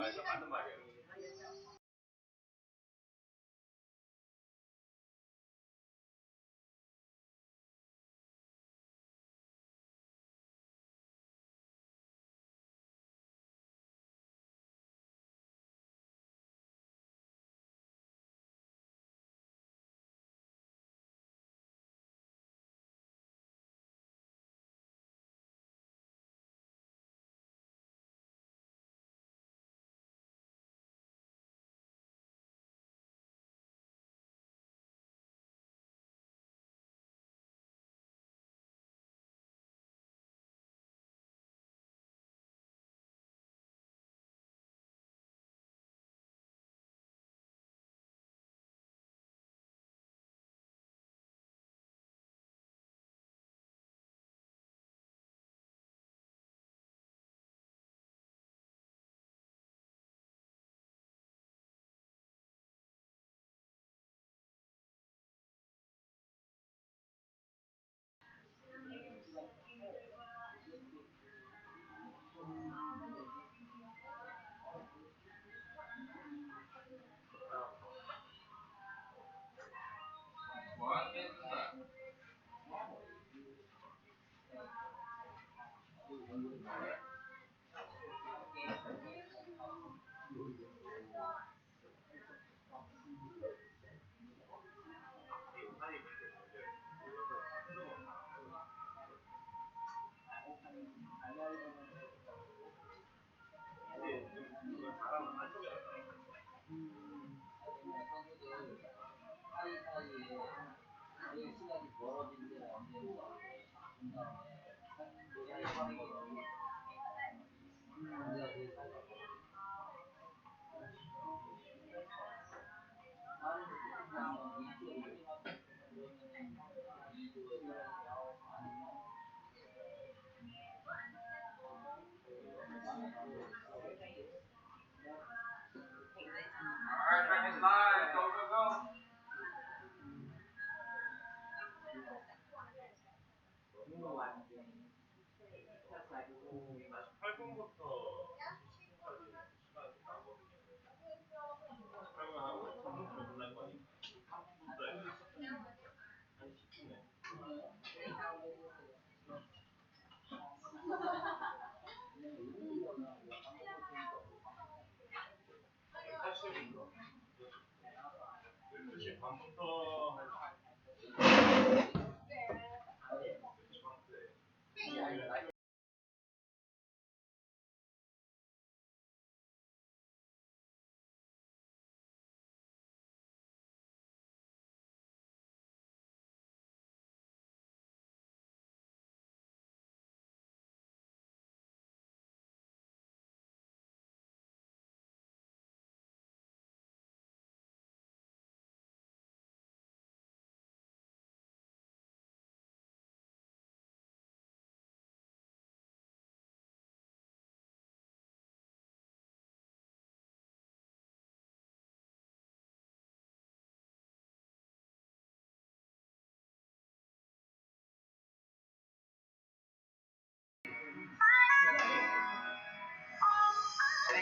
When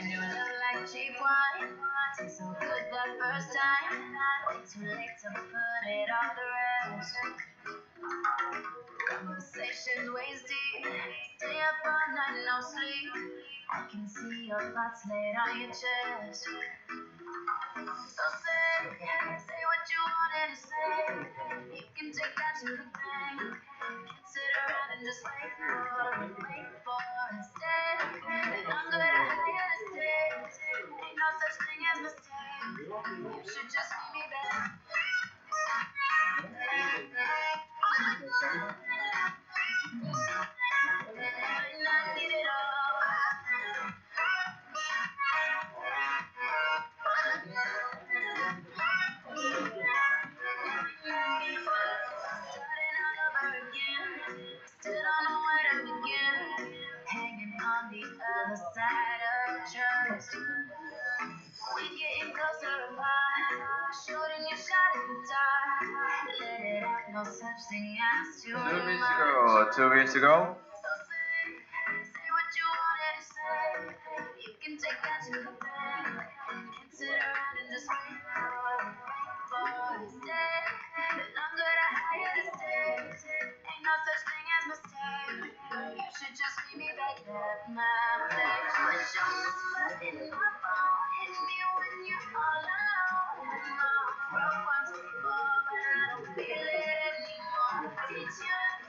you look like cheap wine, tastes so good that first time. Way too late to put it all to rest. Conversations waist deep, stay up all night, no sleep. I can see your thoughts laid on your chest. So say what you wanted to say. You can take that to the bank. Sit around and just wait for instead. And I'm gonna hire to stay. Ain't no such thing as mistake. You should just meet me back. Might not need it all. Starting all over again. Still don't know where to begin. Hanging on the other side of trust. We getting closer apart. Shooting your shot in the dark. Let it out, no such thing as too much. 2 weeks ago. So say what you wanted to say. You can take that to the bank.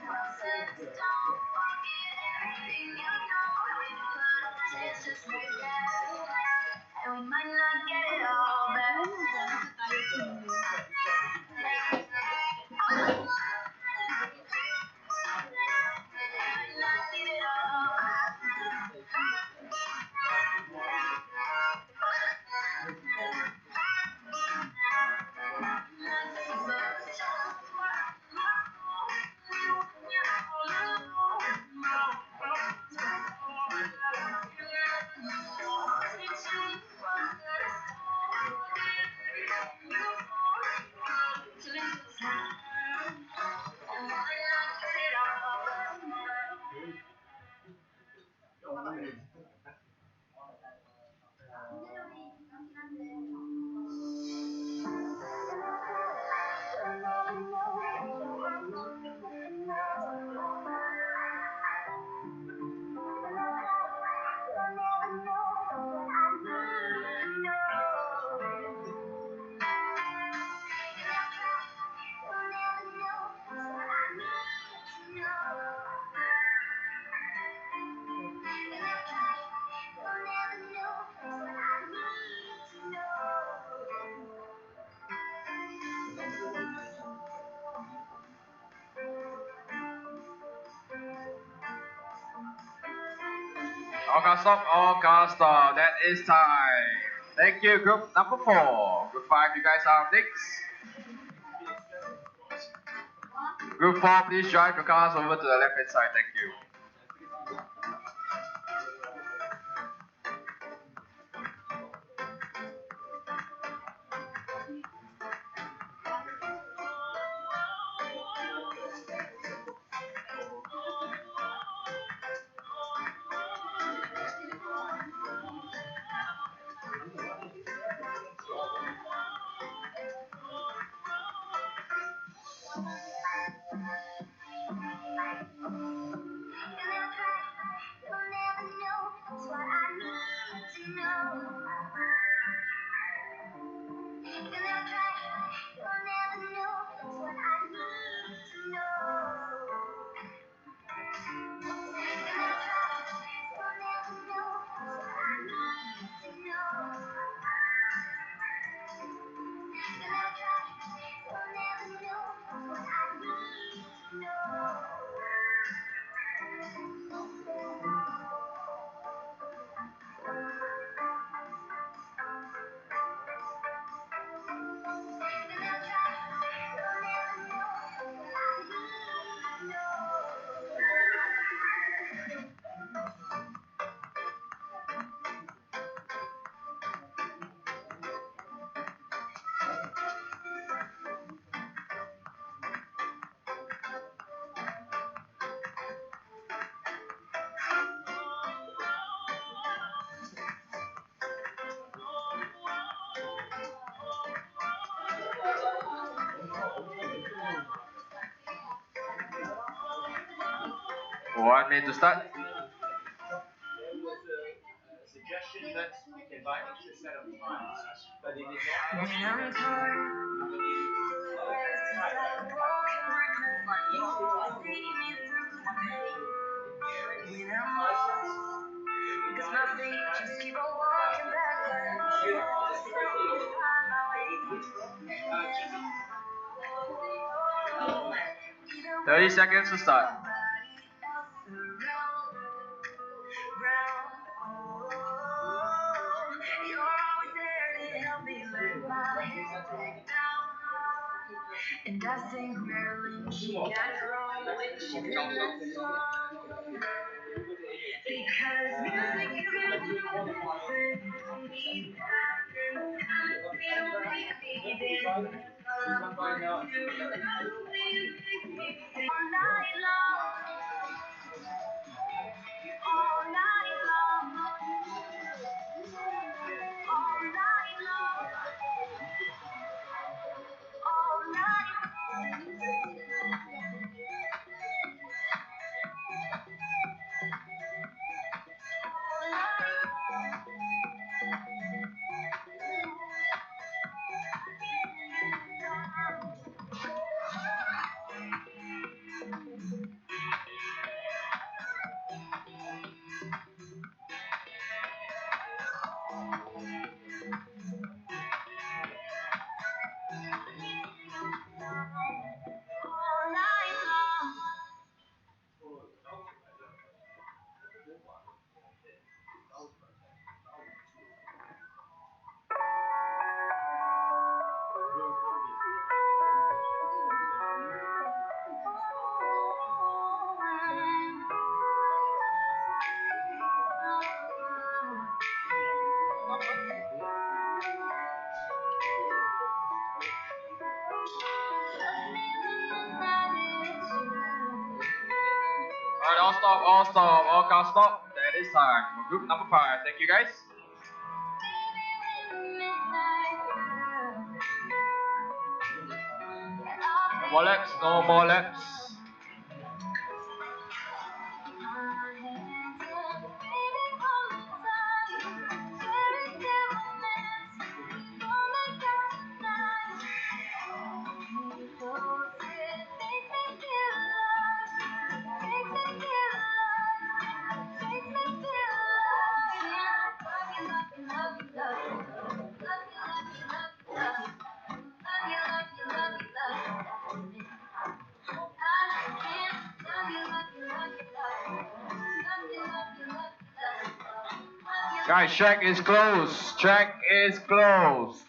Don't forget everything you know. It's just like that. And we might not get it all All cars stop, all cars stop. That is time. Thank you, group number 4. Group 5, you guys are next. Group 4, please drive your cars over to the left hand side. Thank you. One minute to start. Suggestion that we can buy extra set of times, but it is not. Because my feet just keep on walking backwards. 30 seconds to start. And I think Marilyn, she got it wrong when she did that song. Because music is Alright, all stop, all cars stop. That is time for group number 5. Thank you guys. No more laps, no more laps. Guys, track is closed. Track is closed.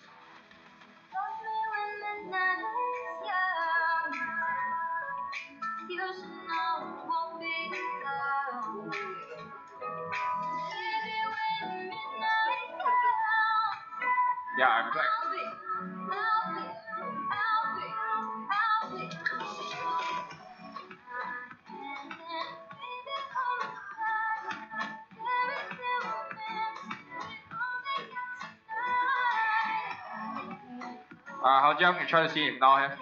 Yeah, I'm back. How Jump can try to see him now here.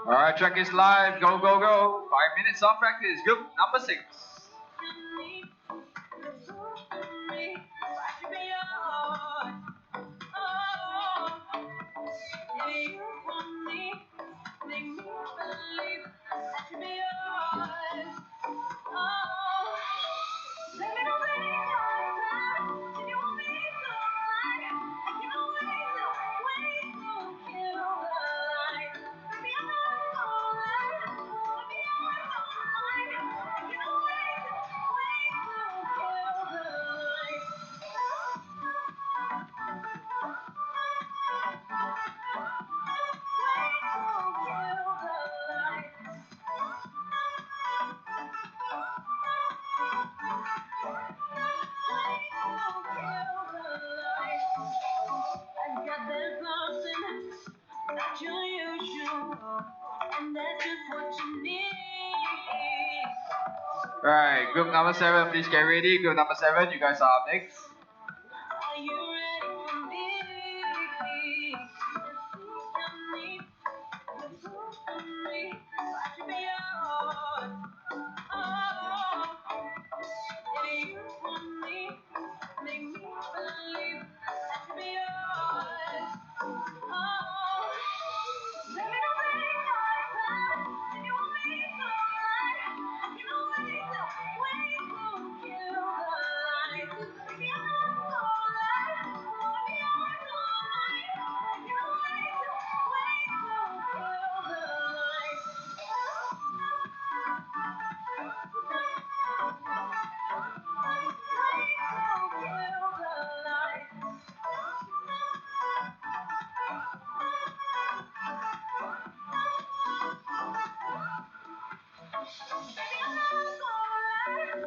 Alright, track is live. Go, go, go. 5 minutes of practice. Group number 6. Alright, group number 7, please get ready. Group number 7, you guys are up next.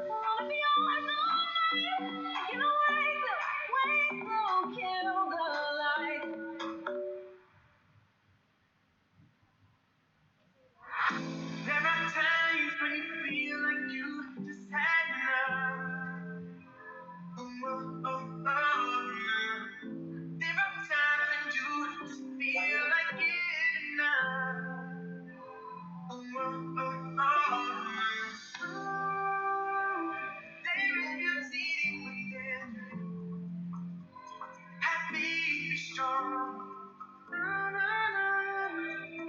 Wanna be yours all night. You know, way through, kill the light. There are times when you feel like you just had enough. Oh, oh, oh, oh. There are times when you just feel like giving up. Oh, oh, oh, oh. There is beauty within. Happy, be strong. Na, na, na.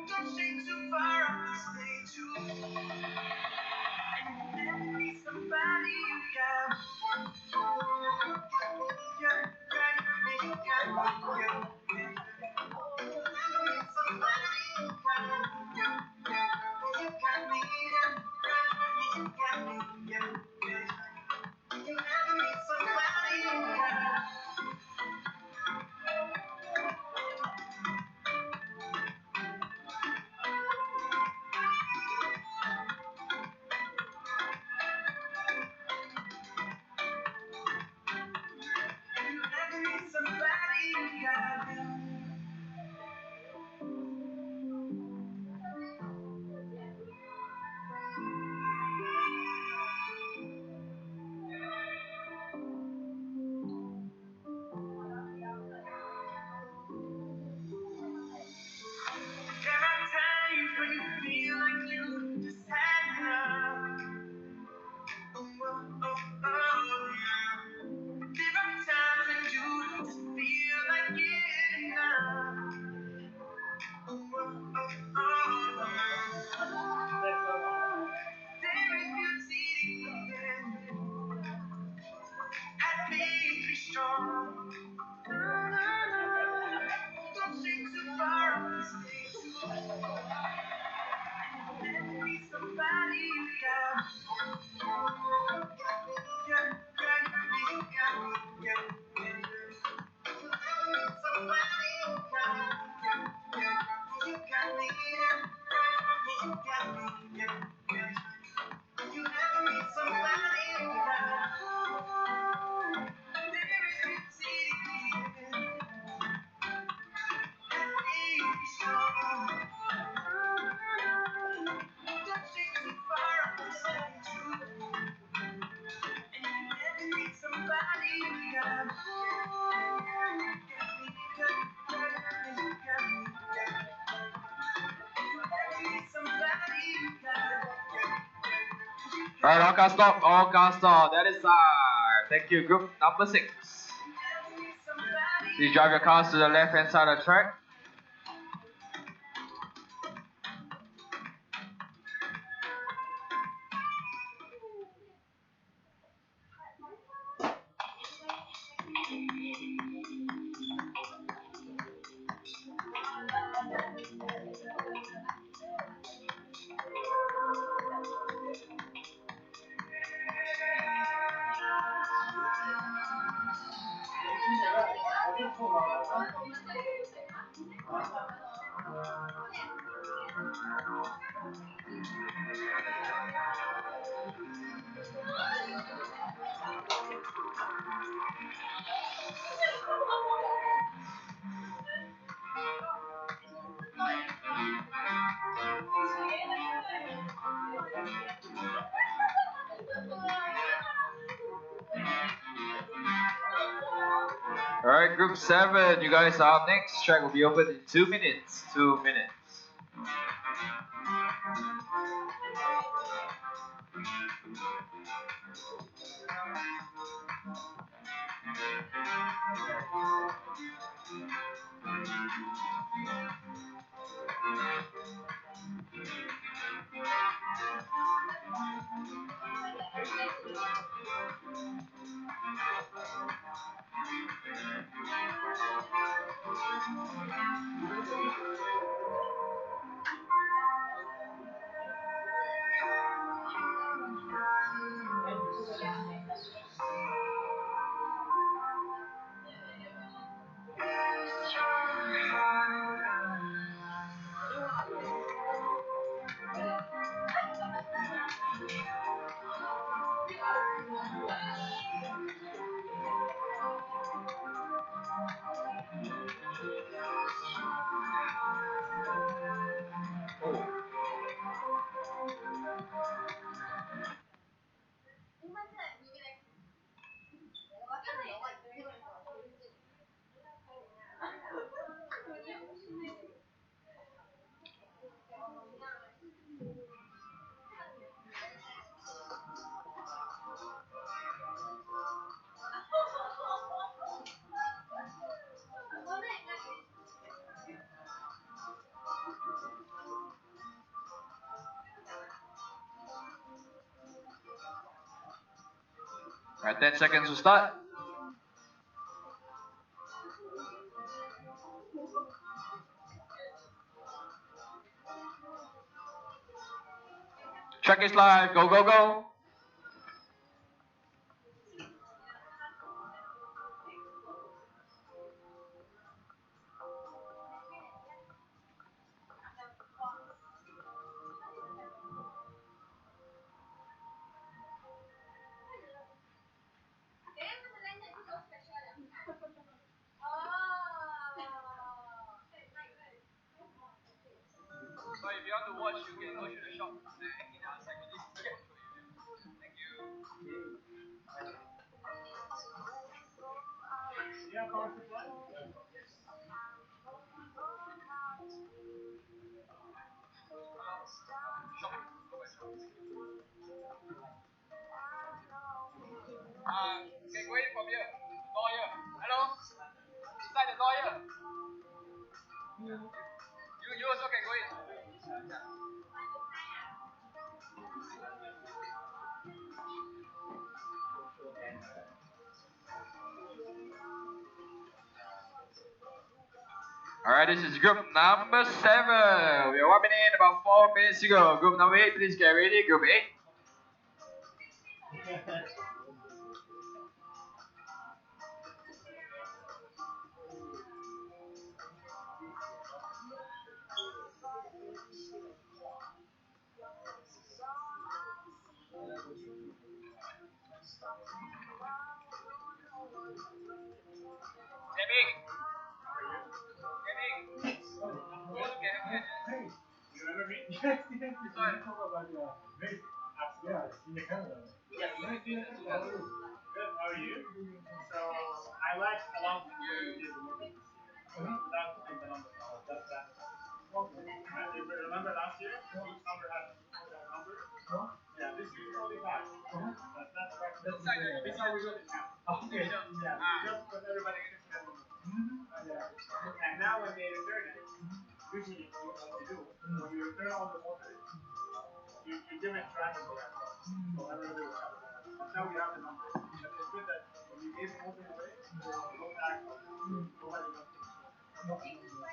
Don't stay too far off the stage. And if you ever need somebody, you got. Yeah, yeah, you got me. Yeah, yeah. If you ever need somebody, you got. Yeah, yeah. You got me. Yeah, you got me. Yeah, yeah. If you ever need somebody, you got. If you ever need somebody, you got me. There are times when you feel like you just had enough. Oh, oh, oh, oh. There are times when you just feel like giving up. Oh, oh, oh, oh. There is beauty within. Happy, be strong. Na, na, na. Don't stay too far off the stage. Let me somebody you got. Yeah, yeah, you got me. Yeah, yeah. Let me somebody you got. Yeah, yeah. You got me. Yeah, yeah, you got me. Yeah, yeah. You never meet somebody you got. There is beauty in happy, be strong. Don't stay too far off the stage. And if you ever need somebody, you got me. You got me. You got me. If you ever need somebody, you got me. Alright, all cars stop, all cars stop. That is time. Thank you, group number 6. Please drive your cars to the left hand side of the track. Alright, group 7, you guys are up next. Track will be open in 2 minutes. 2 minutes. Alright, 10 seconds to start. Track is live. Go, go, go. So if you want to watch, you can go to the shop. In our second list. Okay. Thank you. Yeah, power supply? Okay, go in from here. Door here. Hello? Inside the door here. You also can go in. Alright, this is group number 7. We are warming in about 4 minutes to go. Group number 8, please get ready. Group 8. Hey, you remember me? Yes, yes, you talk about race. Yeah, in the Canada. Yes, yes, yes. Good, how are you? So, I watched along with you did the movie this year. Without putting the numbers on, just that. You remember last year? Each number had that number? Yeah, this year is only 5. That's right. This how we do it now. Okay. Yeah, just because everybody understands the movie. And now when they return it, usually what you do, when you return all the motors, you give it tracking to that. So everybody will have that. That's how we have the numbers. And it's good that when you give the motor away, you don't act on it. Nobody knows.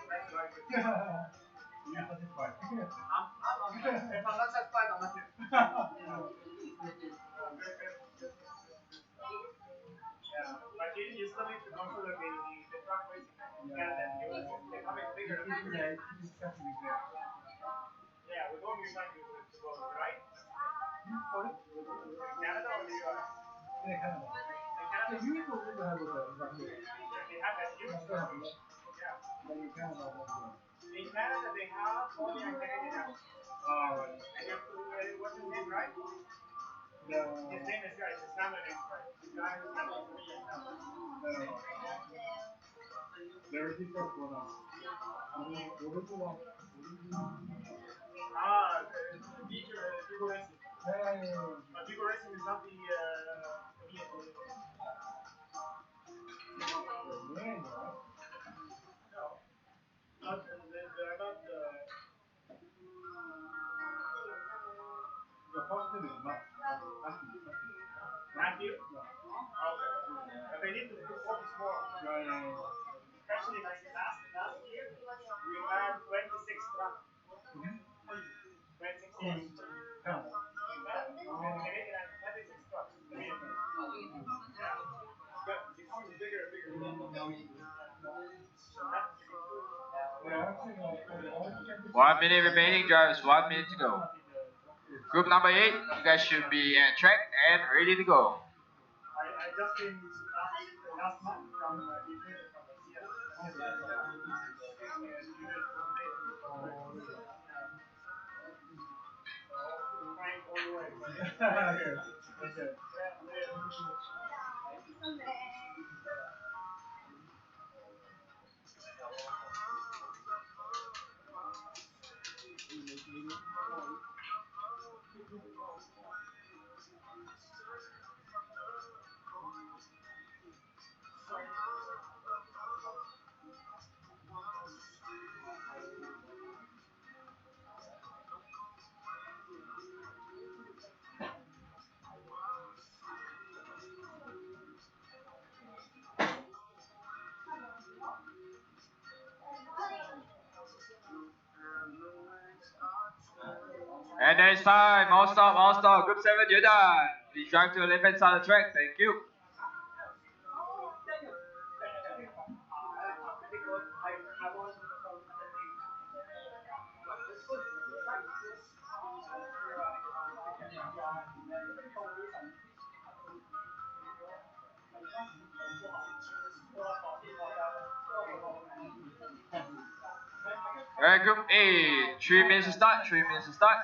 That's right. Yeah, that's fine. If I'm not satisfied, I'm not here. Yeah, but you still need to go through the truck racing in Canada and US. They're coming bigger and bigger. Yeah, it's disgusting there. Yeah, with all your time to go, right? Sorry? Canada or the US? In Canada. In Canada? The US will really have they have that huge stuff. Yeah. But in Canada, in Canada, they have only a Canadian app. Oh, right. And you have to, what's his name, right? No. His name is right, his family name is right. The guy who's having me and no. There is different for us. Vigo Racing. Vigo Racing is not the no. Not they're not the first name is Matthew? No. Okay. But they need to focus more on especially like last year we had 26 trucks. 26 trucks. Canadian had 26 trucks. But it becomes bigger and bigger. So 1 minute remaining, drivers. 1 minute to go. Group number 8, you guys should be at track and ready to go. just came last month from Ukraine from Russia. And you did fine all the way. Okay. And then it's time. All stop, all stop. Group 7, you're done. Please drive to the left hand side of the track. Thank you. Alright, Group A. 3 minutes to start. 3 minutes to start.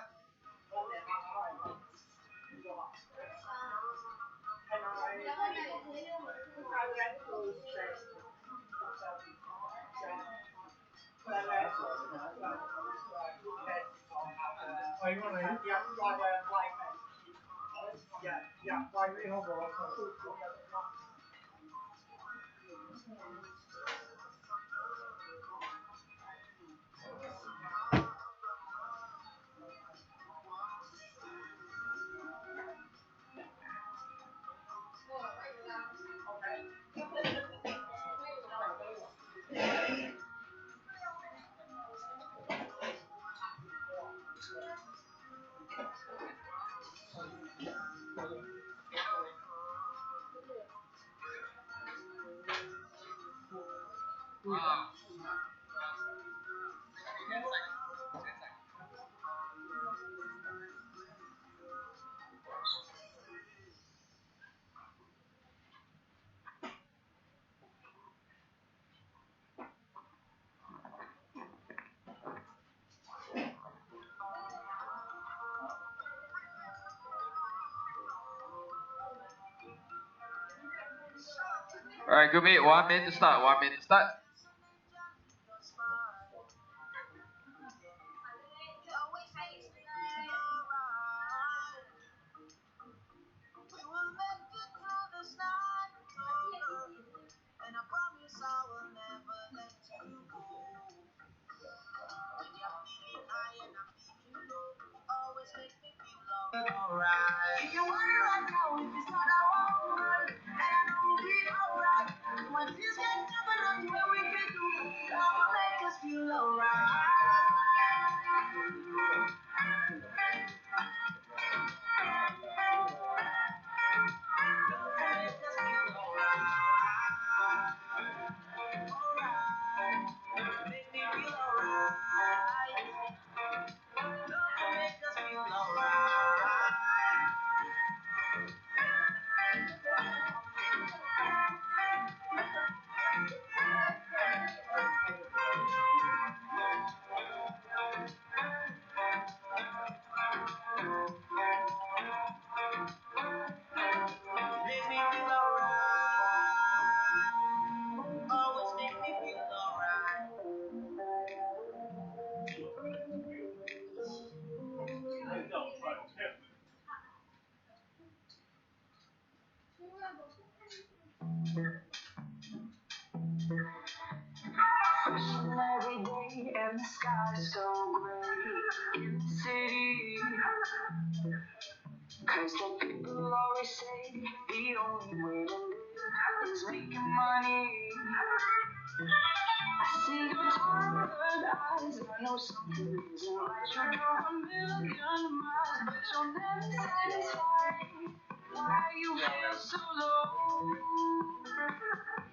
Alright, Group A. 1 minute to start. 1 minute to start. If you want it right now, if it's not, I won't run. And I know we'll be alright. When things get tough, I know what we can do. That will make us feel alright. Every day and the sky's so gray in the city. 'Cause the people always say the only way to live is making money. I see your tired eyes, I know something isn't right. You drove 1,000,000 miles, but you're never satisfied. Why you feel so low?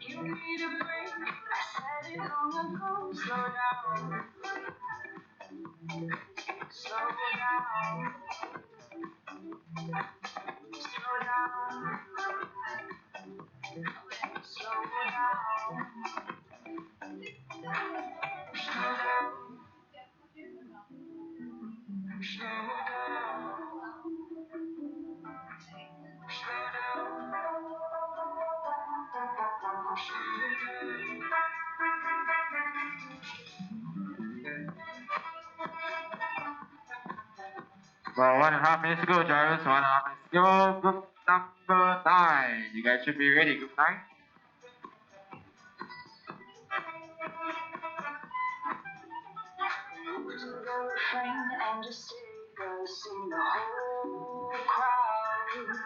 You need a break, I said it long ago. Slow down, slow down, slow down. Well, 1.5 minutes to go, drivers. 1.5 minutes to go. Group number 9. You guys should be ready. Group 9. And just take us in the whole crowd.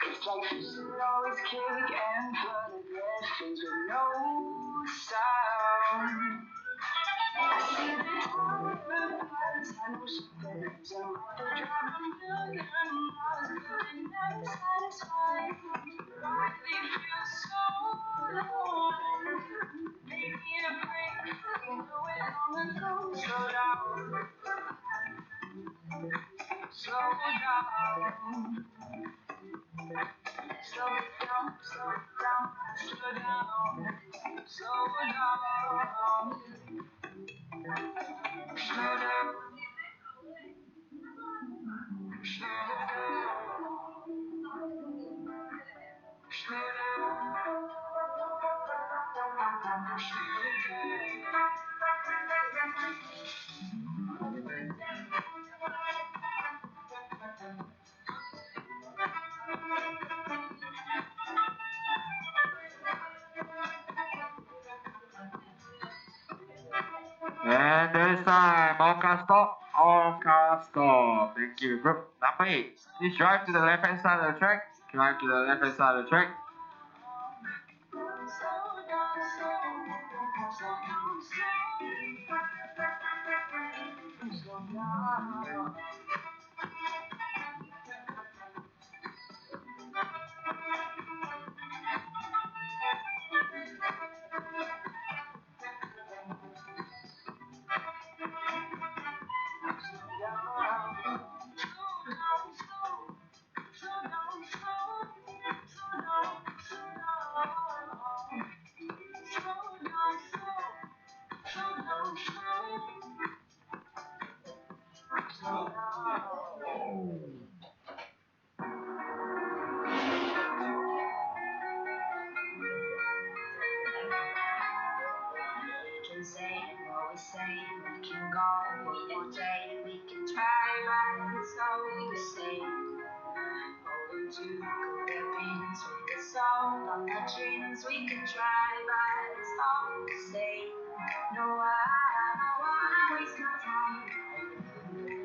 It's like fish that always kick and flooded their fins with no sound. I see the butterflies, I know shepherds and they're driving million miles, but they're never satisfied. Why they feel so alone? They need a break, they know it on the go. Slow down, slow down. Slow down, slow down, slow down, slow down, slow down, And there's time. All cars stop. All cars stop. Thank you. Group number 8. Please drive to the left hand side of the track. Drive to the left hand side of the track. We can go all day, we can try, but it's all the same. Holding to the pins with the salt on the chins, we can try, but it's all the same. No, I don't wanna waste my time,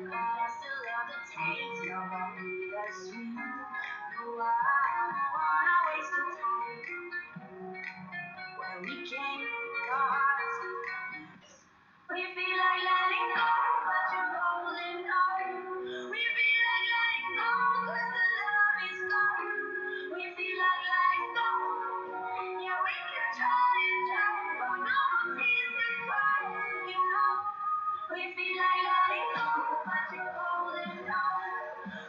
but I still love the taste of all the sweet. No, I don't wanna waste my time when we can't go hard. We feel like letting go, but you're holding on. We feel like letting go, cause the love is gone. We feel like letting go. Yeah, we can try and try, but no one sees the cry, you know. We feel like letting go, but you're holding on.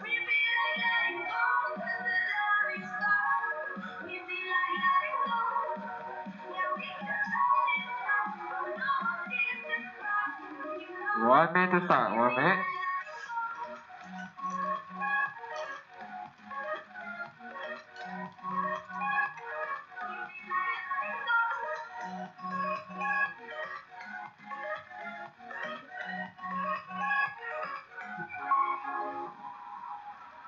We feel like letting go, cause the love is gone. We feel like letting go. Yeah, we can try and try, but no one sees the cry, you know. 1 minute to start. 1 minute.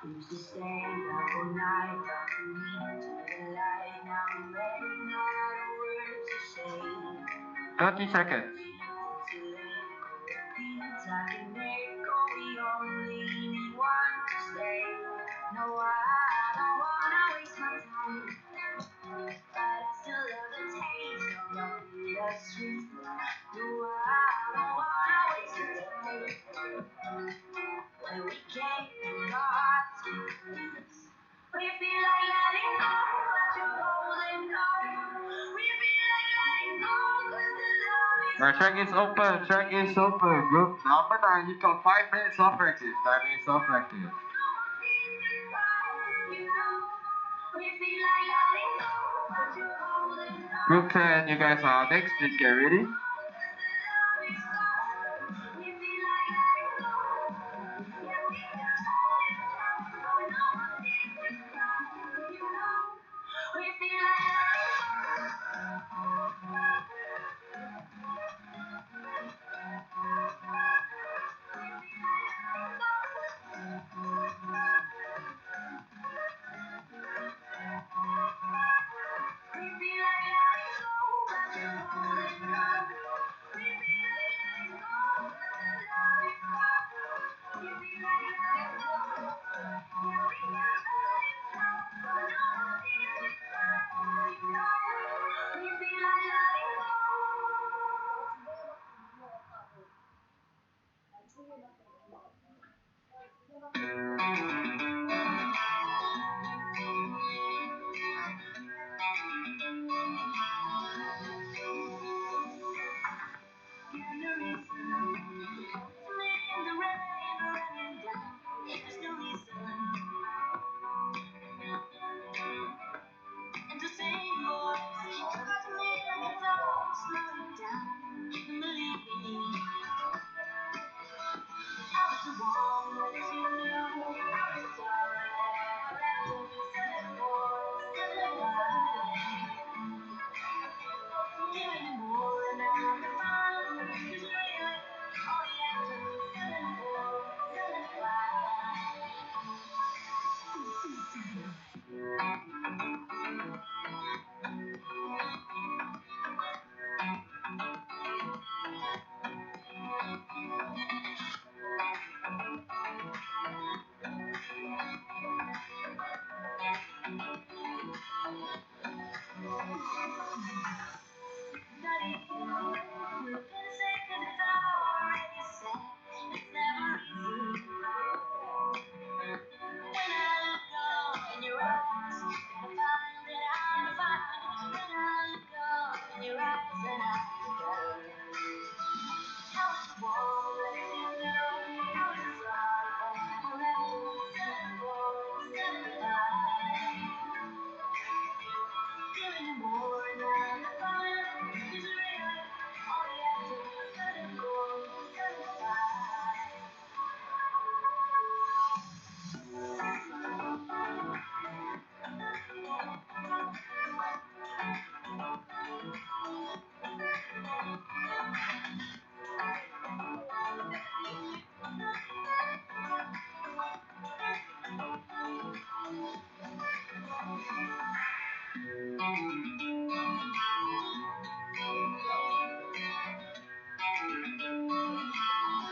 Used to stay up all night, talking to the light. Now I'm running out of words to say. 30 seconds. I can make all we only need one to stay. No, I don't wanna waste my time, but I still love the taste of your sweet. No, I don't wanna waste my time when we can't go hard. We feel like letting go, but you're holding on. We feel like letting go, cause the love is Our track is open. Track is open. Group number 9. You've got 5 minutes of practice. 5 minutes of practice. Group 10, you guys are next. Please get ready.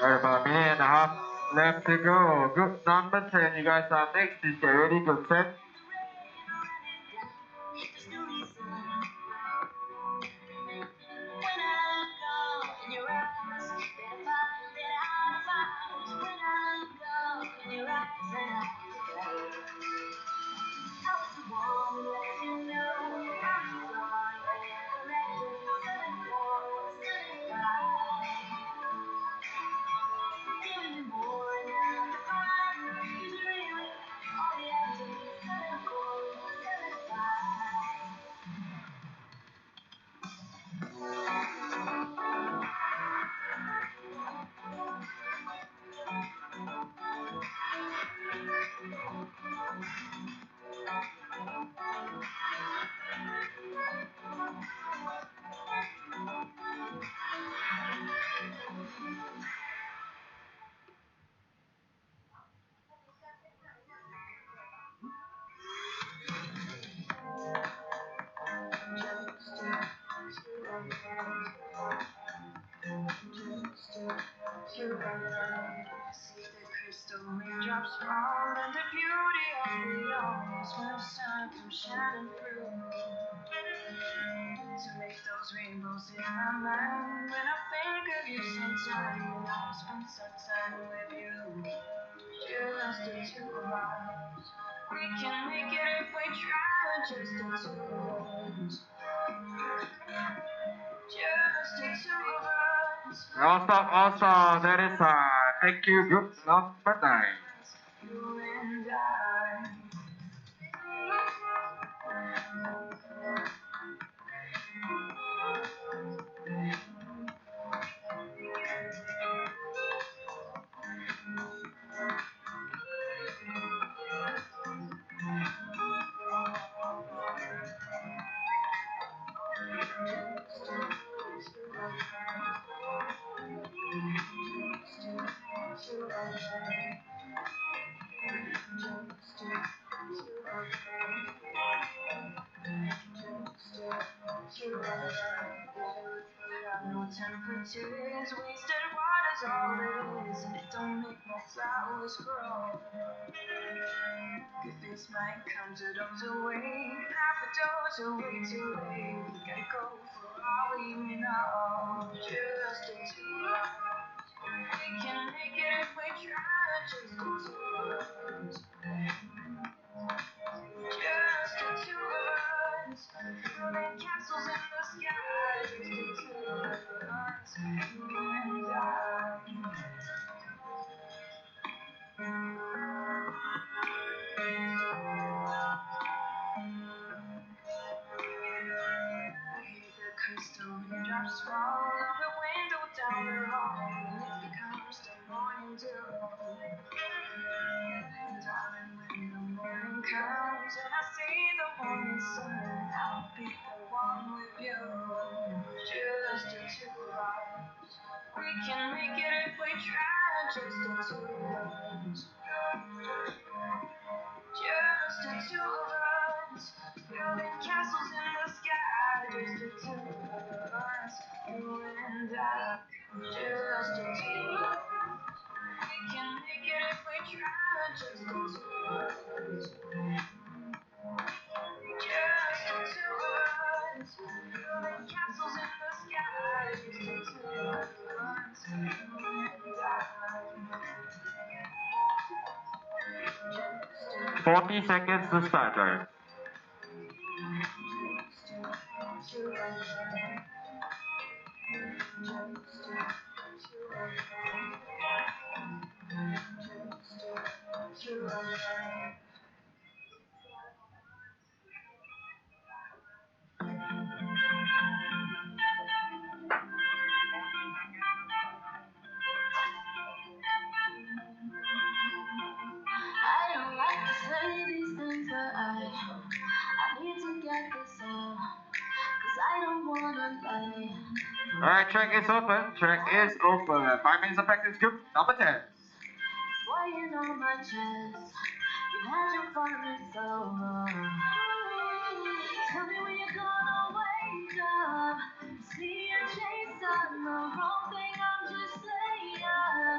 Right about a minute and a half left to go. Group number 10, you guys are next. Is get ready, group 10. See the crystal raindrops fall and the beauty of it all is when the sun comes shining through. To make those rainbows in my mind when I think of you sometime and I'll spend some time with you. Just the two of us. We can make it if we try, just the two of us. Just the two of us. All stop, that is thank you, group number 9. You and I. No temperatures, wasted water's all it is, and it don't make no flowers grow. Good things might come to those who wait, half a dozen way too late. We gotta go for all we know, just the two of us. We can make it if we try, just the two of us. Just the two of us, building castles in the sky, just the two of us, you and I. The crystal raindrops fall on the window down the hall, and it becomes the morning dew. And darling, when the morning comes and I see the morning sun, I'll be the one with you. Just the two of us. We can make it if we try, just the two of us. Just the two of us, building castles in the sky. Just the two of us, you and I. Just the two of us. We can make it if we try. Just the two of us. Just the two of us, building castles in the sky. Just the two of us, you and I. 40 seconds to start, guys. I don't like to say these things, but I need to get this out, 'cause I don't wanna lie. Alright, track is open. Track is open. 5 minutes of practice, group number 10. Swaying on my chest, you had your fun and so tell me when you're gonna wake up. See a chase on the wrong thing, I'm just saying.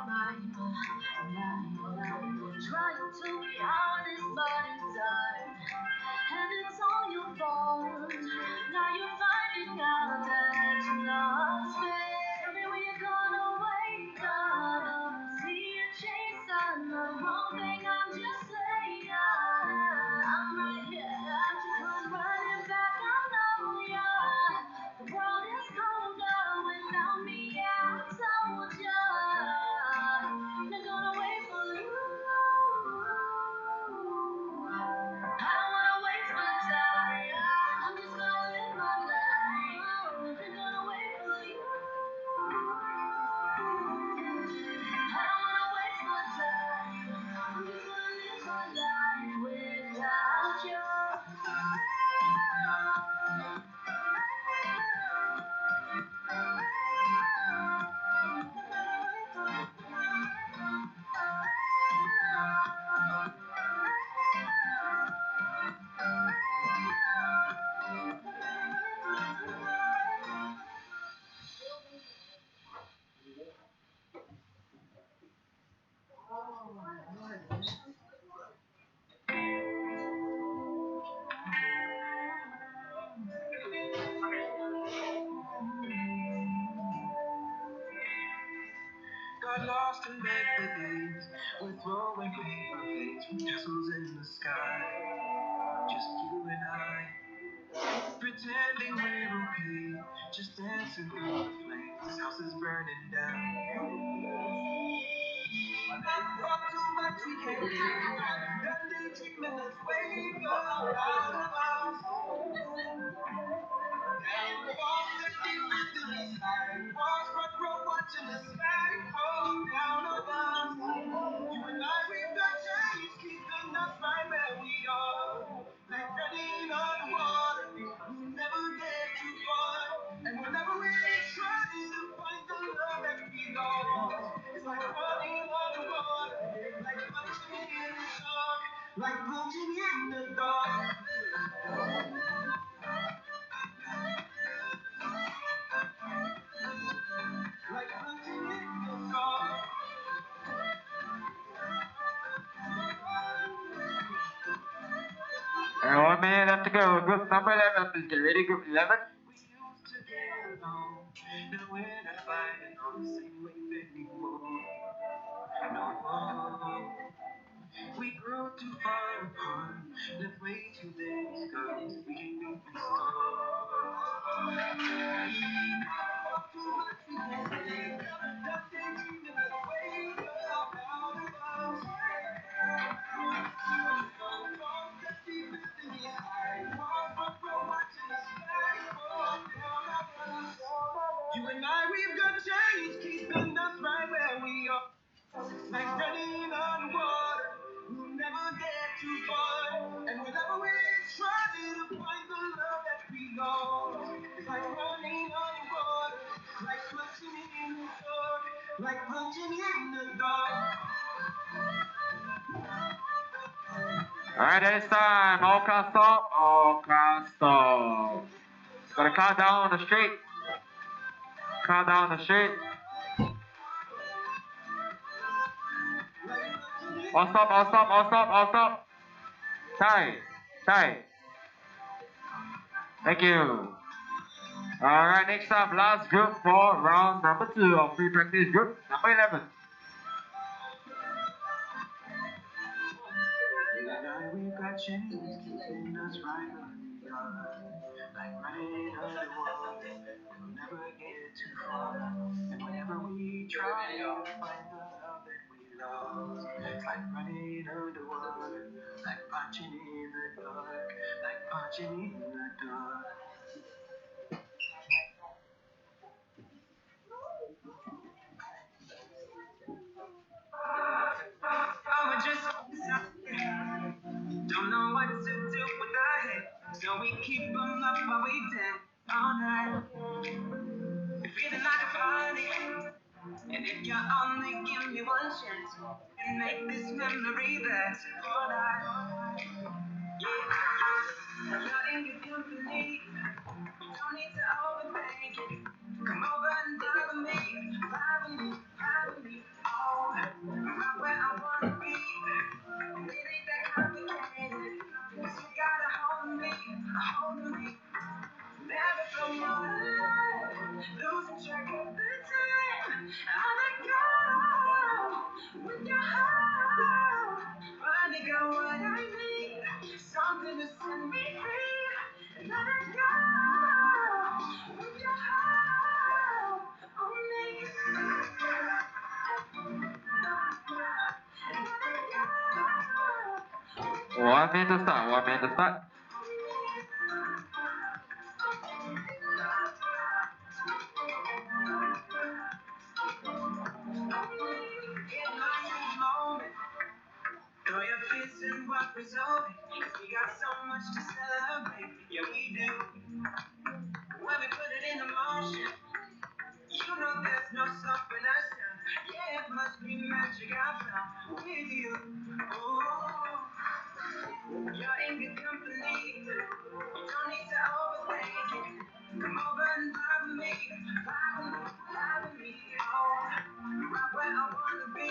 mind, but I'm lying. Trying to be honest, but it's hard. And it's all your fault. Now you're finding out that you lost me. Tell me when you're gonna wake up. See you chasing the wrong thing. I'm just saying. I'm right here. I just run running back. I know ya. The world is colder without me. Yeah, I told ya. They're gonna wait for you. I don't wanna waste my time. I'm just gonna live my life. They're gonna wait for you. I don't wanna waste my time. I'm just gonna live my life without you. Got lost in paper days. We're throwing paper planes from castles in the sky. Just you and I, pretending we're okay. Just dancing through the flames. This house is burning down. I've got too much we can't do. That daydreaming that's way gone out of us. And walls that deep into the sky. Walls front row watching the sky fall down on us. You and I, we've got chains keeping us right where we are. Like running on water, we never get too far. And whenever we try to find the love that we lost, it's like running on water, like punching in the dark, like punching in the dark. Like punching in the dark. And 1 minute left to go. Group number 11, please get ready. Group 11. We used to get along, now we're not fighting on the same wave anymore. No, we grew too far apart, left way too many scars we can't even start. Too much we can't say, that daydreaming that's way up out of us. Walls that deep into the sky, walls front row watching the sky fall down on us. You and I, we've got chains keeping us right where we are. Like running on water, we'll never get too far. And whenever we try to find the love that we lost, it's like running on water, like punching in the dark, like punching in the dark. Alright, it's time. All cars stop. All cars stop. Gonna count down on the street. Count down on the street. All stop, all stop, all stop, all stop. Tight, tight. Thank you. Alright, next up, last group for round number 2 of free practice group number 11. You and I, we've got chains keeping us right where we are. Like running underwater, we'll never get too far. And whenever we try to find the love that we lost, it's like running underwater, like punching in the dark, like punching in the dark. Oh, we're just don't know what to do with our head, so we keep them up while we dance all night. We're feeling like a party, and if you only give me one chance, and make this memory last for life. Yeah, nothing you do for me. You don't need to overthink it. Come over and follow me, follow me, follow me all I'm a girl with your heart. Finally got what I need, something to set me free. And I'm a girl with your heart on me. One minute to start. 1 minute to start. Throw your fists and what resolve it, 'cause we got so much to celebrate. Yeah, we do. When we put it into motion, you know there's no stopping us now. Yeah, it must be magic I found with you. Oh, you're in good company. You don't need to overthink it. Come over and vibe with me. Vibe with me, vibe with me. Oh, right where I wanna be.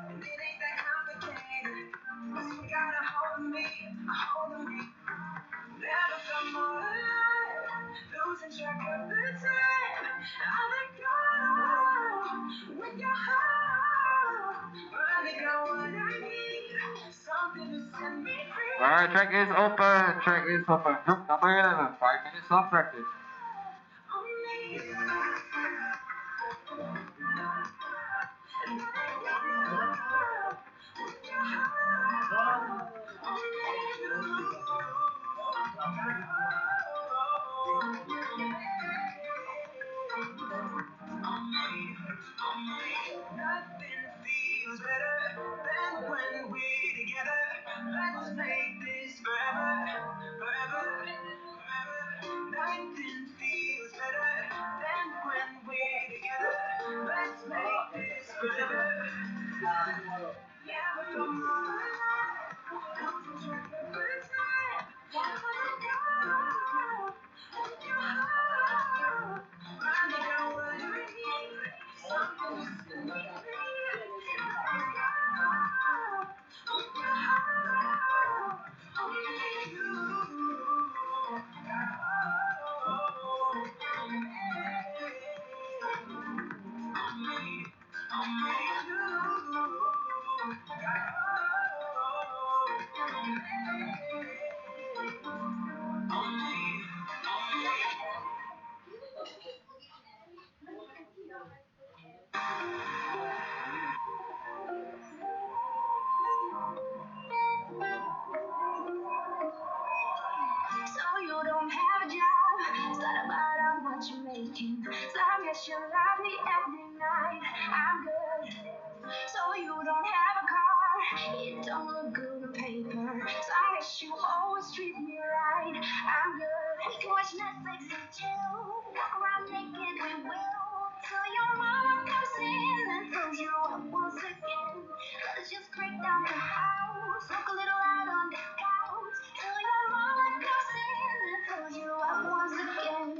And it ain't that complicated. 'Cause you got a hold of me, a hold of me. Never felt more alive, losing track of the time. I'm a girl with your heart. Finally got what I need, something to set me free. Alright, track is open. Track is open. Group number 11. 5 minutes of practice. Nothing feels better than when we're together. Let's make this forever, forever, forever. Nothing feels better than when we're together. Let's make this forever. Never felt more alive, losing track of the time. Wanna go with your heart. Finally got what I need, something to set me free. With your heart, only you. So you don't have a job, it's not about how much you're making. As long as you love me every night, I'm good. So you don't have a car, it don't look good on paper. As long as you always treat me right, I'm good. We can watch Netflix and chill, walk around naked, we will. Till your mama comes in and throws you up once again. Let's just break down the house, look a little out on the couch. Till your mama comes in and throws you up once again.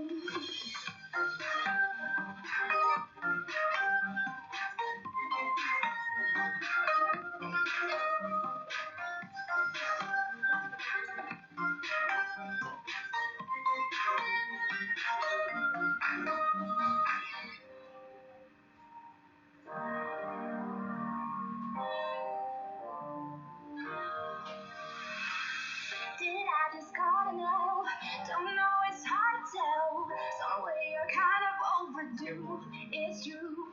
Did I just call to know? Don't know, it's hard to tell. Somewhere you're kind of overdue. It's you.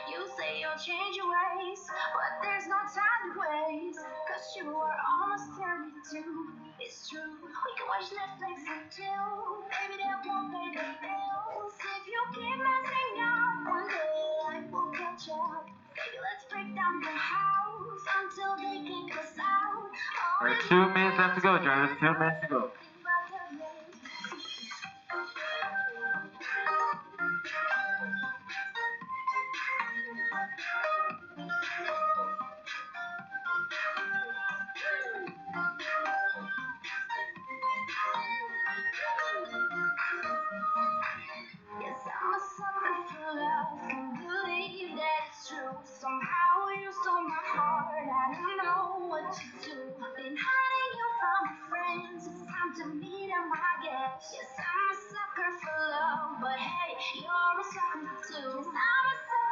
You say you'll change your ways, but there's no time to waste. 'Cause you are almost 32. It's true. We can watch Netflix and chill. Maybe that won't pay the bills. If you keep messing up, one day life will catch up. Baby, let's break down the house until they kick us out. Alright, 2 minutes left to go, drivers. 2 minutes to go. Yes, I'm a sucker for love. Can't believe that it's true. Somehow you stole my heart. I don't know what to do. Been hiding you from my friends. It's time to meet them, I guess. Yes, I'm a sucker for love, but hey, you're a sucker too. 'Cause I'm a sucker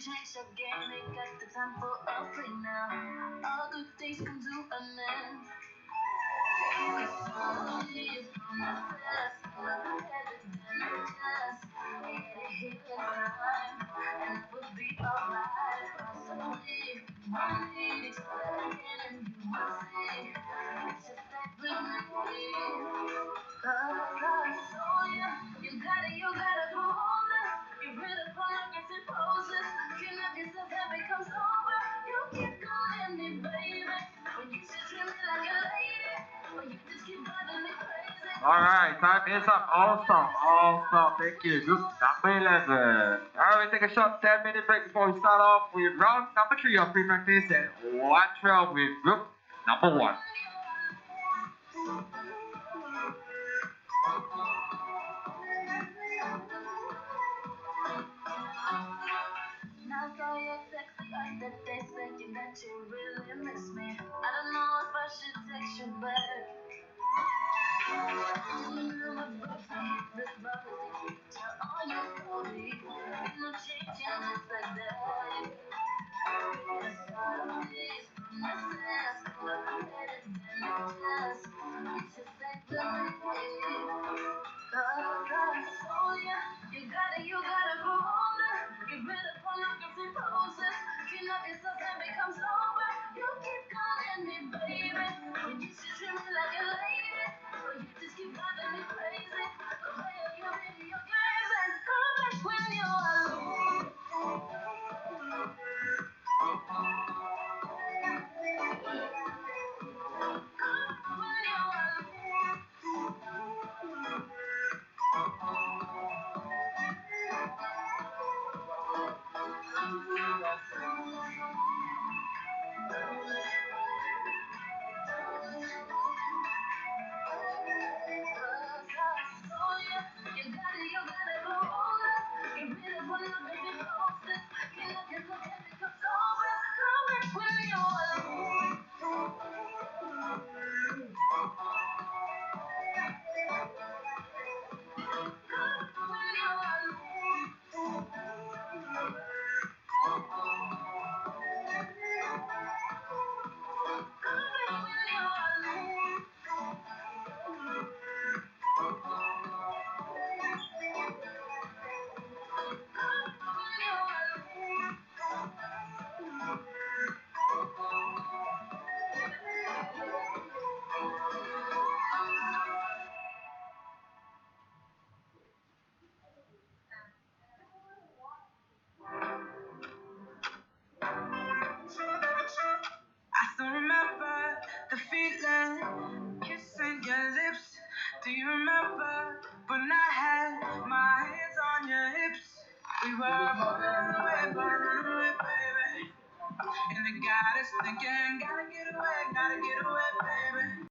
change your game, ain't got the time for a free now. All good things come to an end. Suddenly you promises, everything just healing time, and it will be alright. Possibly, one need explaining, and you will see. It's just that with me. You gotta go older. Get rid of all your poses. Clean up yourself and becomes sober. You keep calling me baby, when you should treat me like a lady. When you just keep driving me crazy. Alright, time is up. All stop. Thank you. Group number 11. Alright, we take a short 10-minute break before we start off with round number 3 of free practice and 1-12 with group number 1. Now saw your sexy eyes that they saying that you really miss me. I don't know if I should text you back. This love is a picture on your story. Ain't no changing just like that. Yes, all these promises, but I had it just. It's just like the way. Cause I told ya, you gotta grow older. Get rid of all your guilty poses. Clean up yourself and become sober. You keep calling me baby, when you should treat me like a lady. But you just keep driving me crazy. The way you video games and come back when you are alone. I still remember the feeling, kissing your lips. Do you remember when I had my hands on your hips? We were born away, baby. And it got us thinking, gotta get away, baby.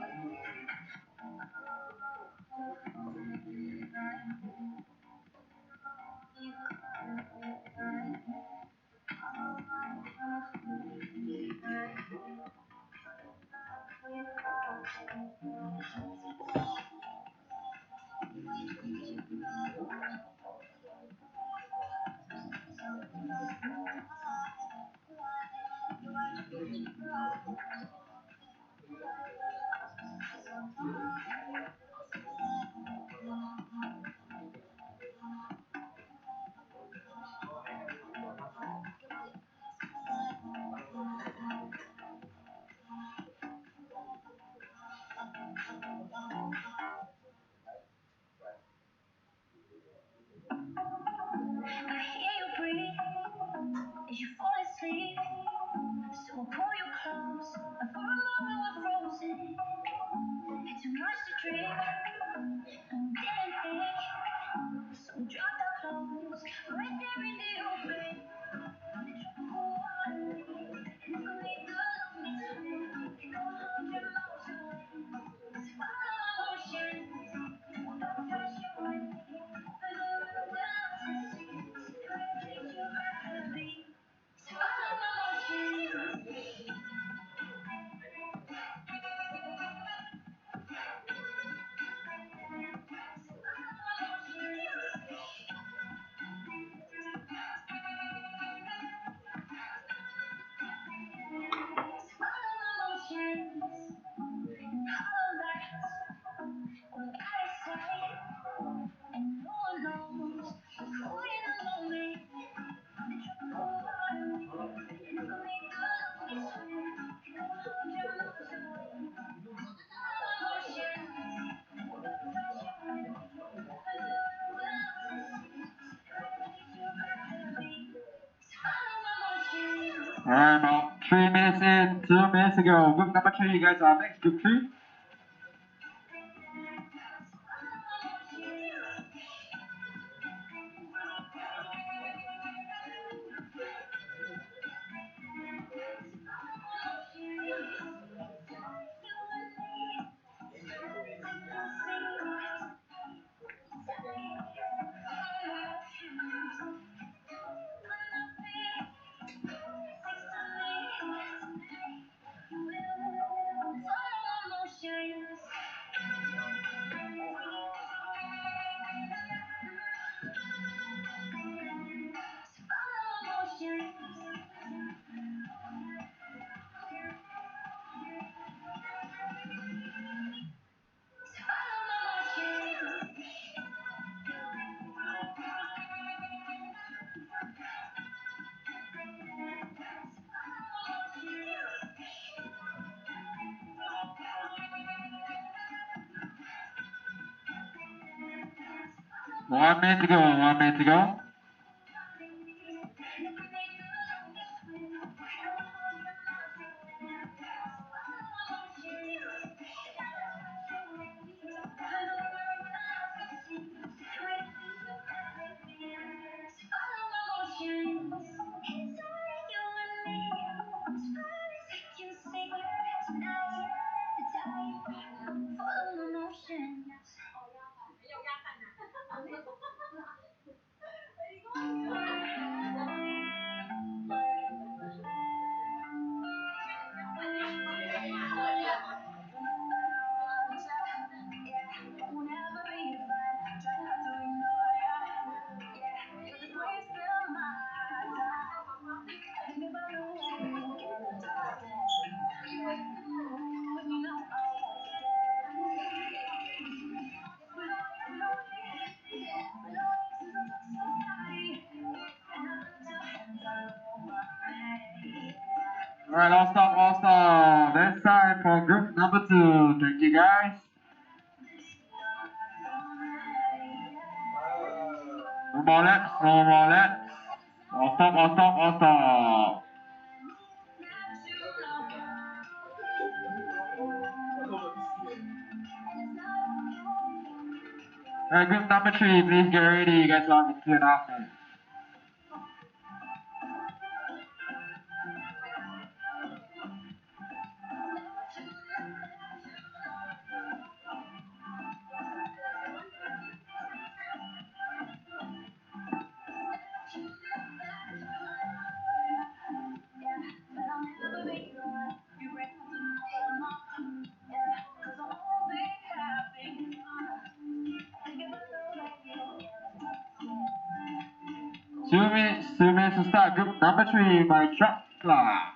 I hear you breathe as you fall asleep. So I'll pull you close, and for a moment we're frozen. It's too much to drink, and we didn't think. So we dropped our clothes right there in the open. The tropical water, and we made the lonely swim. Hold your mouth away, let's follow our motions. Don't touch your body, but we will to see. Secretly you have me. Follow my motions. Alright, about 3 minutes in, 2 minutes to go. Group number 3, you guys are next. Group 3. One minute to go, 1 minute to go. Alright, all stop, all stop. That's time for group number 2. Thank you guys. No more laps, no more laps. All stop, all stop, all stop. Alright, group number 3, please get ready. You guys are in 2.5 minutes. 2 minutes to start. Group number 3, my truck class.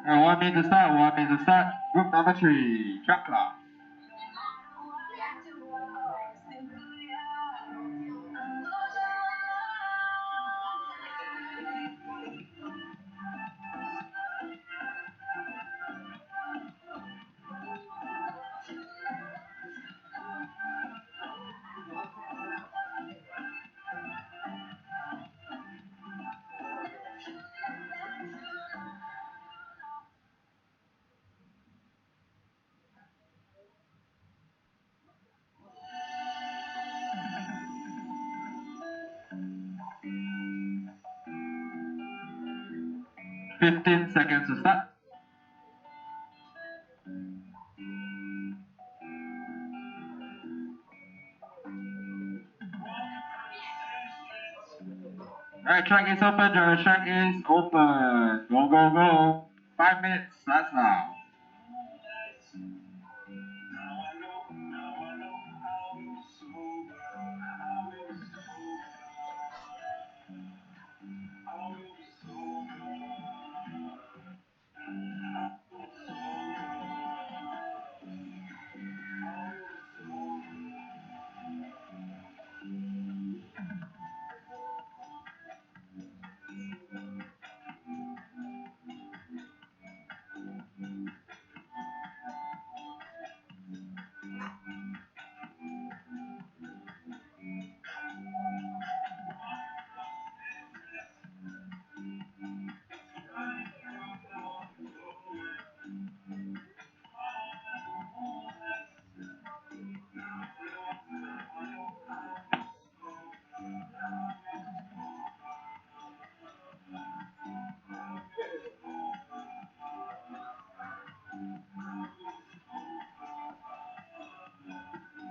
And 1 minute to start, 1 minute to start. Group number 3, truck class. Fifteen seconds to start. Alright, track is open, driver track is open. Go, go, go. 5 minutes, starts now.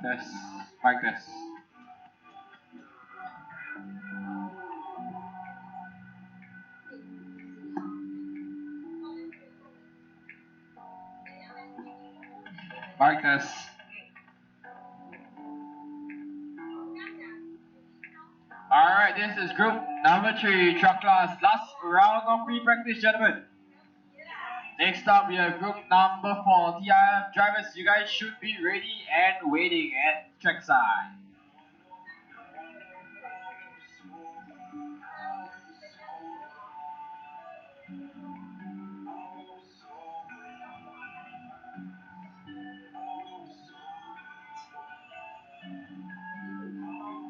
Test, mic test. Mic test. Alright, this is group number 3, truck class. Last round of free practice, gentlemen. Next up, we have group number 4, TIF drivers. You guys should be ready and waiting at trackside.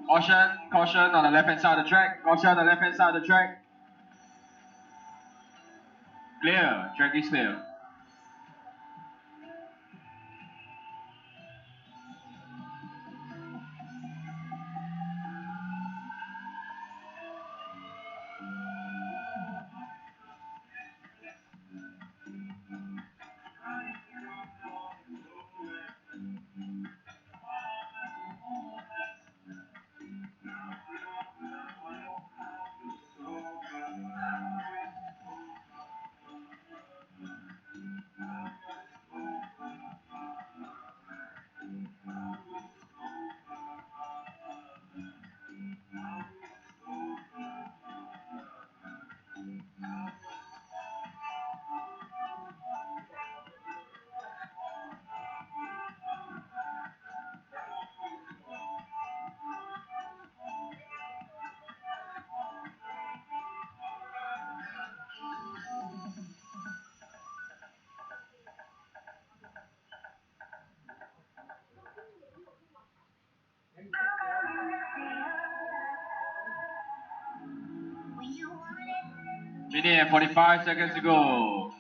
Caution, caution on the left hand side of the track. Caution on the left hand side of the track. Clear, track is clear. minute and 45 seconds to go.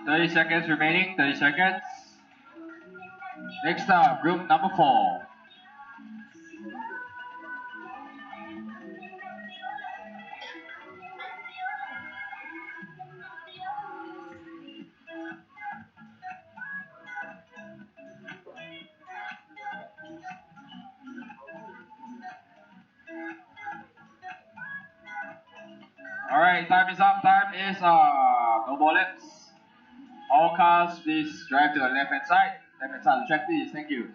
Thirty seconds remaining. 30 seconds. Next up, group number 4. Alright, time is up. Time is no more laps. All cars, please drive to the left hand side. Left hand side of the track, please. Thank you.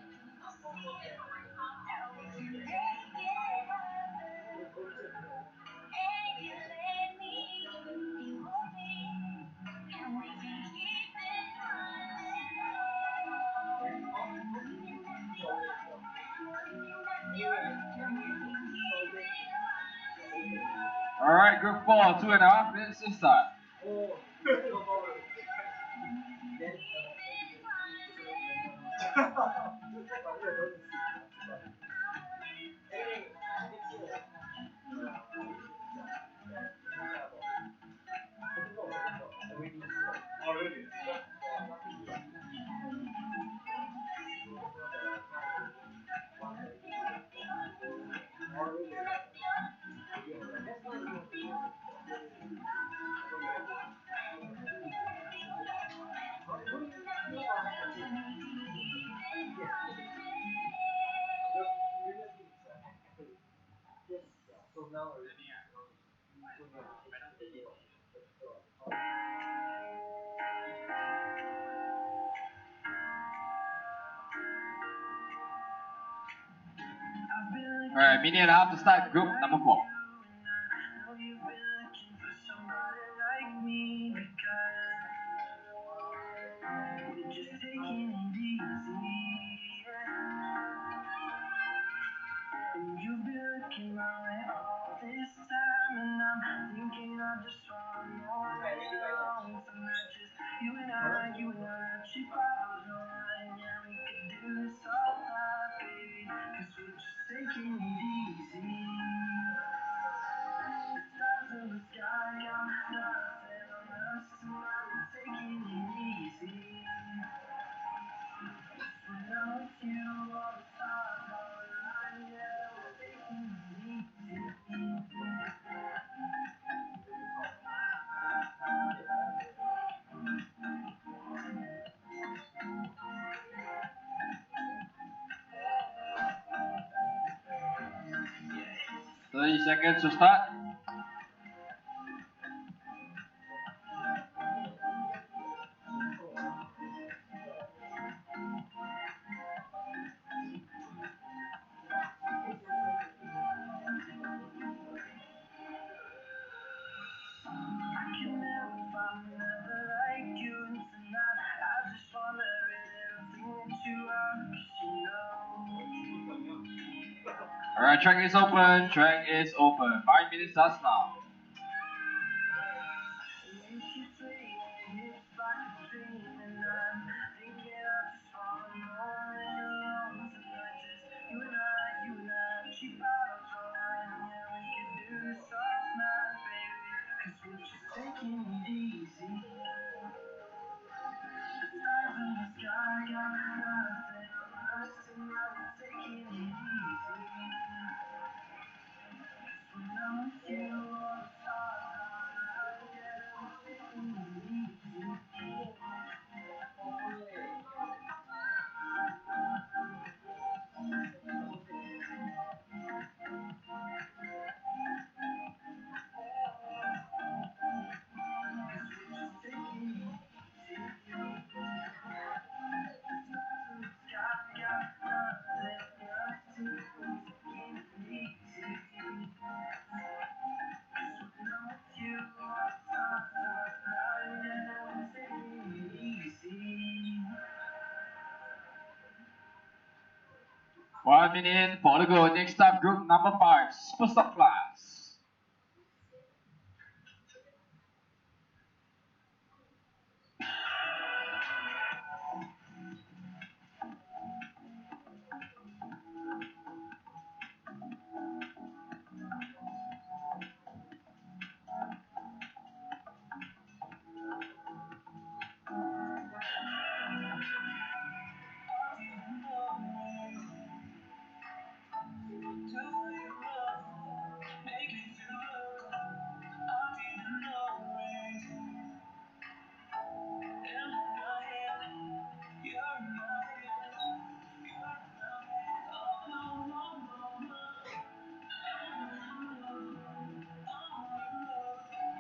Alright, group 4, 2.5 minutes to start. Alright, minute and a half to start group number 4. You've been looking my way all this time, and I'm thinking I just want more alone. So not just you and I, cheap bottles of wine. Yeah, we could do this all night, baby, 'cause we're just taking it easy. The stars in the sky, I'm dancing on us tonight. We're taking it easy. When I'm with you, all the stars are aligned. Yeah, we're taking it easy. 30 seconds to start. Alright, track is open. Track is open. 5 minutes starts now. You and I, cheap bottles of wine. Yeah, we could do this all 1 minute in for the go. Next up, group number 5, Super Stock Class.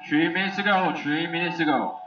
Three minutes to go. 3 minutes to go.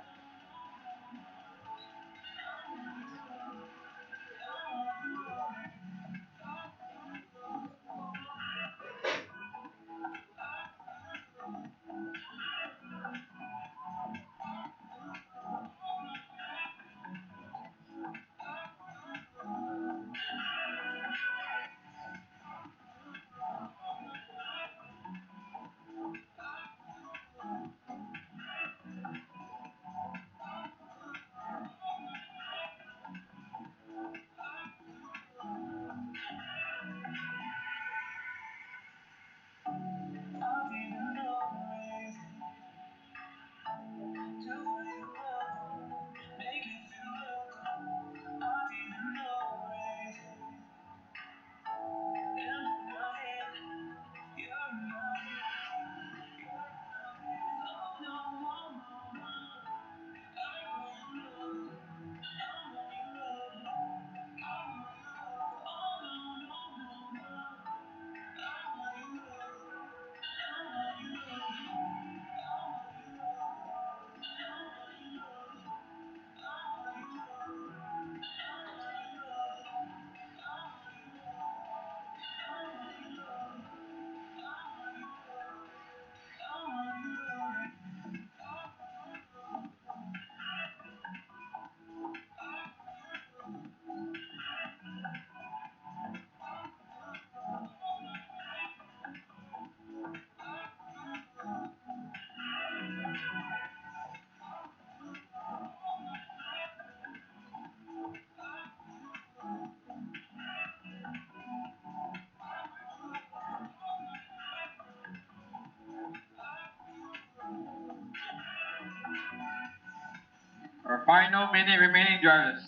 Our final minute remaining, drivers.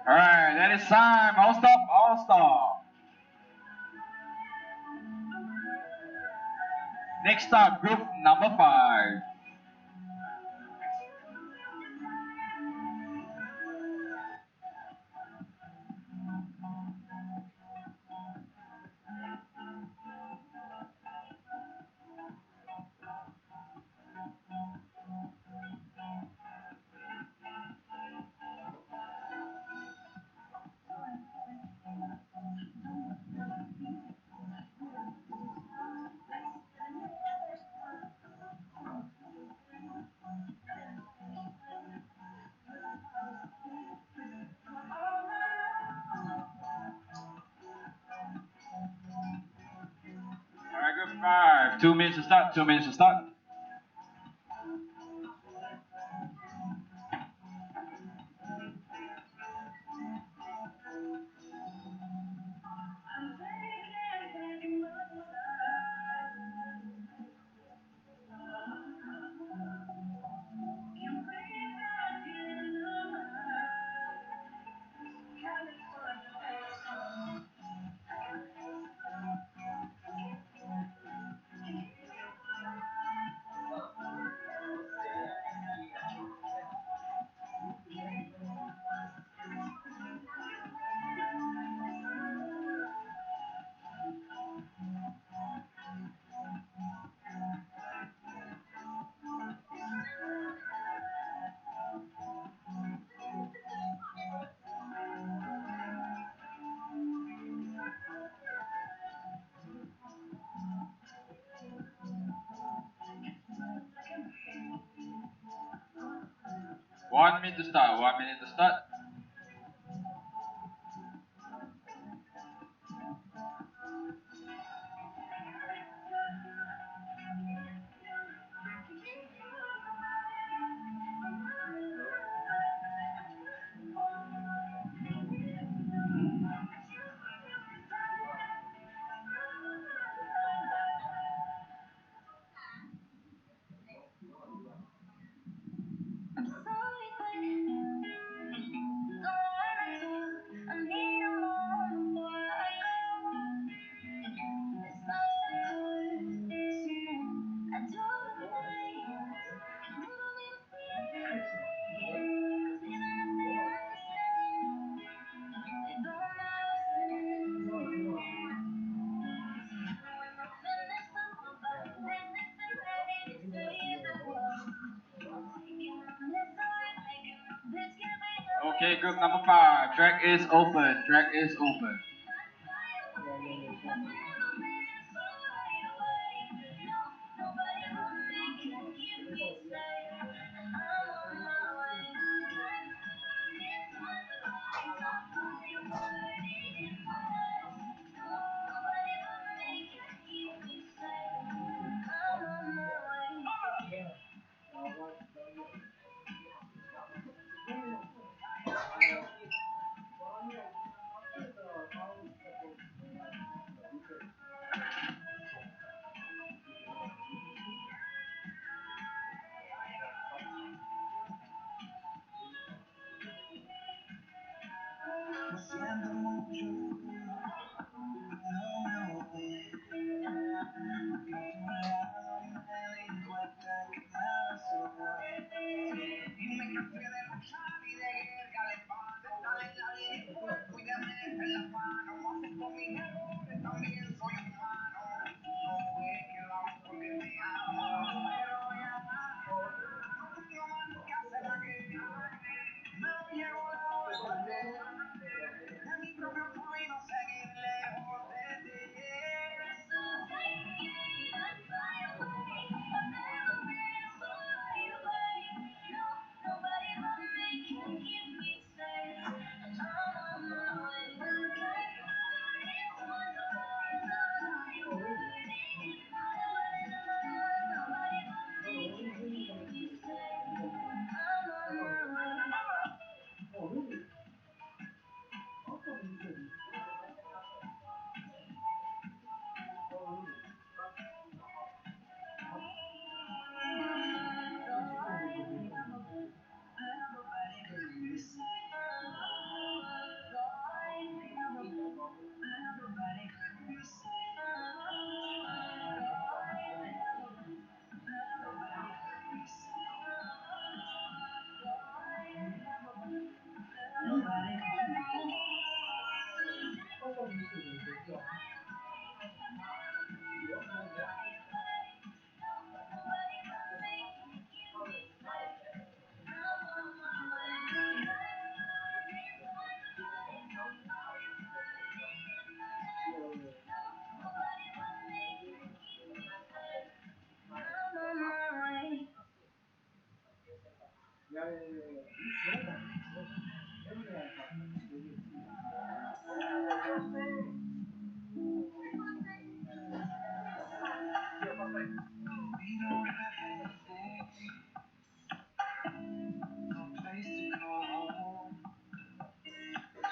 Alright, that is time. All stop, all stop. Next up, group number 5. Alright, group 5. 2 minutes to start, 2 minutes to start. 1 minute to start. 1 minute to start. Okay, group number 5. Track is open. Track is open.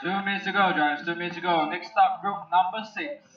Two minutes to go, drivers. 2 minutes to go. Next stop, group number 6.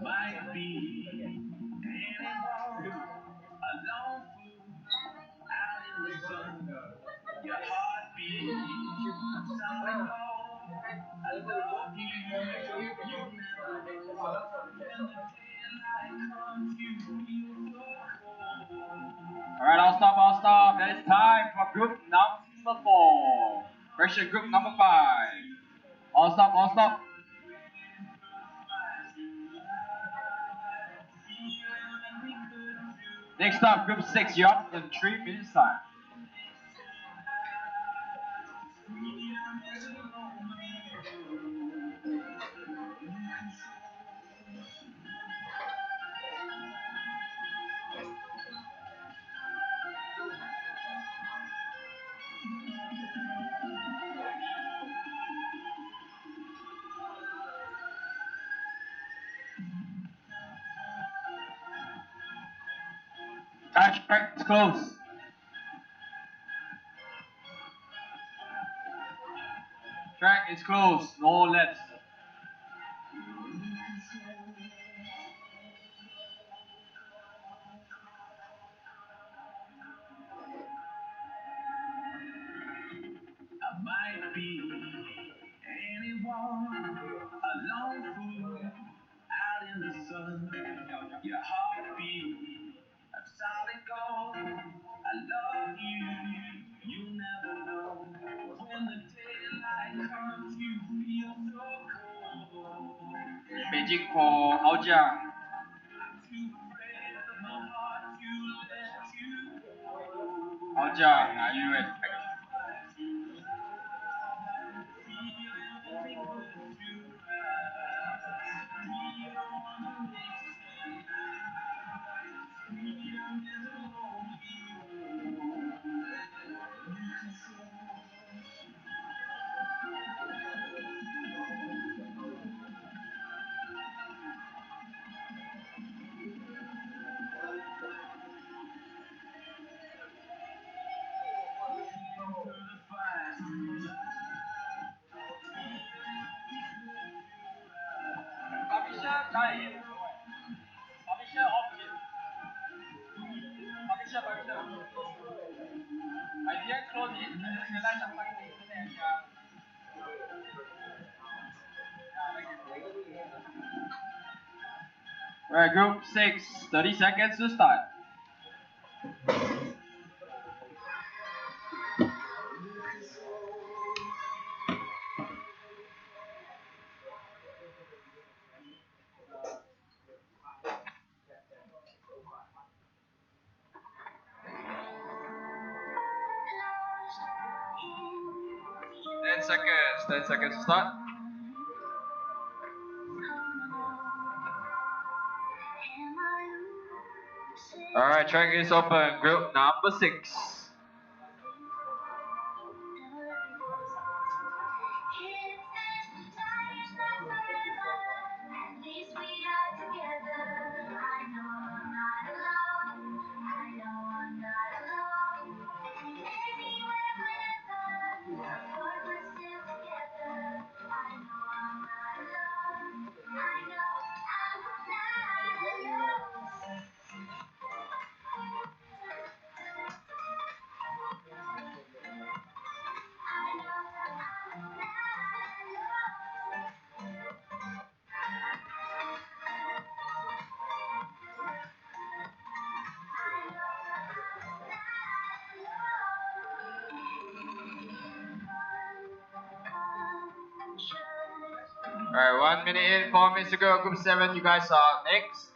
might be anyone alone out in the sun. Your heartbeat, solid gold. I love you. You never know when the daylight comes. You feel so cold. Alright, I'll stop. That is time for group number 4. Pressure group number 5. I'll stop. Next up, group 6, you're up in 3 minutes time. Track is close. Track is closed, no left. I might be anyone, a lone fool out in the sun. Your heartbeat of solid gold. I love you. You never know when the daylight comes. You feel so cold. Beijing for Hao Jiang. Too afraid of my heart to let you go. Hao Jiang, are you ready? Alright, group 6, 30 seconds to start. Ten seconds to start. Alright, track is open. Group number 6. Alright, 1 minute in, 4 minutes to go. Group 7, you guys are next.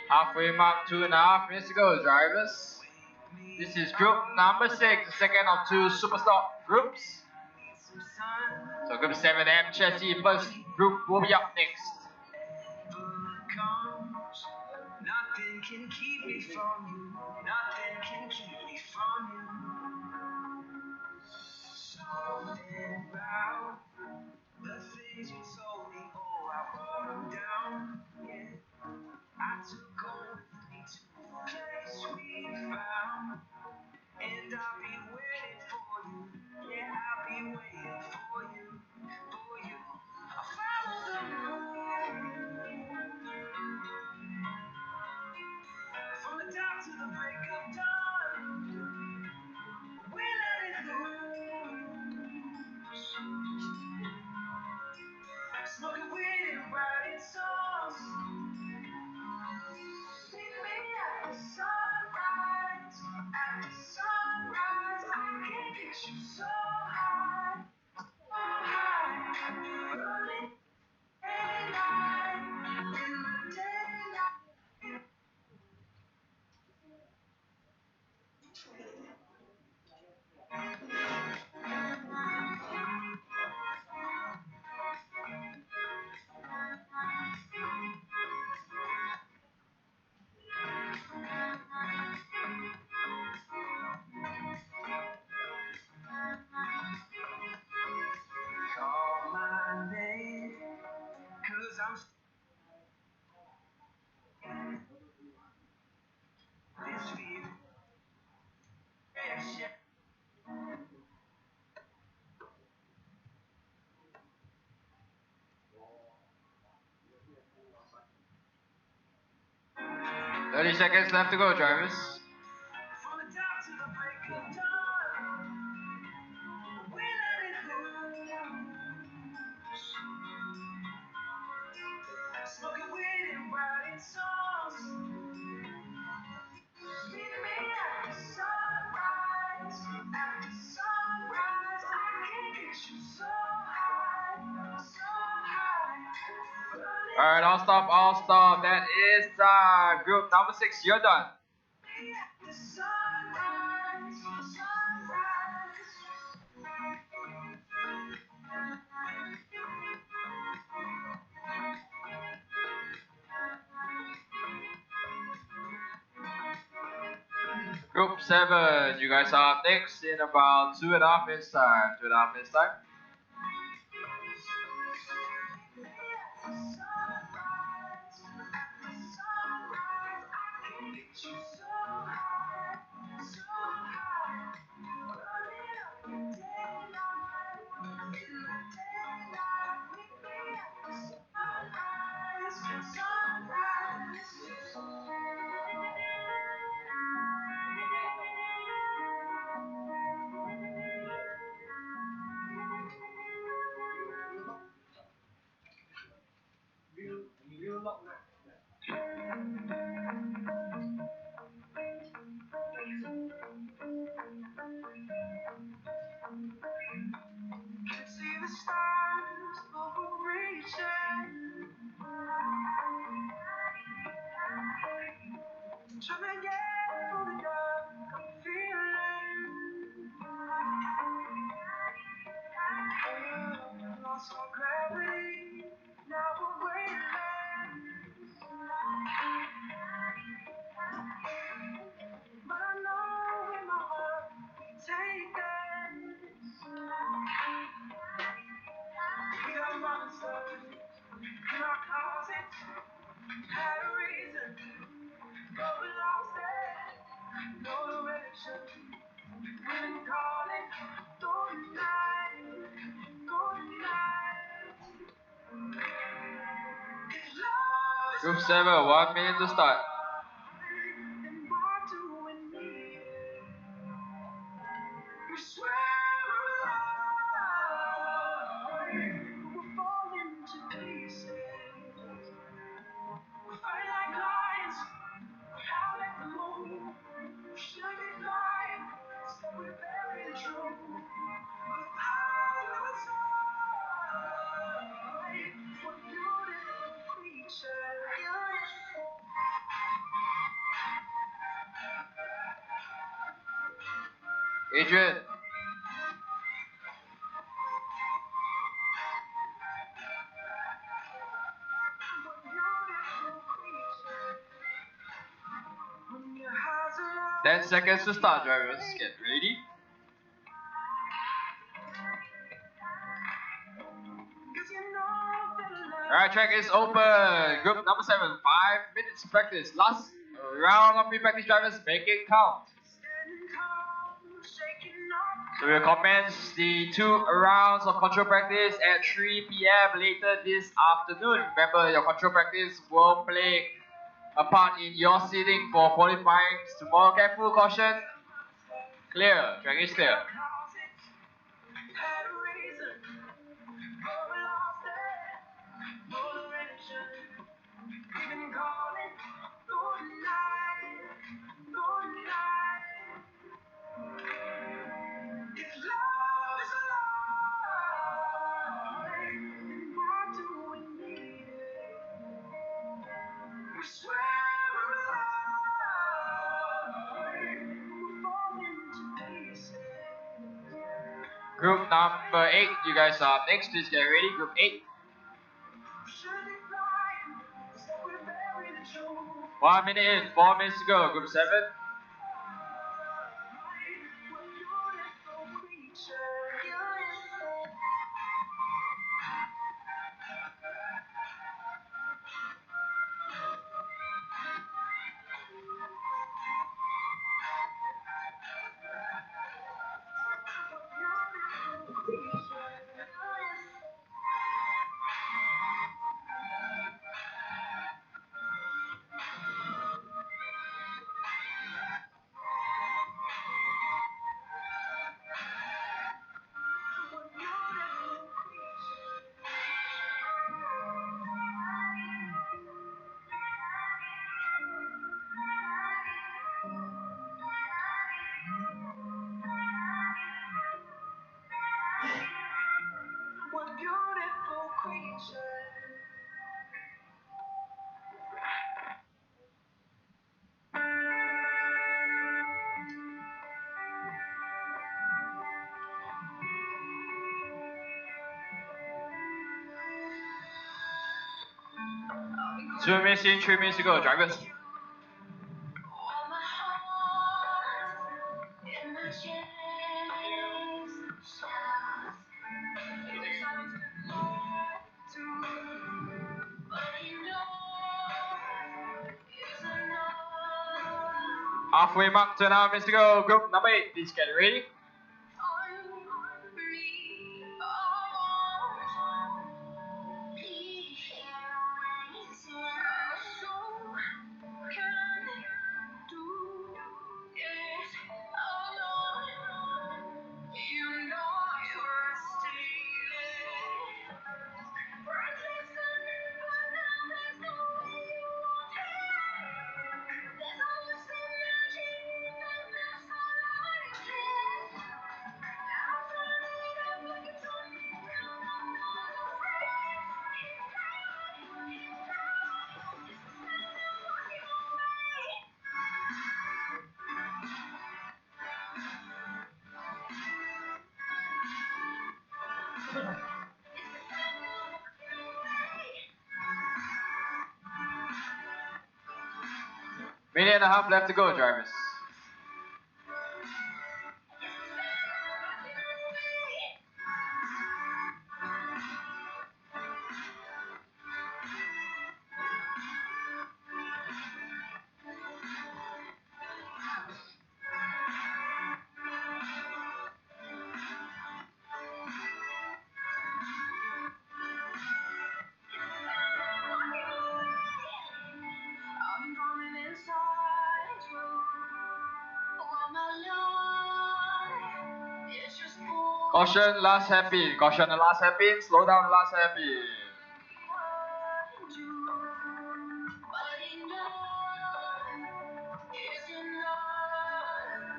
Halfway mark, 2.5 minutes to go, drivers. This is group number 6, the second of 2 Superstock groups. So group 7M Chassis Plus group will be up next. Nothing can keep me from you. Nothing can keep me from you. Something about the things you told me. Oh, I wrote them down. Yeah, I took on with me to the place we found. And I'll be waiting for you. Yeah, I'll be waiting for you. For you. I follow the moon. From the dark to the break of dawn, we let it loose. Smoking weed and writing songs. Meet me at the sunrise. At the sunrise, I can get you so high, so high. Running daylight, in the daylight. 'Cause I'm this feeling. Yeah. 30 seconds left to go, drivers. From the dark to the break of dawn, we let it loose. Smoking weed and writing songs. Meet me at the sunrise. At the sunrise, I can get you so high, so high. Alright, all stop. That is group number 6. You're done. The sunrise, sunrise. Group 7, you guys are up next in about 2.5 minutes time. 2.5 minutes time. See the stars overreaching. Trying to get through the dark, I'm feeling. Lost my gravity, now we're waiting. But I know in my heart we take this. We got monsters in our closets, had a reason, but we lost it. No direction, we've been calling through the night, through the night. If love is Group 7, 1 minute to start. then why do we need it? We swear we're alive, we're falling to pieces. We fight like lions, we howl at the moon. We should be flying, so we bury the truth. But how do we Adrian. Ten seconds to start, drivers. Get ready. Alright, track is open. Group number 7, 5 minutes practice. Last round of pre-practice, drivers, make it count. So we'll commence the 2 rounds of control practice at 3 p.m. later this afternoon. Remember, your control practice will play a part in your seating for qualifying tomorrow. Careful, caution. Clear. Track is clear. Group number 8, you guys are next. Please get ready. Group 8. 1 minute in, 4 minutes to go. Group 7. What beautiful creature. 2 minutes in, 3 minutes to go. Drivers. Halfway mark, 2.5 minutes to go. Group number 8, please get ready. Minute and a half left to go, drivers. Caution, last hairpin. Caution, the last hairpin. Slow down, the last hairpin.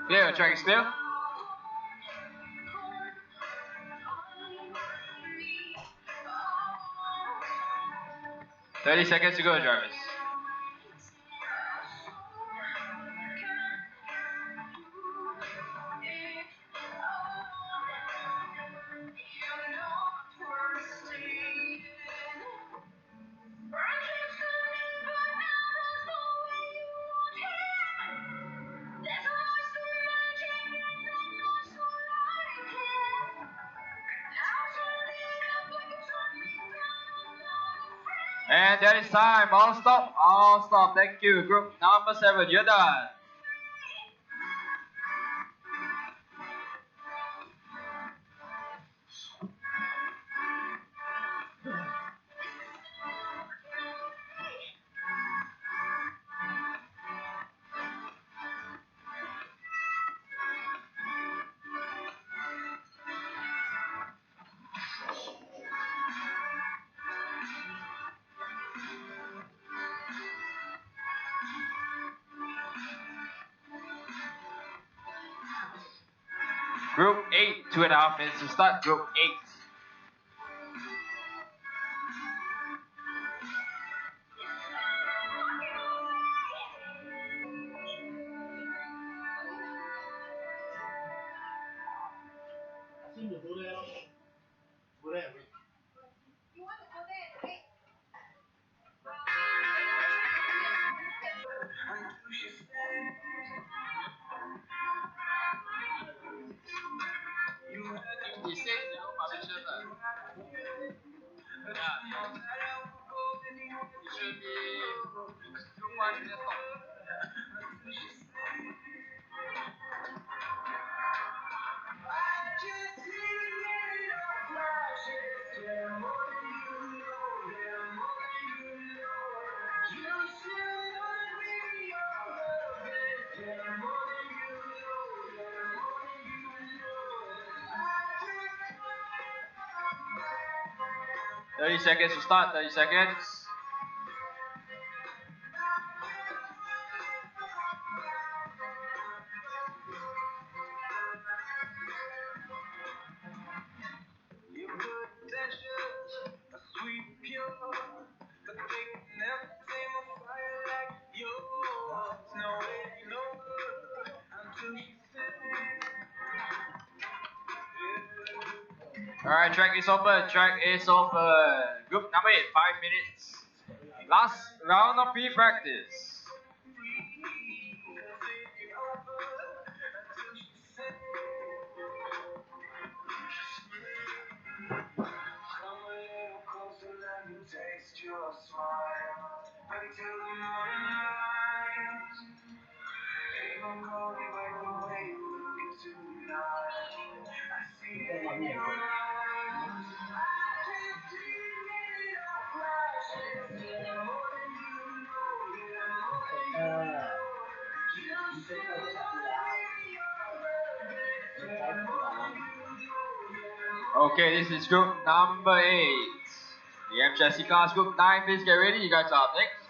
Clear, track is clear. Thirty seconds to go, drivers. And that is time. All stop. All stop. Thank you. Group number 7, you're done. Group 8, 2.5 minutes to start. Group 8. Assume the Buddha. Buddha. He said zero publishers. Yeah. It should be group 1 minutes stop. Thirty seconds to start. 30 seconds. Alright, track is open. Track is open. Group number 8, 5 minutes. Last round of pre-practice. Okay, this is group number 8. The M Chassis class group 9, please get ready. You guys are up next.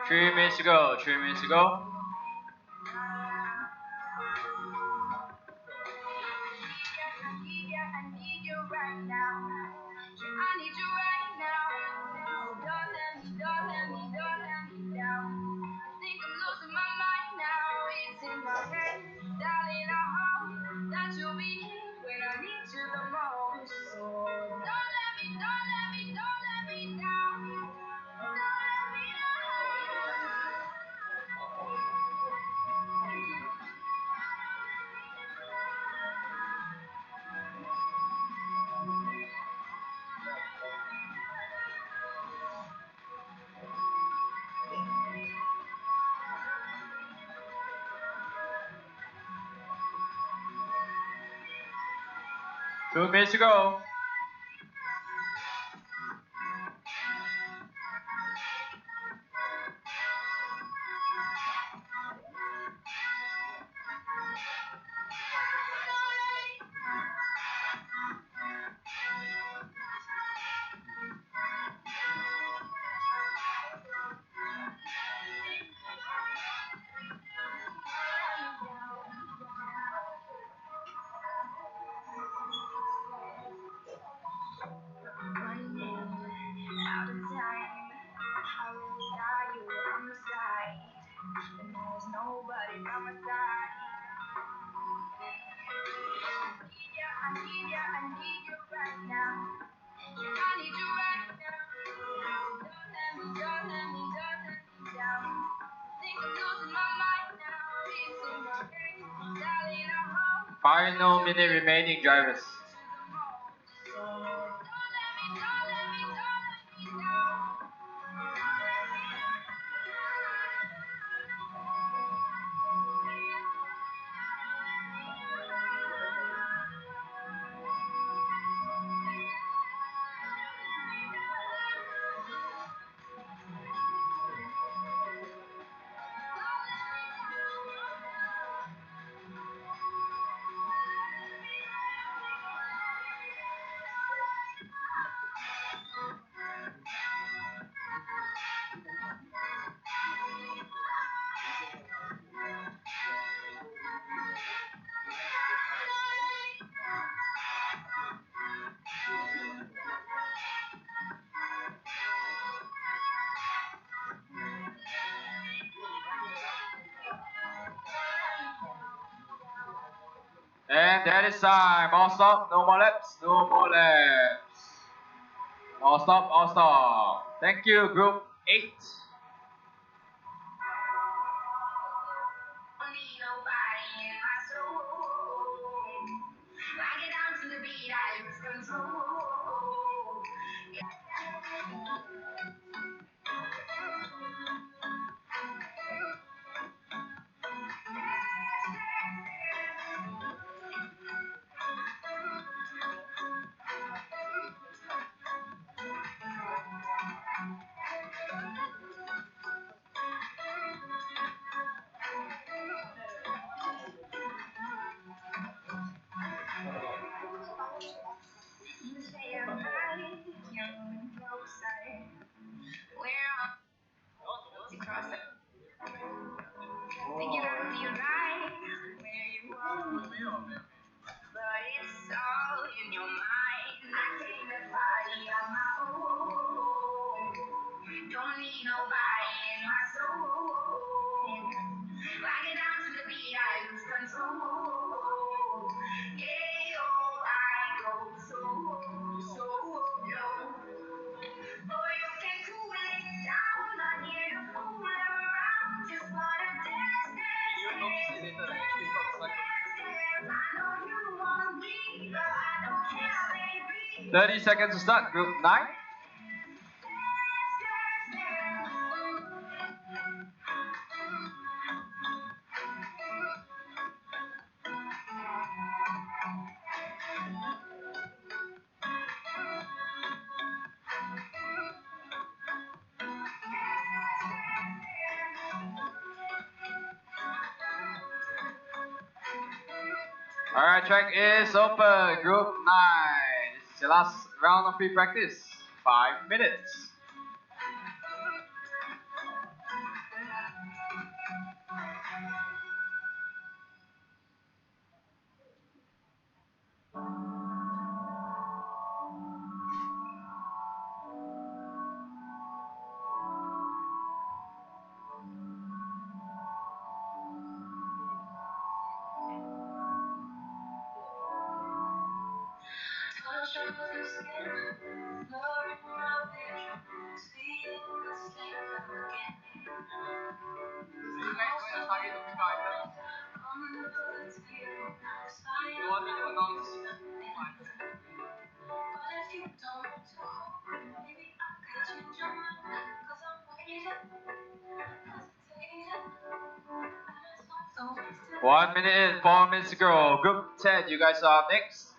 Three minutes to go. 3 minutes to go. 2 minutes to go. Nobody by my side. I need you right now. I need you right now. Don't let me down. Think I'm losing my mind now. It's in my head, darling. I'm home. Final minute remaining, drivers. Don't let me down. And that is time. All stop, no more laps, no more laps. All stop, all stop. Thank you, group 8. Don't need nobody in my soul. I get down to the beat, I lose control. You say I'm right, you're moving closer. We're on to cross it. Thinking I'll be right where you are. But it's all in your mind. I came to party on my own. Don't need nobody in my soul. I get down to the beat, I lose control. Yeah, oh, I go so low. Boy, you can cool it down. Not here to fool around. Just wanna dance, dance, dance. I know you want me, but I don't care, baby. 30 seconds to start, group 9. Alright, track is open, group 9. This is the last round of free practice. 5 minutes. Touch of your skin, blur in my vision, seeing the same again. You want me to announce? But if you don't want to, maybe I could change your mind. 'Cause I'm waiting, hesitating, and it's not so wasted. 1 minute in, 4 minutes to go. Group 10, you guys are up next.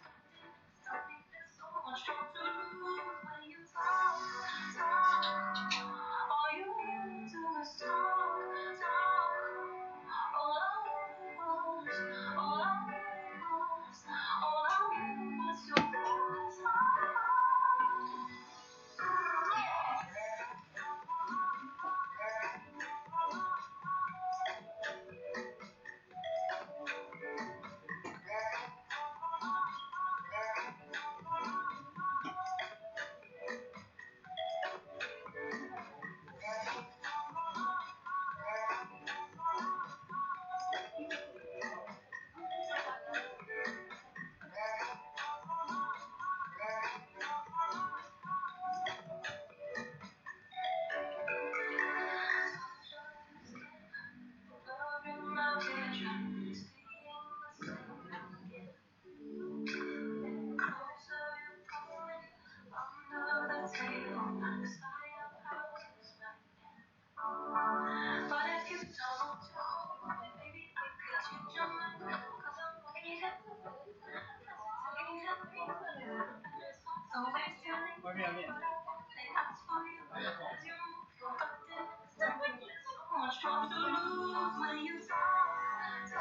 When you talk,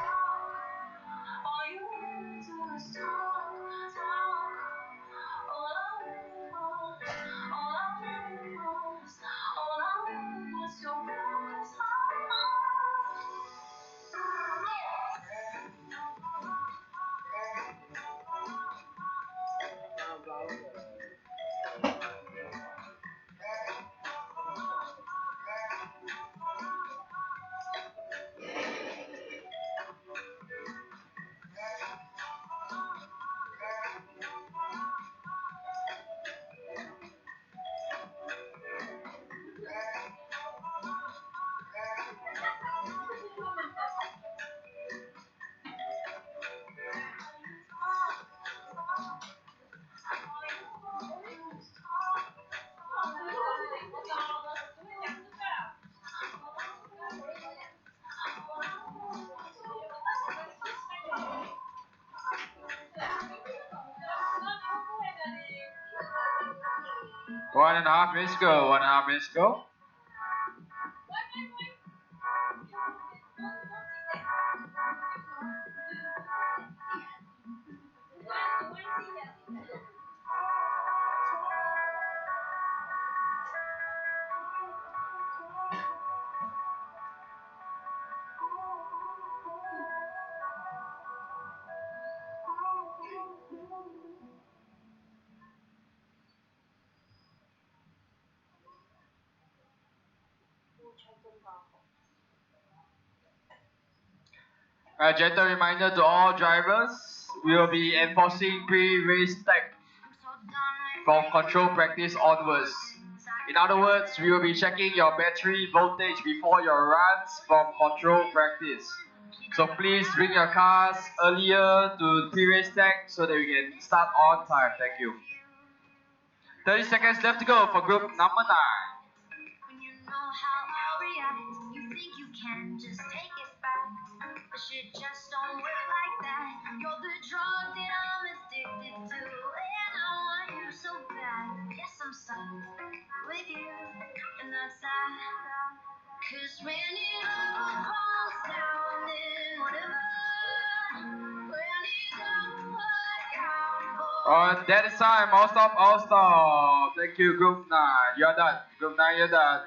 all you do is talk. All I want was your voice. One and a half minutes go. 1.5 minutes go. A gentle reminder to all drivers, we will be enforcing pre-race tag from control practice onwards. In other words, we will be checking your battery voltage before your runs from control practice. So please bring your cars earlier to pre-race tag so that we can start on time. Thank you. 30 seconds left to go for group number 9. When you know how I'll react, you think you can just take it back. But shit just don't work like that. You're the drug that I'm addicted to, and I want you so bad. Guess I'm stuck with you, and that's that. Cause when it all falls down, then whatever. When it don't work out for Alright, that is time. All stop, all stop. Thank you, group 9. You're done. Group 9, you're done.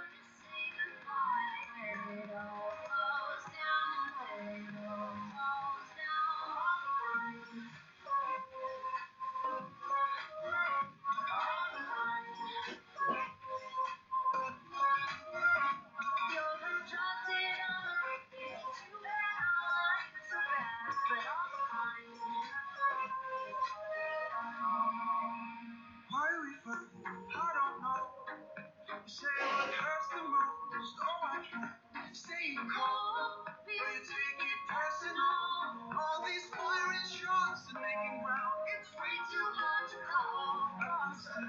Why are we fighting? I don't know. You say what hurts the most. Oh, I try staying calm, but you take it personal. All these firing shots and making ground. It's way too hard to call. I'm sad.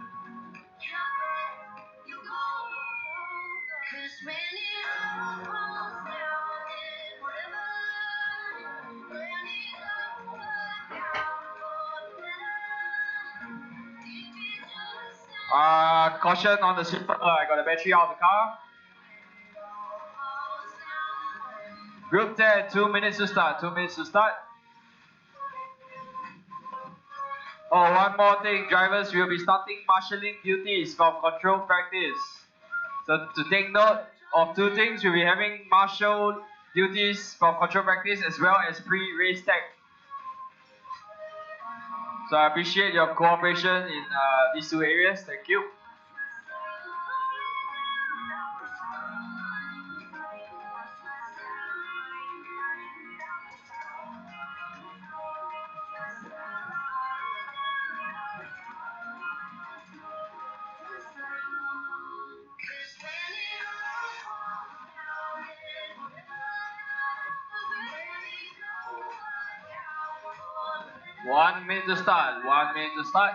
Can't let you go. Cause when it all falls down, then whatever. When it don't work out for the better. If it just Caution on the sweeper. I got a battery out of the car. falls down. Group 10, 2 minutes to start. 2 minutes to start. Oh, one more thing, drivers, we will be starting marshalling duties from control practice. So to take note of 2 things, we'll be having marshal duties from control practice as well as pre-race tag. So I appreciate your cooperation in these 2 areas. Thank you. Cause when it all falls down, then when it don't work out for the better. 1 minute to start. 1 minute to start.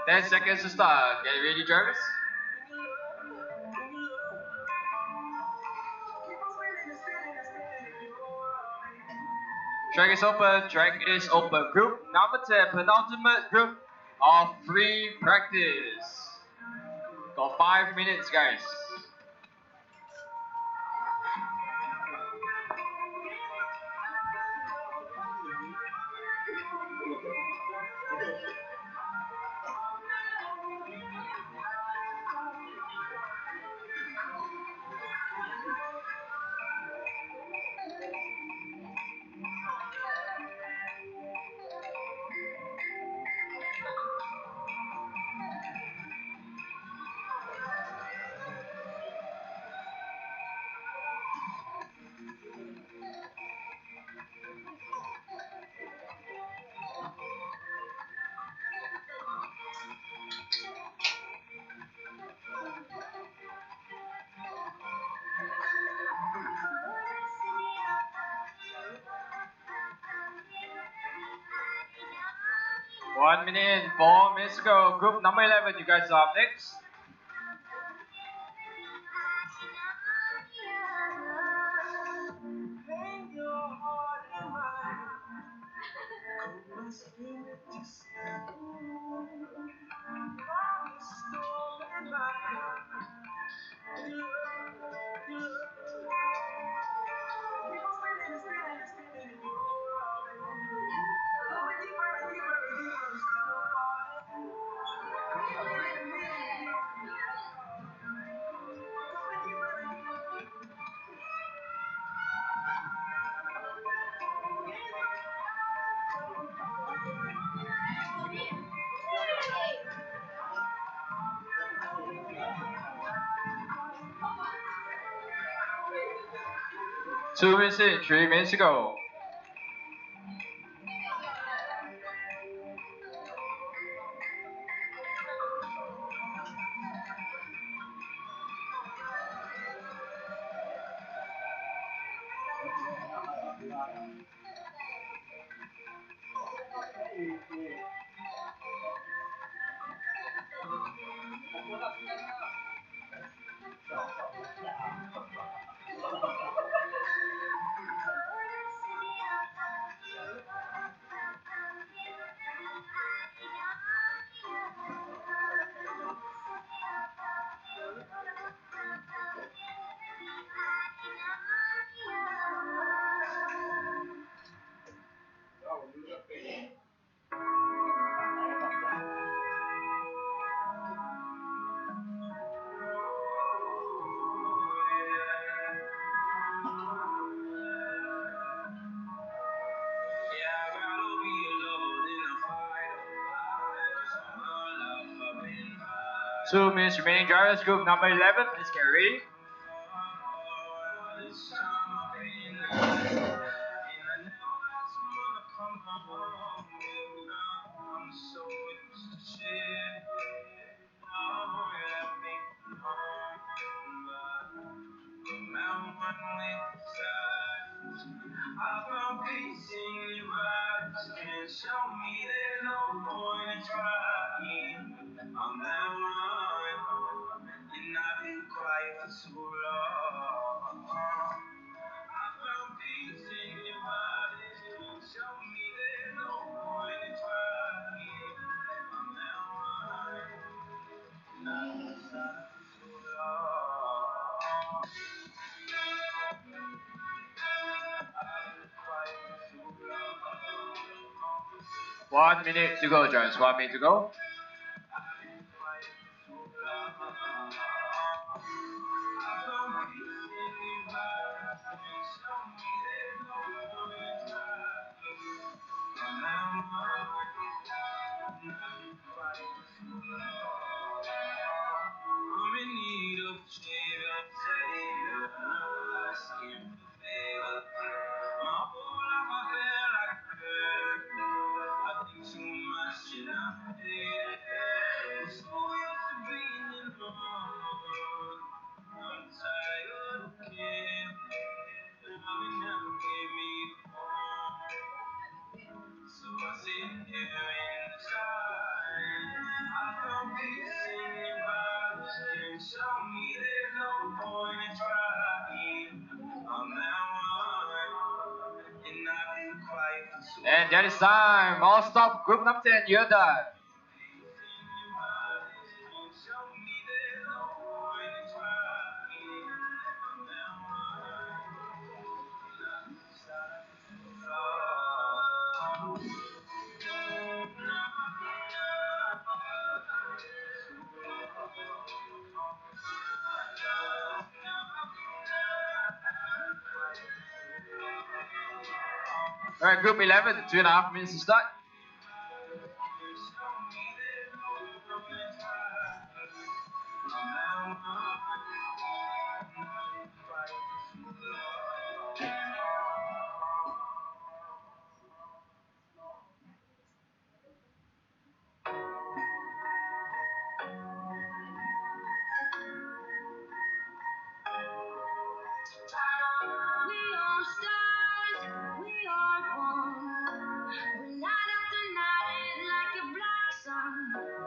10 seconds to start. Get ready, Jarvis. Track is open. Track is open. Group number 10, penultimate group of free practice. Got 5 minutes, guys. One minute, 4 minutes to go. Group number 11, you guys are up next. Two minutes in, 3 minutes to go. Two minutes remaining, drivers. Group number 11, please get ready. I found peace in your eyes. Can't show me there's no point in trying. I'm that one, and I've been quiet for too long. I found peace in your eyes. Can't show me there's no point in trying. I'm that one, and I've been silent for too long. 1 minute to go, drivers. 1 minute to go. I'm in need of favor, asking for favor. My whole life I feel like a bird. I think too much and I hate And that is time. All stop. Group number 10, you're done. Alright, group 11, 2.5 minutes to start. We are stars, we are one. We're night after night like a black sun.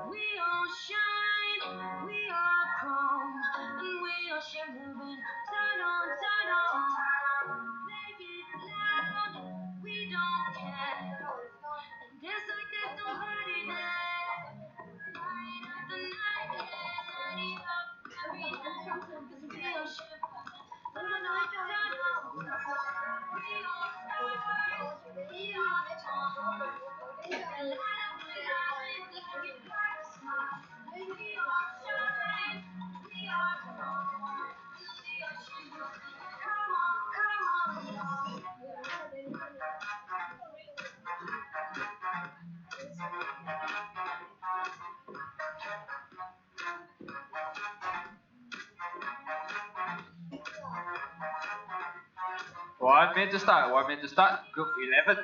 We all shine, we are chrome, and we are shimmering. Turn on, turn on. Make it loud, we don't care. And just like there's nobody there. Night after night, yeah, lighting up every night. 'Cause we are shimmering. Turn on, turn on. We are stars, we are one. We light up the night like a bright sun. We are shine, we are strong, we are shimmering. Come on, come on. 1 minute to start. 1 minute to start. Group 11.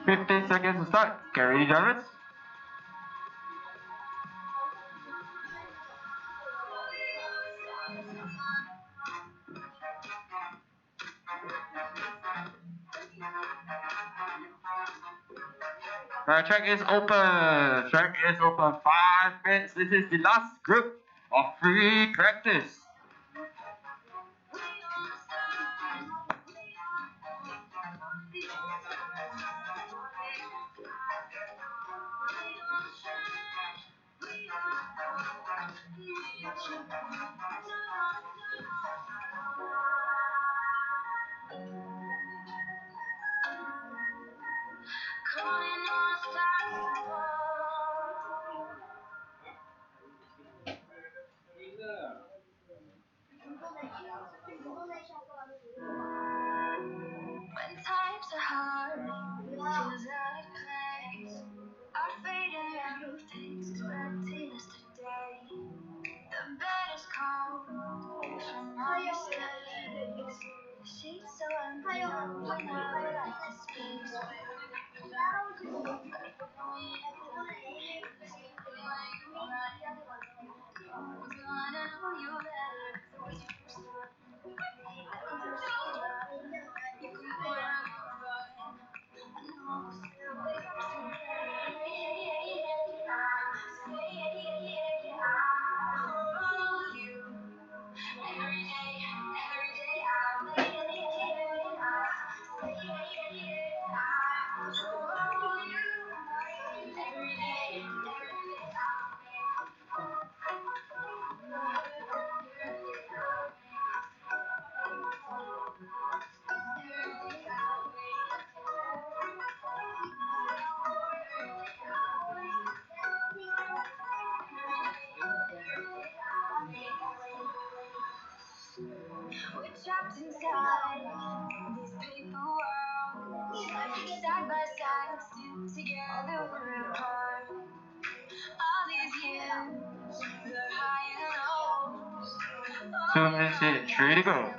$15 seconds to start. Get ready, Jarvis. Track is open. Track is open. 5 minutes. This is the last group of free practice. When times are hard, feels out of place. Our fate and love takes expecting us today. The bed is cold from all your mistakes. The sheets so empty, when I like to speak. We're trapped inside these paper worlds, side by side, still together. 2 minutes in, 3 to go.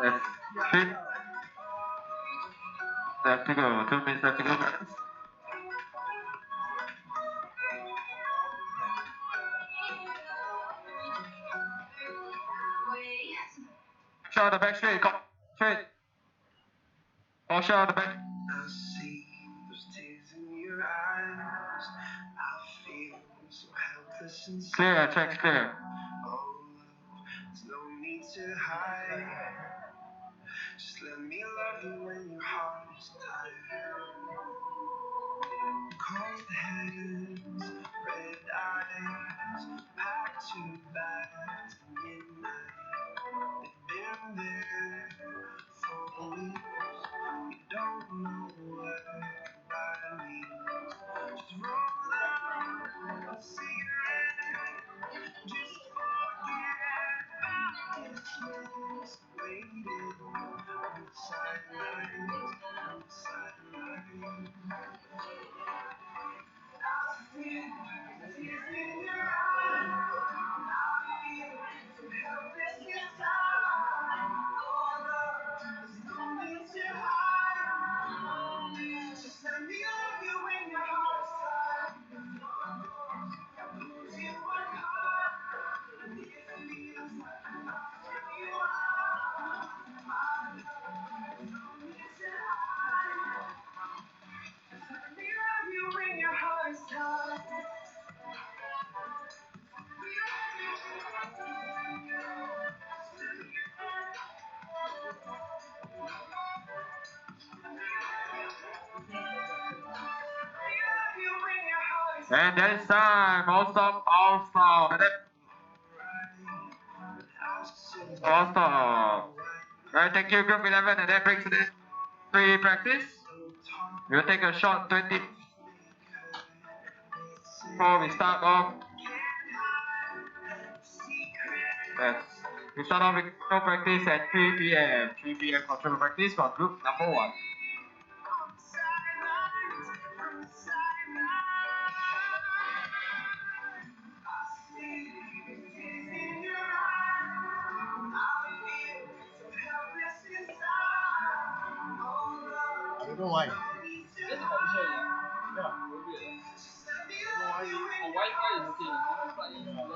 That's 3 left to go, 2 minutes left to go. Shot the back straight, come straight. All shot the back. I see those tears in your eyes. I feel so helpless inside. Clear, checks clear. Oh, there's no need to hide. Just let me love you when your heart is tired. Cold hands, red eyes, back to back to midnight. They've been there for weeks. You don't know what goodbye means. Just roll out a cigarette. Just forget about this place. Waiting on the sidelines, on the sidelines. I see tears in your eyes. I feel so helpless inside. Oh, love, there's no need to hide. Just let me love you when your heart is tired. Losing one heart, and it feels like I'm losing you out. My love, there's no need to hide. Just let me love you when your heart is tired. And that is time. All stop, all stop. And then all stop. Alright, thank you, group 11, and that brings this free practice. We'll take a short 20 before we start off. Yes. We start off with control practice at 3 p.m. 3 p.m. control practice for group number 1. I don't know why. Just about to show you. Yeah. Wi-Fi is okay. You plug in LAN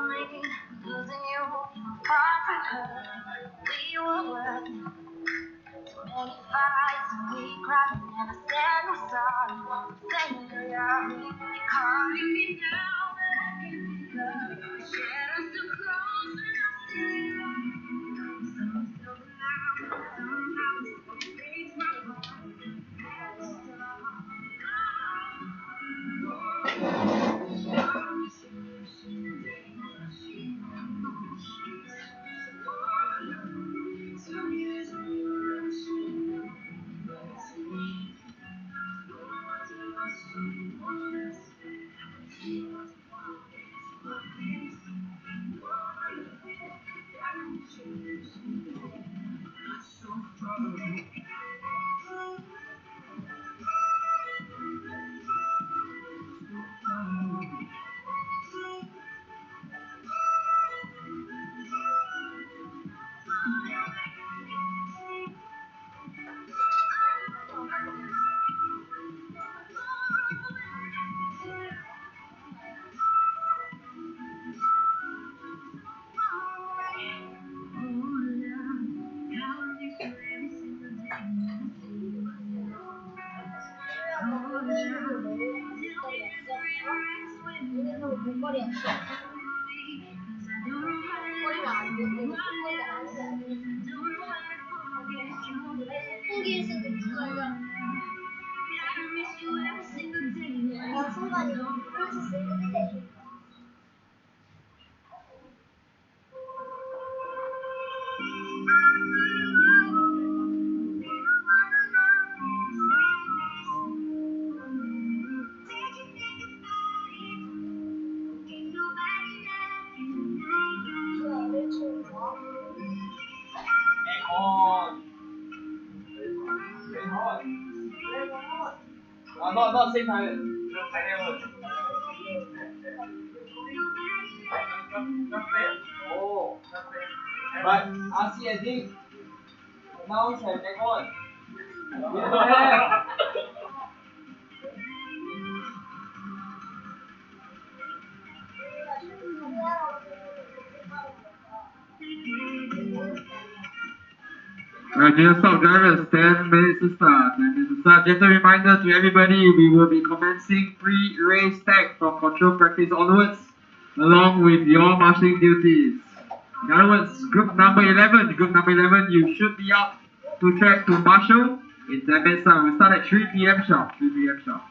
Making losing you apart with her. We were worth many fights and we cried and never said we're sorry. Saying you're young, you're calling me now, but I can't pick up. The shadows too close and I'm still young. So now, somehow it breaks my heart. Never Not same time. Oh, but RC I think now have aircon. We don't have. Just stop drivers, 10 minutes to start. 10 minutes to start. Just a reminder to everybody, we will be commencing pre-race tag from control practice onwards, along with your marshalling duties. In other words, group number 11, you should be out to track to marshal in 10 minutes time. We'll start at 3 p.m. sharp. 3 p.m. sharp.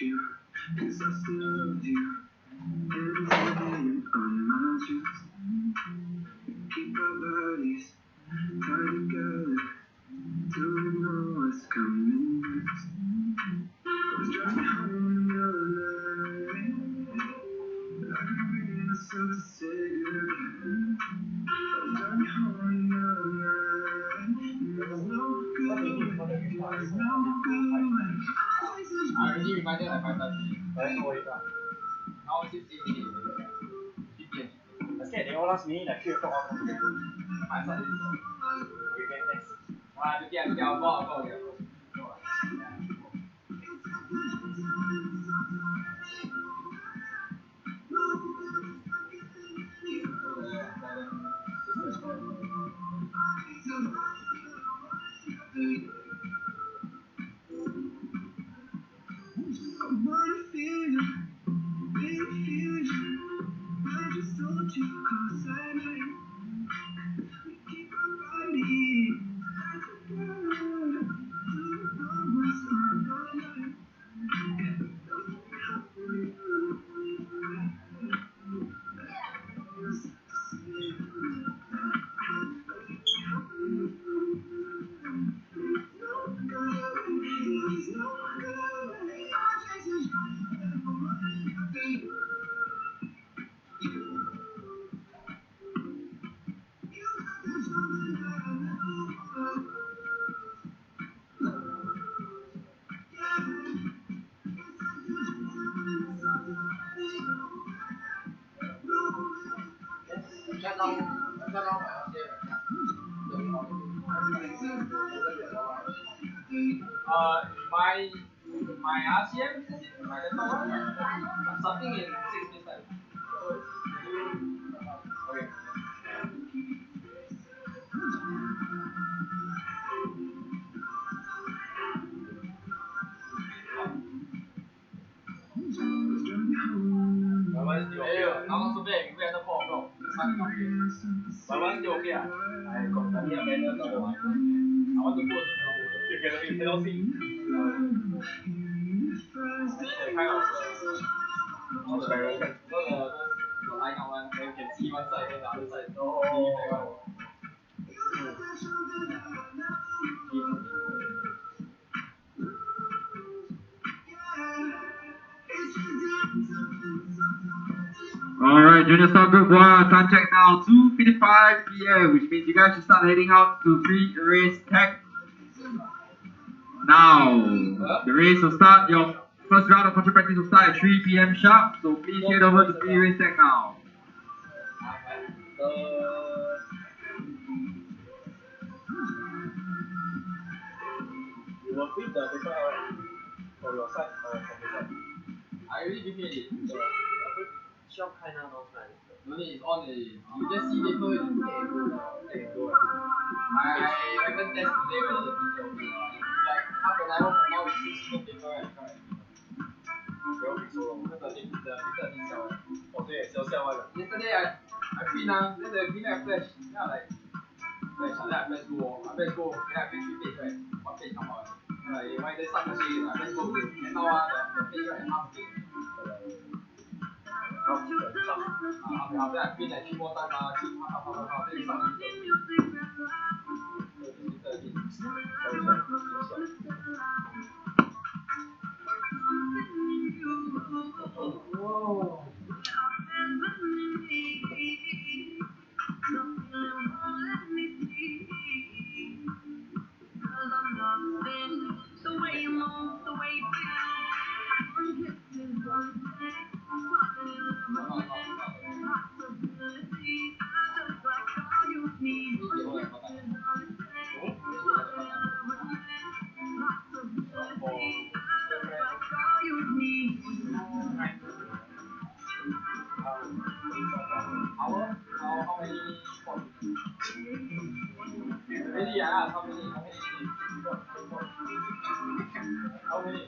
you, 'cause I still love you. Every second on my chest. Keep our bodies tied together till we know what's coming next. I was driving home the other night. I could read myself to say goodbye. I was driving home the other night. There was no good way. There was no good way. I already reminded like 5:30. Now 6:50. I scared they all last minute like 3 o'clock all come together. I started this. Okay, next. I'll go again. I wanna feel you, baby, feel you. I just told you 'cause I might. We keep our bodies tied together till we know what's on our mind. My RCM is my laptop one. Something in 6 minutes time. Okay. My one still okay. Now not so bad. We wait until 4 o'clock. My one still okay. I got money a banner for the one. I want to go also cannot go. You cannot see. I need the kind of transparent. The line out one, then you can see one side then the other side. Oh. Alright, Junior Star Group 1, time check now, 2:55 PM, which means you guys should start heading out to pre-race tech. Now, the race will start, your first round of control practice will start at 3 PM sharp, so please head over to pre-race tech now. You will print the paper out right? For your side or from the side? I already give you it. Shelf kinda not right. No need, it's on already. You just see paper, you take and go. I haven't tested today whether the printer okay or not. If like half an hour from now we still see the paper, I try. Will be so long. Because the printer a bit siao. Oh, so yeah, sell one. Yesterday I print then the printer I flash, then I like flash, then I flash go, then I print 3 page right, 1 page come out. Then like why they start the shade, I flash go again. Then now the page right half page. After I print like 3 more times, keep half, then start the Whoa. The way you move, the way you feel, how many spots? Really, how many? How many?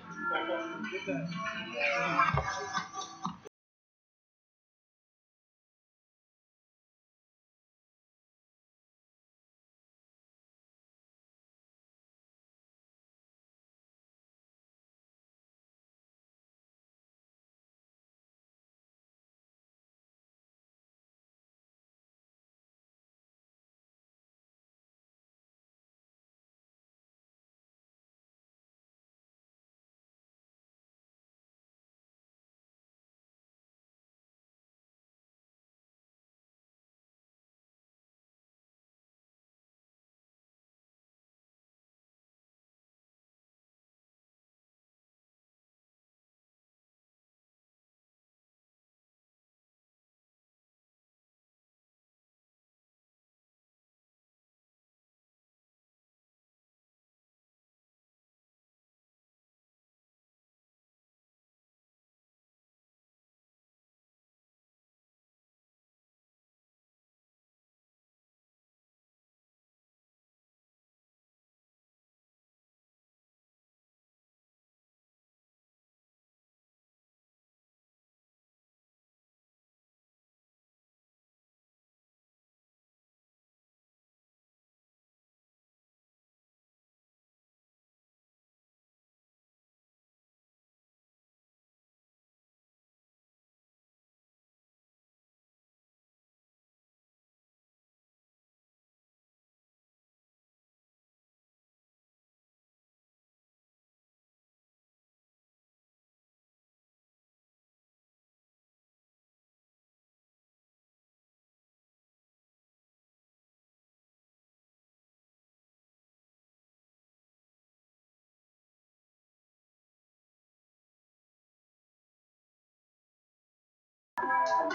When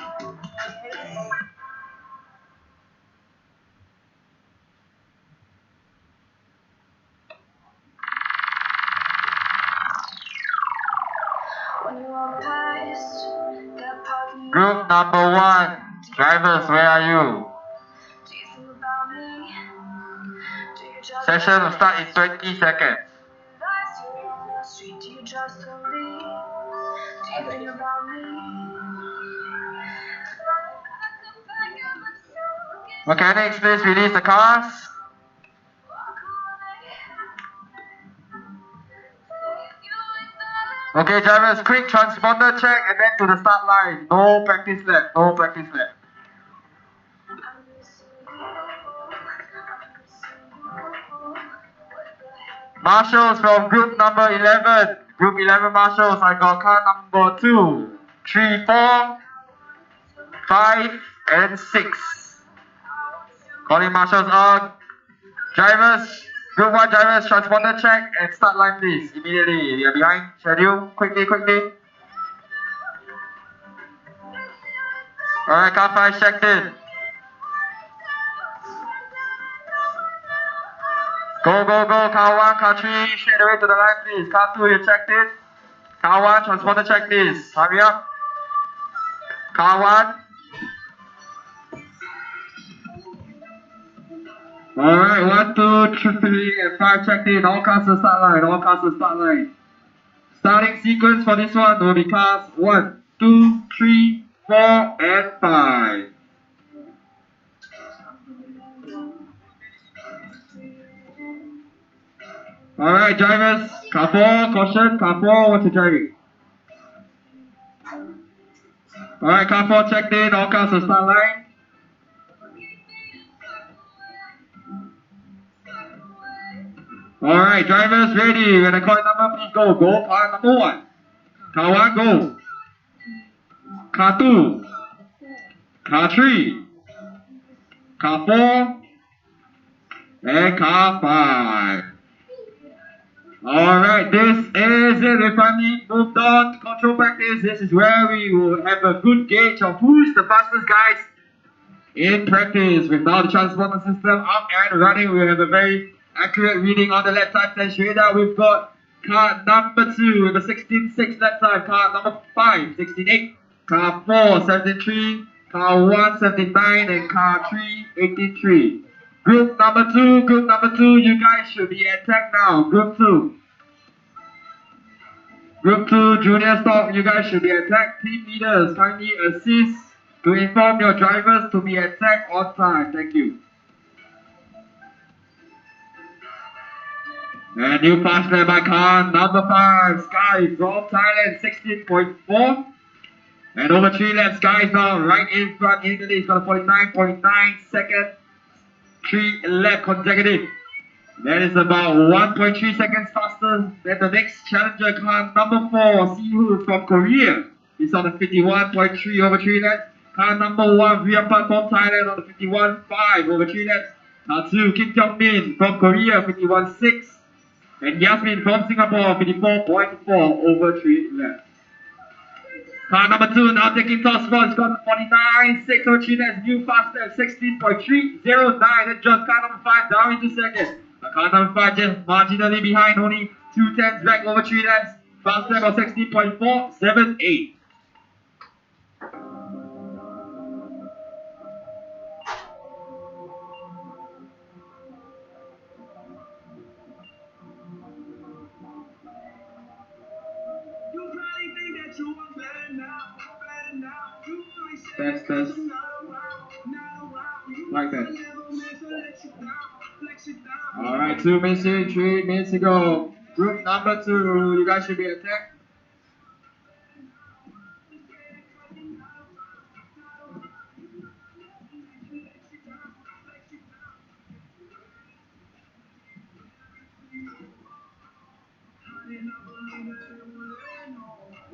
you walk past that parking Group number 1, drivers, where are you? do you think about me? Do you just Session will start in 20 seconds. Street, do you just slowly? Do you think about me? Mechanics, please release the cars. Okay, drivers, quick transponder check and then to the start line. No practice lap, no practice lap. Marshals from group number 11. Group 11 marshals, I got car number 2, 3, 4, 5, and 6. Calling marshals out. Drivers, group 1 drivers, transponder check and start line please, immediately. We are behind schedule, quickly. Alright, car 5 checked in. Go, car 1, car 3, straight away to the line please. Car 2, you checked in. Car 1, transponder check please. Hurry up. Car 1. Alright, 1, 2, 3, and 5 checked in. All cars to start line, Starting sequence for this one will be cars 1, 2, 3, 4, and 5. Alright, drivers, car 4, caution, car 4, what's your driving? Alright, car 4 checked in, all cars to start line. Alright, drivers ready. When I call number, please go. Go, car number 1. Car 1, go. Car 2. Car 3. Car 4. And car 5. Alright, this is it. We finally moved on to control practice. This is where we will have a good gauge of who's the fastest guys in practice. With now the transponder system up and running, we have a very accurate reading on the lap time. And straight out, we've got car number 2 with a 16.6 lap time, car number 5, 16.8, car 4, 17.3, car 1, 17.9, and car 3, 18.3. Group number 2, you guys should be at tech now. Group 2, junior stock, you guys should be at tech. Team leaders, kindly assist to inform your drivers to be at tech on time. Thank you. And new fast lap by car number 5, Sky from Thailand, 16.4. And over 3 laps, Sky is now right in front. Italy has got a 49.9 second 3 lap consecutive. That is about 1.3 seconds faster than the next challenger, car number 4, Siwoo from Korea. He's on a 51.3 over 3 laps. Car number 1, Viapat from Thailand on a 51.5 over 3 laps. Car 2, Kim Jong Min from Korea, 51.6. And Yasmin from Singapore, 54.4 over 3 laps. Car number 2 now taking top spot. It's got 49.6 over 3 laps. New fast lap, 16.309. That just car number 5 down into second. Car number 5 just marginally behind, only 2/10 back over 3 laps. Fast lap of 16.478. Test. Like that. Alright, 2 minutes in, 3 minutes to go. Group number 2, you guys should be at tech.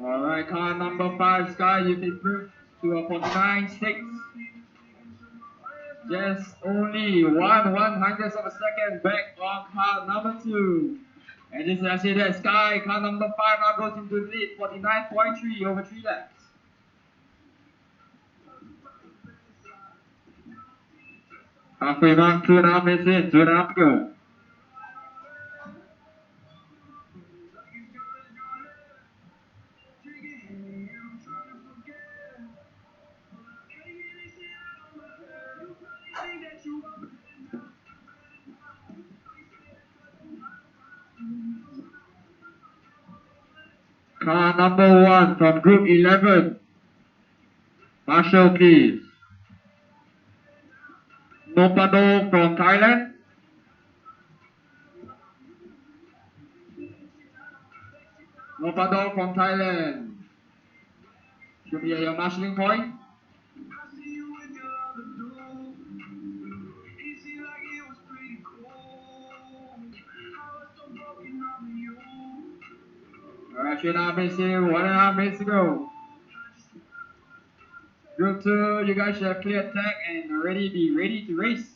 Alright, car number 5, Sky, you've improved to a 49.6. Just only 1/100th of a second back on car number 2. And just as I say that, Sky, car number 5 now goes into the lead, 49.3 over 3 laps. Halfway mark, 2.5 minutes in, 2.5 to go. Car number 1 from group 11. Marshall, please. Nopado from Thailand. Nopado from Thailand. Should be at your marshalling point. Alright, 3.5 minutes in, 1.5 minutes to go. Group 2, you guys should have clear tag and be ready to race.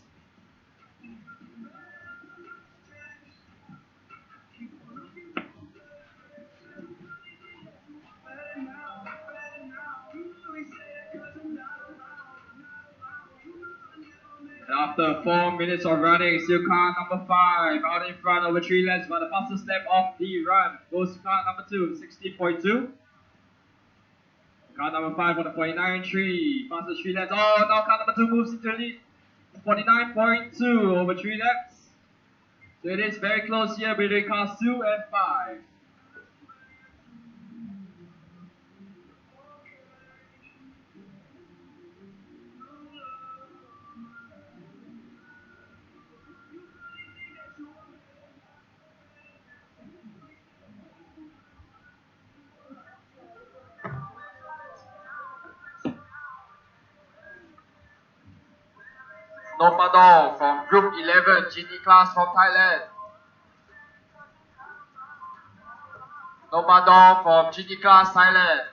After 4 minutes of running, still car number 5 out in front over 3 lengths, but the fastest lap of the run goes to car number 2, 16.2. Car number 5 on the 49.3, fastest 3 lengths. Oh, now car number 2 moves into the lead, 49.2 over 3 laps. So it is very close here between cars 2 and 5. Nopado from Group 11 GT class from Thailand. Nopado from GT class Thailand.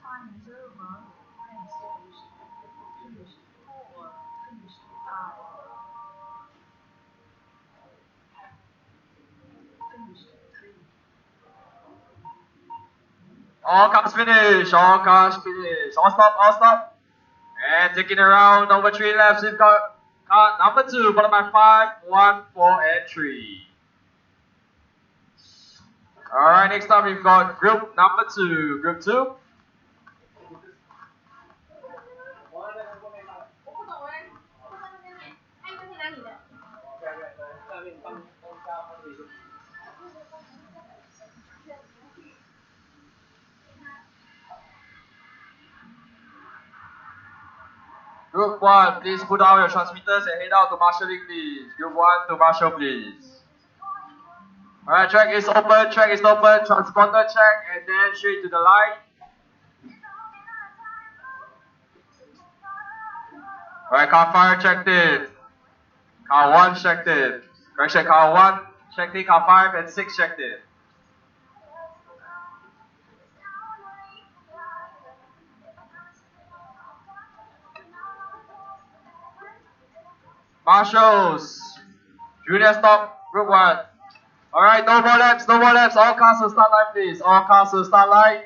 Time is over. Race finished. Finished 4. Finished 5. Finished 3. All cars finish, all cars finish. All stop. And taking around over 3 laps, we've got car number 2, followed by 5, 1, 4, and 3. Alright, next up we've got group number 2. Group 2. Group 1, please put down your transmitters and head out to marshalling, please. Group 1 to marshal, please. Alright, track is open, transponder check, and then straight to the line. Alright, car fire checked in. Car 1 checked in. Correction, car 1 checked in, car 5 and 6 checked in. Marshals, junior stop, group 1. Alright, no more laps. All cars will start line, please. All cars will start line.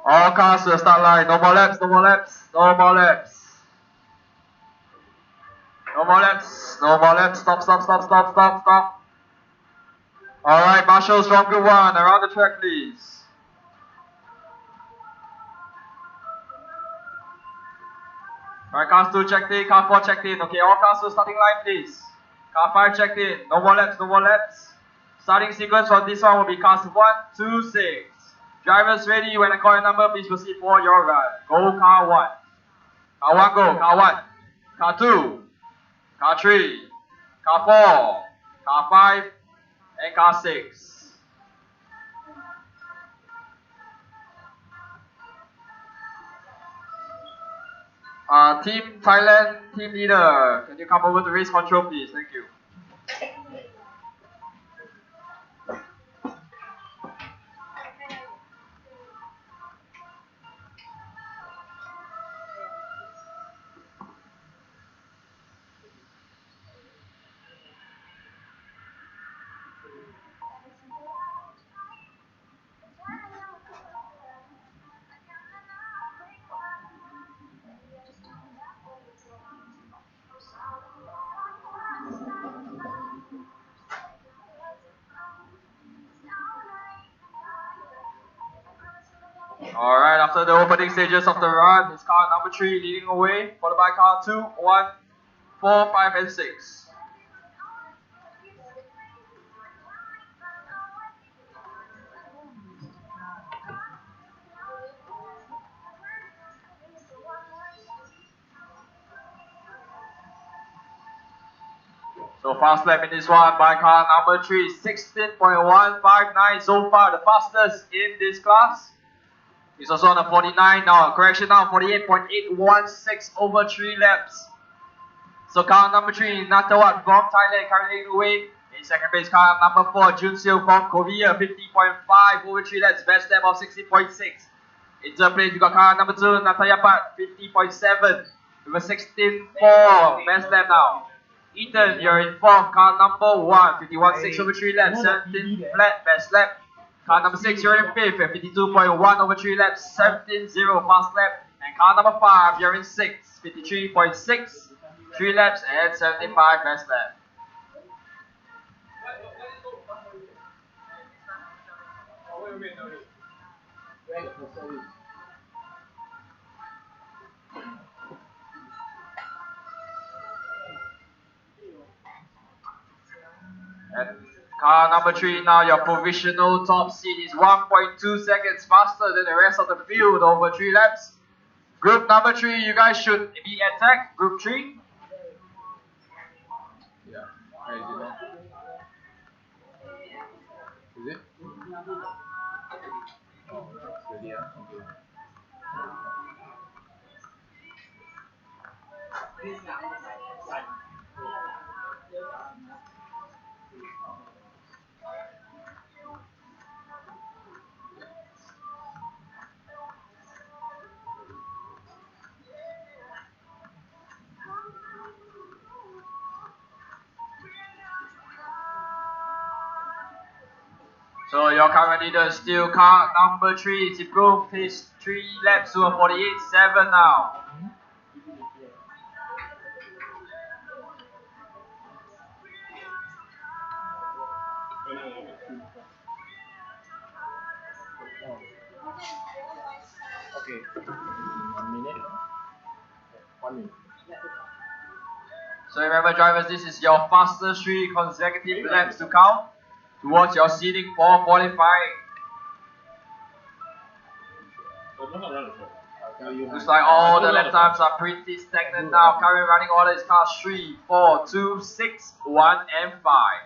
All cars will start line. No more laps. Stop. Alright, marshals from group 1, around the track, please. Alright, cars 2 checked in, car 4 checked in. Okay, all cars will starting line, please. Car 5 checked in. No more laps. Starting sequence for this one will be cars 1, 2, 6. Drivers ready, when I call your number, please proceed for your run. Go car 1. Car 1 go, car 1. Car 2. Car 3. Car 4. Car 5. And car 6. Team Thailand, team leader, can you come over to race control, please? Thank you. Alright, after the opening stages of the run, it's car number 3 leading away, followed by car 2, 1, 4, 5, and 6. So fast lap in this one by car number 3, 16.159 so far, the fastest in this class. He's also on a 49 now, correction now, 48.816 over 3 laps. So car number 3, Natawat from Thailand currently leading the way. In second place, car number 4, Junseil from Korea, 50.5 over 3 laps, best lap of 60.6. In third place, we got car number 2, Natayapat, 50.7 with a 16.4, best lap now. Ethan, you're in fourth, car number 1, 51.6 over 3 laps, 17 flat, best lap. Car number 6, you're in fifth, at 52.1 over 3 laps, 17.0 fast lap. And car number 5, you're in 6th, 53.6, 3 laps, and 75 best lap. And car number 3 now, your provisional top seed is 1.2 seconds faster than the rest of the field over 3 laps. Group number 3, you guys should be attacked. Group 3. Yeah. Where is it now? Is it? Oh, it's ready, okay. So your current leader is still car number 3. It's improved his 3 laps to a 48.7 now. Okay. 1 minute. 1 minute. So remember drivers, this is your fastest 3 consecutive laps to count towards your seeding for qualifying. Looks like all the lap times are pretty stagnant now. Current running order is cars 3, 4, 2, 6, 1, and 5.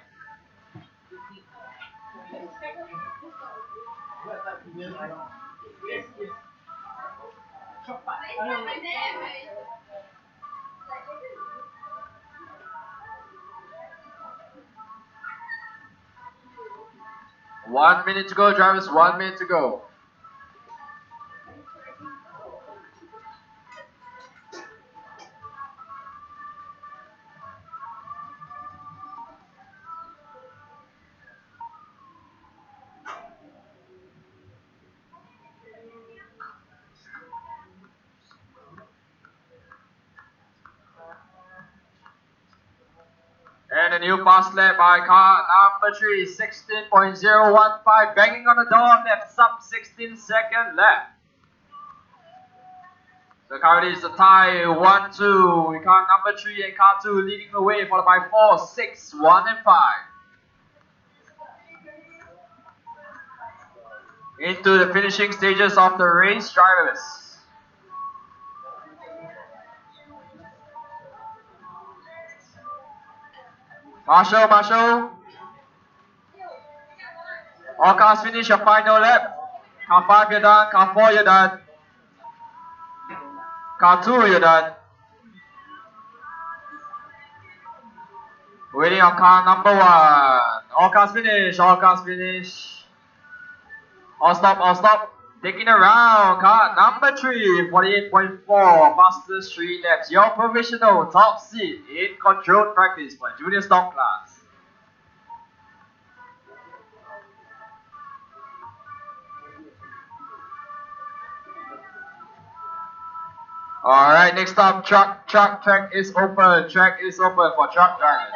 One minute to go, drivers. 1 minute to go. And a new fast lap by car number 3, 16.015, banging on the door of that sub 16-second lap. So currently it's a tie, 1-2. Car number 3 and car 2 leading the way, followed by 4, 6, 1, and 5. Into the finishing stages of the race, drivers. Marshall. All cars finish your final lap. Car 5 you're done, car 4 you're done. Car 2 you're done. Waiting on car number 1. All cars finish. All stop. Taking around car number 3, 48.4, fastest 3 laps. Your provisional top seed in controlled practice for junior stock class. Alright, next up, track is open. Track is open for truck drivers.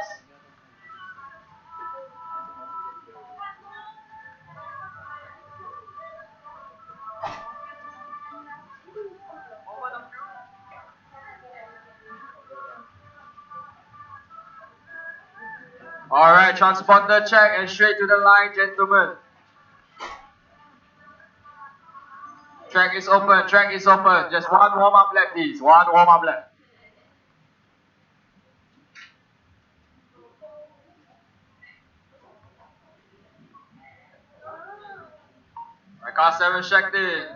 Alright, transponder check and straight to the line, gentlemen. Track is open, track is open. Just one warm-up lap, please. One warm-up lap. Right, car 7 checked in.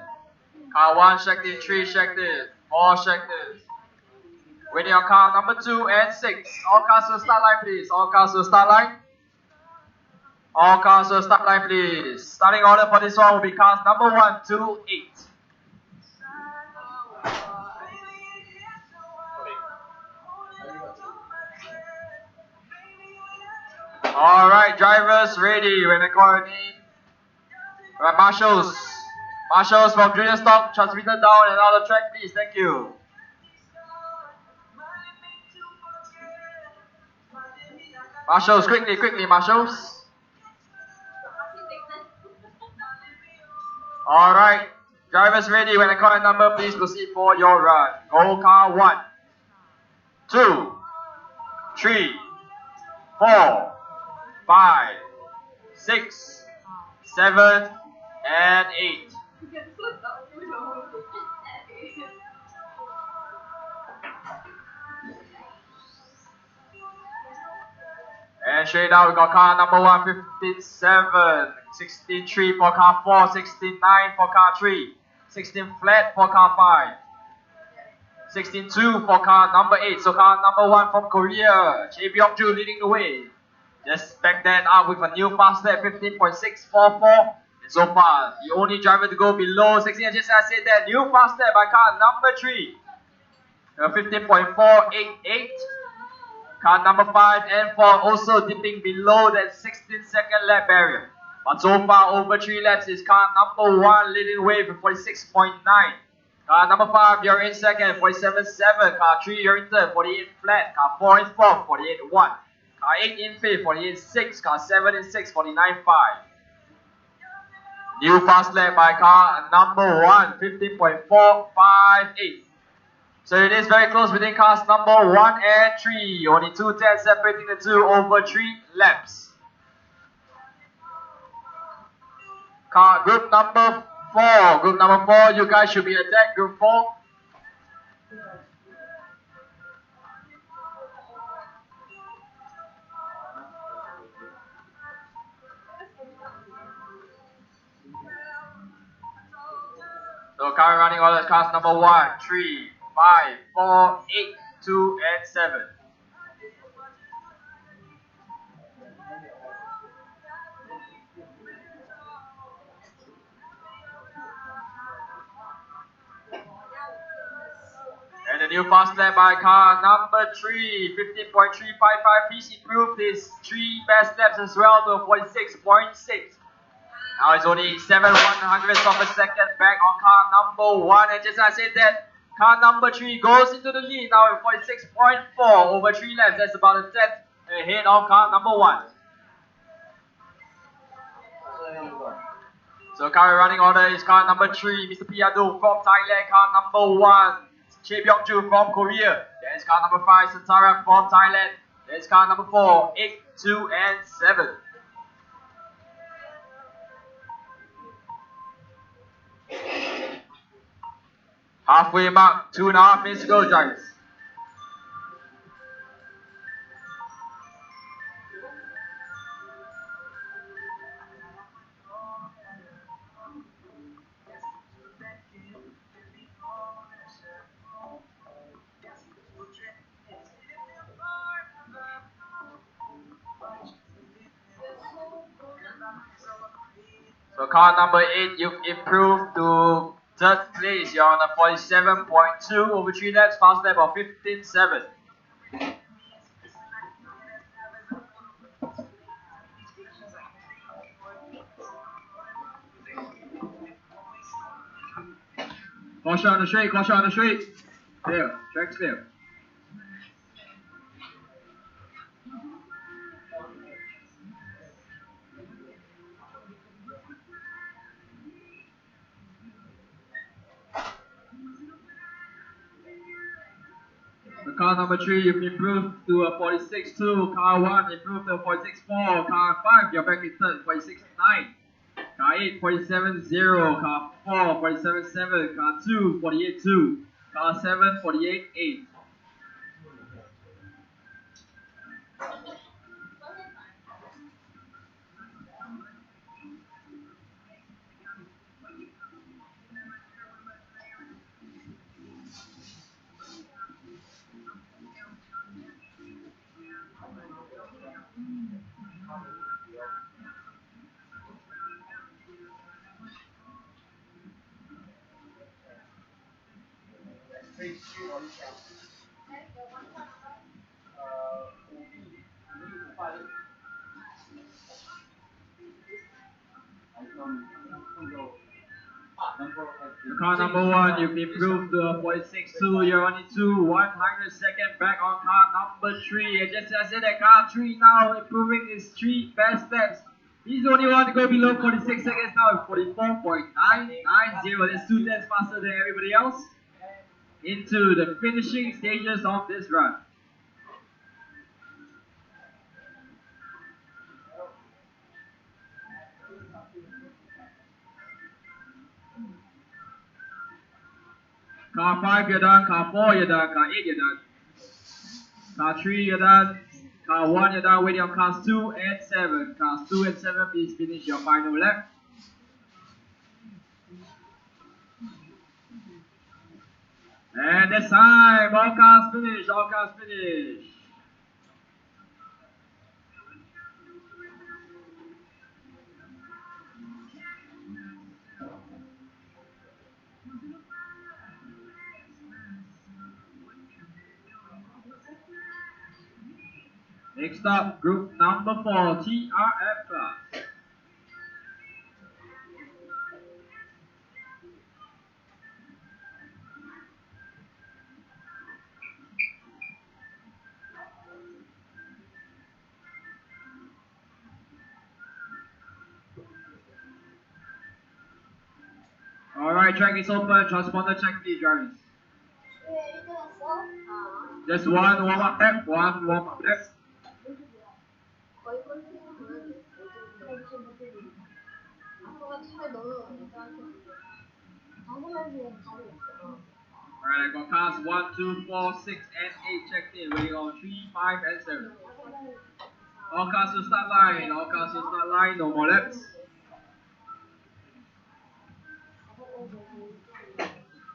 Car 1 checked in, 3 checked in, 4 checked in. Waiting on car number 2 and 6. All cars will start line, please. All cars will start line. All cars will start line, please. Starting order for this one will be cars number 1 to 8. Alright, drivers ready when I call your name. Alright, marshals. Marshals from junior stock, transmitter down and out of track, please. Thank you. Marshals, quickly, quickly, marshals. Alright, drivers ready when I call your number, please proceed for your run. Go car 1, 2, 3, 4, 5, 6, 7, and 8. And straight out, we got car number 1, 15-7, 16-3 for car 4, 16-9 for car 3, 16 flat for car 5, 16-2 for car number 8. So car number 1 from Korea, Jae Byung-ju leading the way. Just back that up with a new fast lap, 15.644. And so far, the only driver to go below 16. Just as I said that, new fast lap by car number 3, 15.488. Car number 5 and 4 also dipping below that 16-second lap barrier. But so far, over 3 laps is car number 1 leading the way with 46.9. Car number 5, you're in second, 47.7. Car 3, you're in third, 48 flat. Car 4 in fourth, 48.1. Car 8 in fifth, 48.6. Car 7 in sixth, 49.5. New fast lap by car number 1, 15.458. So it is very close between cars number 1 and 3. Only 2 tenths separating the two over 3 laps. Car group number 4. Group number 4, you guys should be attacked. Group 4. So current running orders, cars number 1, 3, 5, 4, 8, 2, and 7. And the new fast lap by car number 3, 15.355. Please improve his 3 best laps as well to 46.6. Now it's only 7/100ths of a second back on car number 1. And just as I said that, car number 3 goes into the lead now with 46.4 over 3 laps. That's about a tenth ahead of car number 1. So current running order is car number 3, Mr. Piadu from Thailand. Car number 1, Jae Byung-ju from Korea. There's car number 5, Santara from Thailand. There's car number 4, 8, 2, and 7. Halfway mark, 2.5 minutes to go, drivers. So car number 8, you've improved to third place. You're on a 47.2 over 3 laps, fast lap of 15.7. Caution on the straight, caution on the straight. Clear, track's clear. car number 3, you've improved to a 46.2. Car 1, improved to a 46.4. Car 5, you're back in third, 46.9. Car 8, 47.0. Car 4, 47.7. Car 2, 48.2. Car 7, 48.8. Car number 1, you've improved to a 46.2. You're only 100 back on car number 3. And just as I said, that car 3 now improving his 3 best steps. He's the only one to go below 46 seconds now, 44.990. That's 2 tenths faster than everybody else. Into the finishing stages of this run. Car 5, you're done. Car 4, you're done. Car 8, you're done. Car 3, you're done. Car 1, you're done. Waiting on cars 2 and 7. Cars 2 and 7, please finish your final lap. And that's time. All cars finished. All cars finished. Next up, group number 4, TRF class. Alright, track is open. Transponder check, please, drivers. Just one warm-up lap. One warm-up lap. Alright, I got cars 1, 2, 4, 6, and 8 checked in. Waiting on 3, 5, and 7. All cars to start line. All cars to start line. No more laps.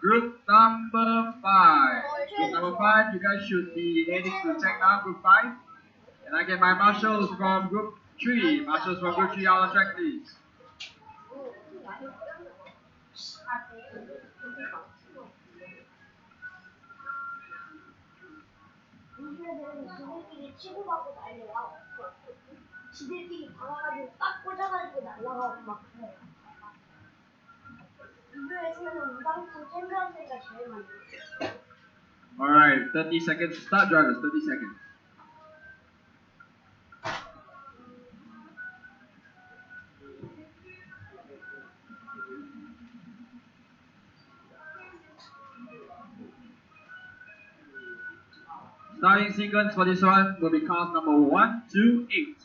Group number 5. Group number 5, you guys should be heading to check now, group 5. And I get my marshals from group 3. Marshals from group 3 out on track, please. 지들끼리 당황가지고 딱 꽂아가지고 날라가고 막 그래. 인도에서는 무당수 챔피언스가 제일 많이. Alright, 30 seconds to start, drivers. 30 seconds. Starting sequence for this one will be cars number 1, 2, 8.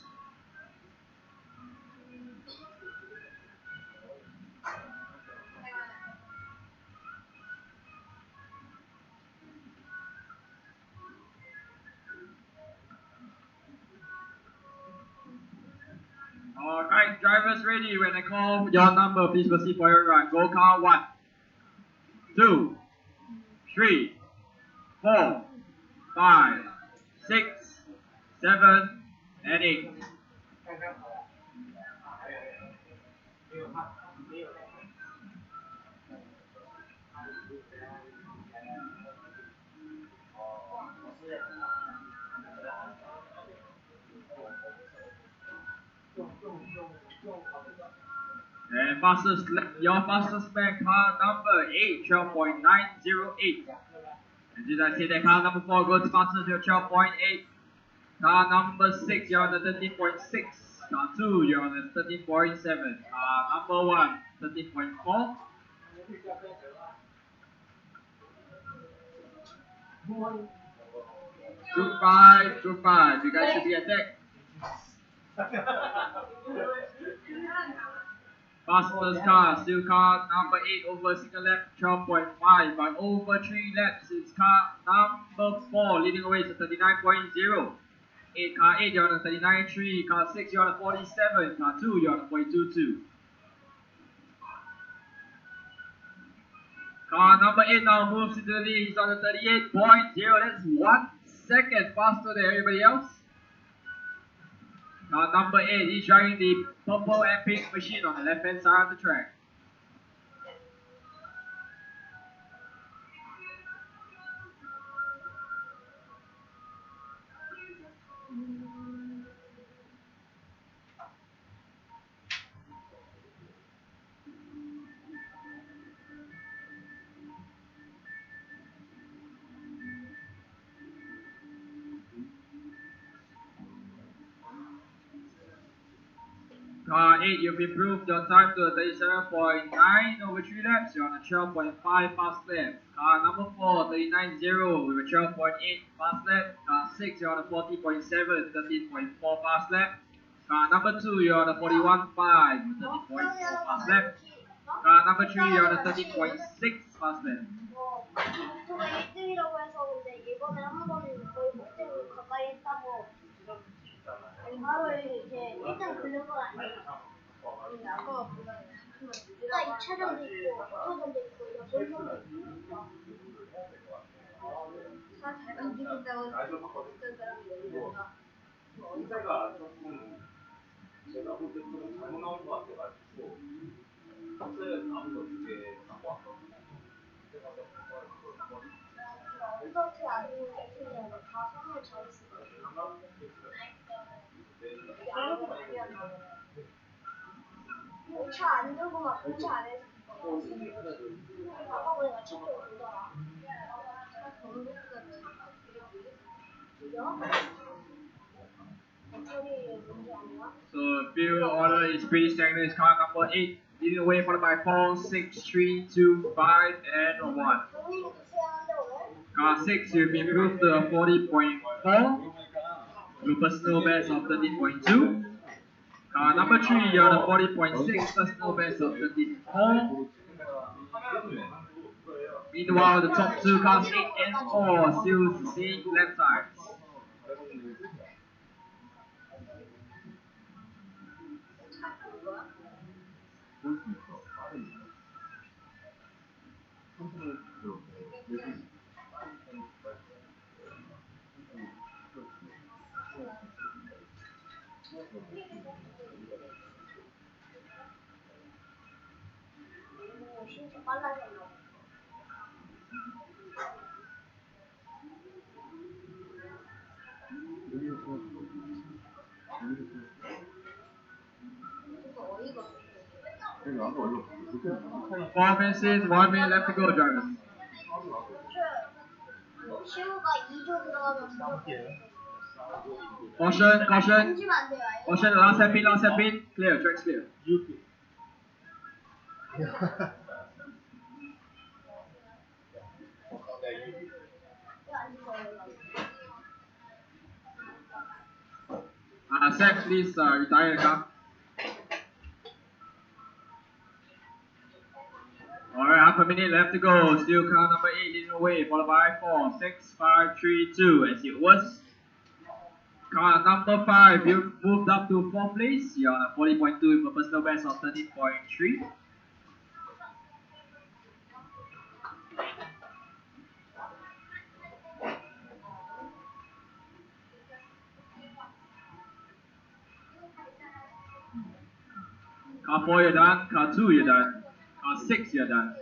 Alright, drivers ready. When I call your number, please proceed for your run. Go car 1, 2, 3, 4, 5, 6, 7, and 8. And fastest lap, your fastest man, car number 8, 12.908. And did I say that car number 4 goes fastest to 12.8? Car number 6, you're on the 13.6. Car 2, you're on the 13.7. Car number 1, 13.4. Group 5, you guys should be at deck. Fastest car, still car number 8 over single lap 12.5, but over 3 laps it's car number 4 leading away to 39.0. 8 you're on 39.3, car 6 you're on 47, car 2 you're on 42.2. Car number 8 now moves into the lead, he's on the 38.0, that's 1 second faster than everybody else. Car number 8, he's driving the purple and pink machine on the left hand side of the track. Car 8, you've improved your time to 37.9 over 3 laps. You're on a 12.5 fast lap. Car number 4, 39.0 with a 12.8 fast lap. Car 6, you're on a 40.7, 13.4 fast lap. Car number 2, you're on a 41.5 with 13.4 fast lap. Car number 3, you're on a 13.6 fast lap. 저가 1등이라고 해서 근데 이번에 한 번은 거의 목표를 가까이 했다고 바로 이제 1등 걸린 건 아니에요. 아까 그러니까 2차전도 있고 5차전도 있고 이런 본선도 있고 다잘 움직인다고 어떤 사람이 얘기한다. 인사가 조금 제가 볼 때 좀 잘못 나온 것 같아가지고 박스 아무도 어떻게 갖고 왔거든요. 어떻게 아니면 어떻게 해야 돼? 다 선을 잘했어. 오차 안 들고 막 오차 안 해서 아까 보니까 책도 오더라. So field order is pretty stagnant. It's car number 8 leading away, followed by 4, 6, 3, 2, 5, and 1. Car 6, you've improved to 40.4 with personal best of 13.2. Car number 3, you're on a 40.6 personal best of 13.4. Meanwhile, the top 2 cars 8 and 4 still the same lap times. 진짜 빨라졌나? Performances, 1 minute left to go, drivers. 시우가 2조 들어가면 Caution, caution. 던지면 안 돼요. Caution, last hairpin, clear, track's clear. Seth, please retire the car. Alright, half a minute left to go. Still car number 8 leading away, followed by 4, 6, 5, 3, 2. As it was. Car number 5, you moved up to 4th place. You're on a 40.2 with a personal best of 13.3. Car 4 you're done, car 2 you're done, car 6 you're done.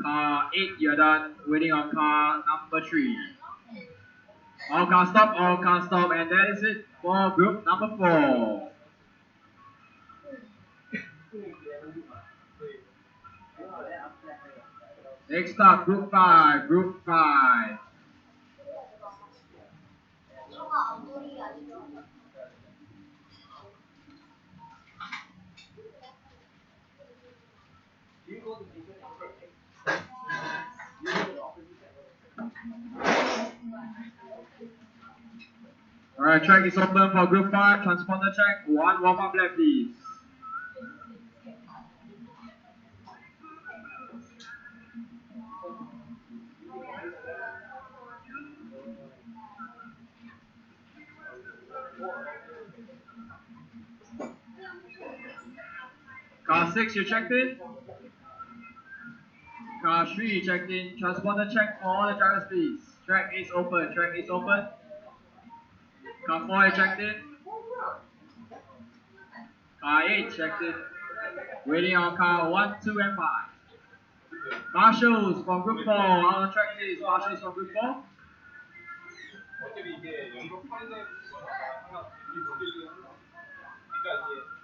Car 8 you're done, waiting on car number 3. All cars stop, and that is it for group number 4. Next up, group 5, Alright, track is open for group 5, transponder check, 1 warm-up lap please. Car 6, you checked in? Car 3, you checked in. Transponder check for all the drivers please. Track is open, track is open. Car 4, you checked in? Car 8, checked in. Waiting on car 1, 2 and 5. Marshals from group 4, on the track please. Marshals from group 4. 어차피 이게 연속 3렙 하나 그러니까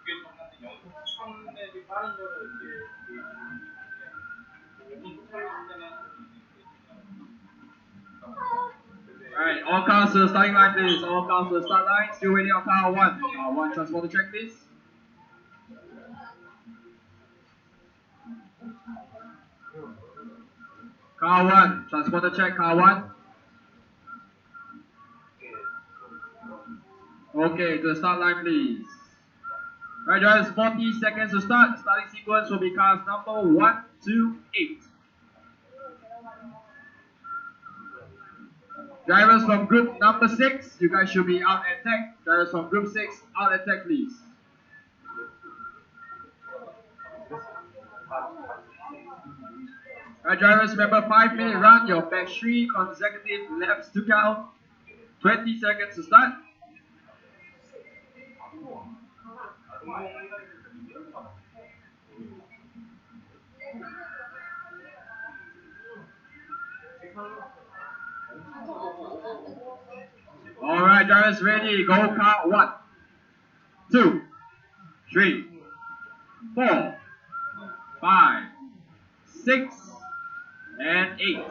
이게 두개 정도인데 연속 3렙이 빠른 거를 이제 연속 촬영할 때는 Alright, all cars to the starting line please. All cars to the start line. Still waiting on car 1. Car 1, transponder check please. Car 1, transponder check, car 1. Okay, to the start line please. Alright drivers, 40 seconds to start. Starting sequence will be cars number 1 to 8. Drivers from group number 6, you guys should be out at tech. Drivers from group 6, out at tech please. Alright drivers, remember 5-minute run, your best 3 consecutive laps to count. 20 seconds to start. Alright drivers, ready, go car 1, 2, 3, 4, 5, 6, and 8.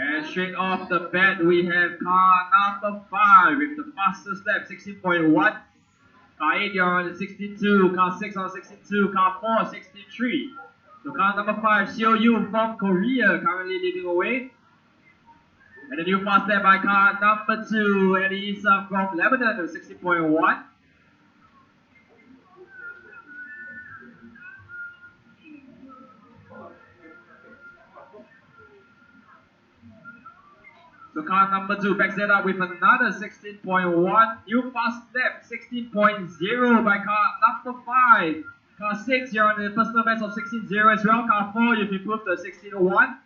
And straight off the bat, we have car number 5 with the fastest lap, 16.1. Car 8 you're on 62, car 6 on 62, car 4 63. So car number 5, Xiu from Korea, currently leading away. And a new fast lap by car number 2, Elisa from Lebanon with 60.1. So car number 2 backs that up with another 16.1. New fast lap, 16.0 by car number 5. Car 6, you're on the personal best of 16.0 as well. Car 4, you've improved to 16.1.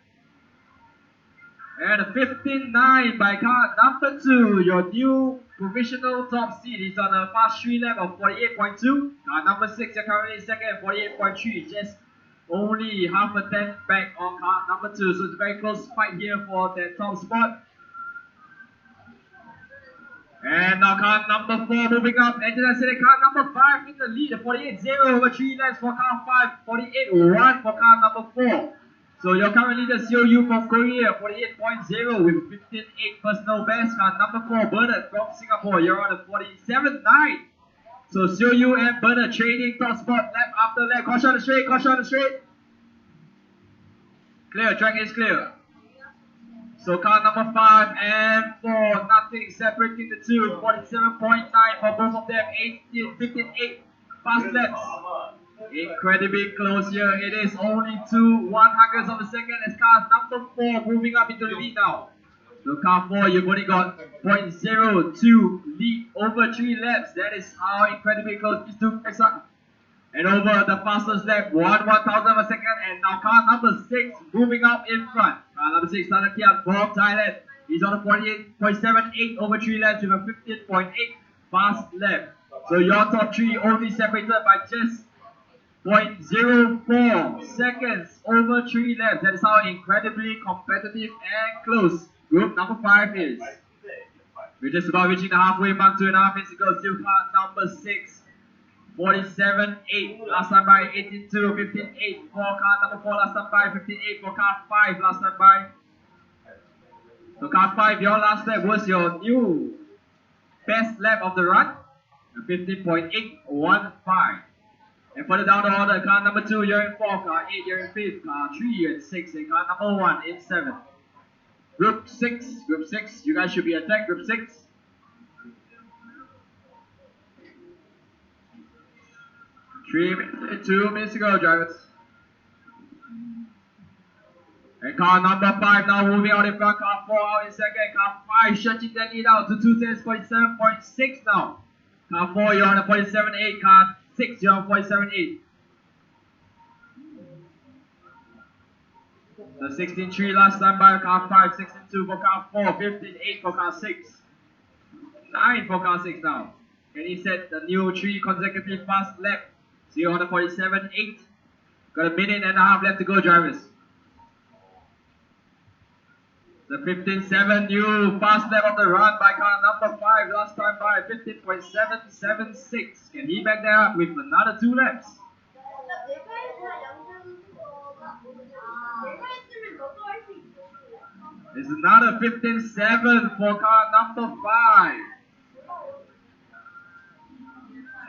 And a 15.9 by car number 2, your new provisional top seed is on a fast 3 lap of 48.2. Car number 6, you're currently second at 48.3, just only half a tenth back on car number 2. So it's a very close fight here for that top spot. And now car number 4 moving up. Angela City, car number 5 in the lead, 48.0 over 3 laps for car 5, 48.1 for car number 4. So your current leader Xiu from Korea, 48.0 with 15.8 personal best. Car number 4, Bernard from Singapore, you're on a 47.9. So Xiu and Bernard trading top spot lap after lap. Caution on the straight, caution on the straight. Clear, track is clear. So car number 5 and 4, nothing separating the two. 47.9 for both of them. 15.8 fast laps. Incredibly close here. It is only 2/100ths of a second as car number 4 moving up into the lead now. So car 4, you've only got 0.02 lead over 3 laps. That is how incredibly close these two packs are. And over the fastest lap, 1/1000 of a second, and now car number 6 moving up in front. Car number 6, Tanah Kiat from Thailand. He's on a 48.78 over 3 laps with a 15.8 fast lap. So your top 3 only separated by just 0.04 seconds over 3 laps. That is how incredibly competitive and close group number 5 is. We're just about reaching the halfway mark, 2.5 minutes to go. Still car number 6. 47.8 last time by 18.2, 15.8 for car number 4 last time by 15.8 for car 5 last time by So car 5, your last lap was your new best lap of the run, 15.815. And further down the order, car number 2, you're in 4th, car 8, you're in 5th, car 3, you're in 6th, and car number 1 in 7th. Group 6, you guys should be attacked, group 6. Two minutes to go, drivers. And car number 5 now moving out in front, car 4 out in second, car 5 stretching that lead out to 2 tenths, 47.6 now. Car 4, you're on a 47.8, car 6, you're on 47.8. So 16.3 last time by car 5, 16.2 for car 4, 15.8 for car 6. 9 for car 6 now. And he set the new 3 consecutive fast lap. So you're on a 47.8. Got a minute and a half left to go, drivers. The 15.7 new fast lap of the run by car number 5 last time by 15.776. Can he back that up with another 2 laps? It's another 15.7 for car number 5.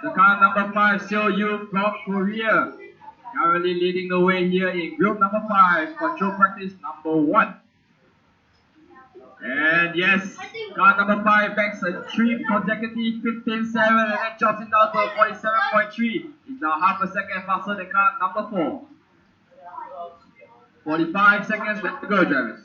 The car number 5, Seo Yu from Korea, currently leading the way here in group number 5, control practice number 1. And yes, car number 5 backs a 3 consecutive 15.7 and then drops it down to a 47.3. It's now half a second faster than car number 4. 45 seconds left to go, drivers.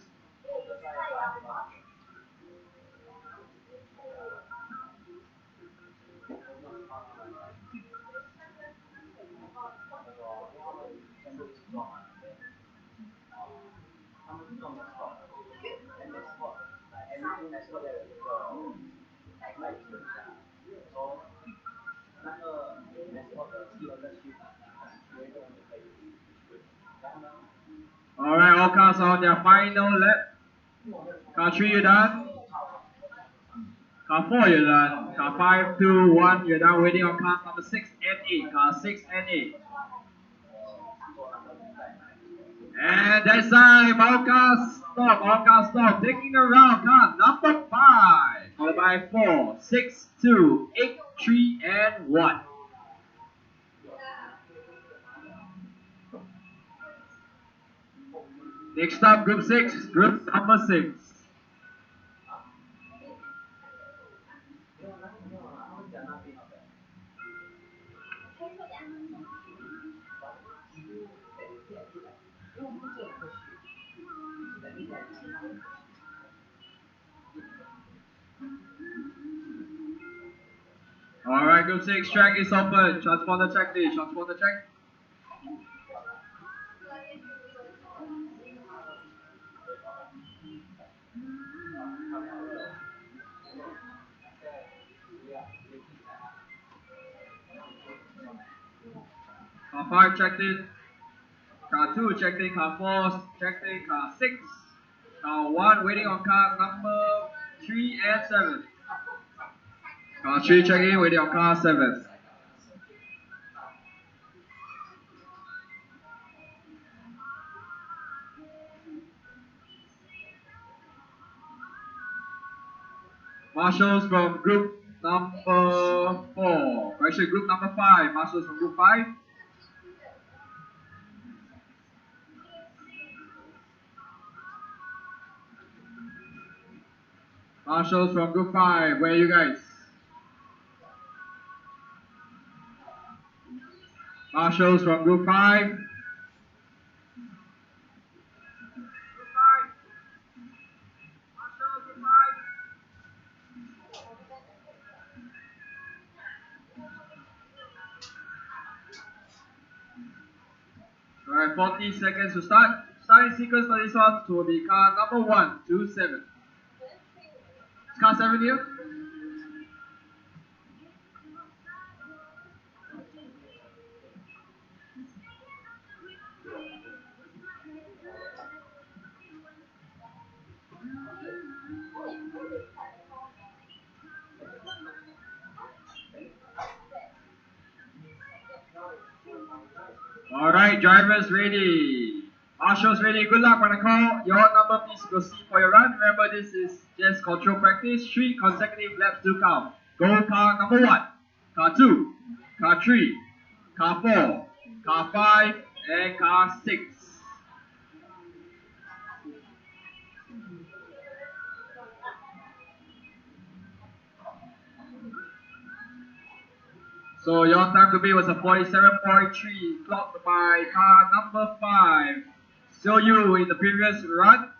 Alright, all cars are on their final lap. Car 3, you're done. Car 4, you're done. Car 5, 2, 1, you're done. Waiting on cars number 6 and 8. Car 6 and 8. And that's time. All cars stop. Taking around car number 5. Followed by 4, 6, 2, 8, 3, and 1. Next up, group 6, group number 6. Alright, group 6, track is open. Transponder track, please. Transponder track. Car 5 checked in. Car 2 checked in. Car 4 checked in. Car 6. Car 1 waiting on car number 3 and 7. Car 3 checked in, waiting on car 7. Marshals from group number 4. Actually, group number 5. Marshals from group 5. Marshals from group 5. Where are you guys? Marshals from group 5. Alright, 40 seconds to start. Starting sequence for this one will be car number 1 to 7. Is car 7 here? Alright, drivers ready. Marshall's ready. Good luck when I call your number. Please proceed for your run. Remember, this is just control practice. 3 consecutive laps to count. Go car number 1, car 2, car 3, car 4, car 5, and car 6. So your time to beat was a 47.3, clocked by car number 5. Still you in the previous run.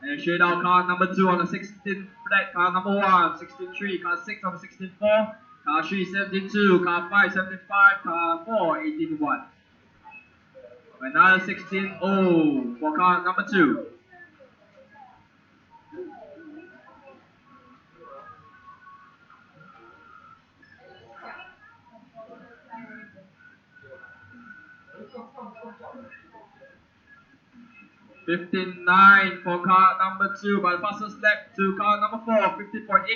And straight out car number 2 on the 16th flat, car number 1, 16.3, car 6 on the 16.4, car 3, 17.2, car 5, 75, car 4, 18.1. Another 16.0 for car number 2. $15.9 for car number 2, but fastest lap to car number 4, 50.8.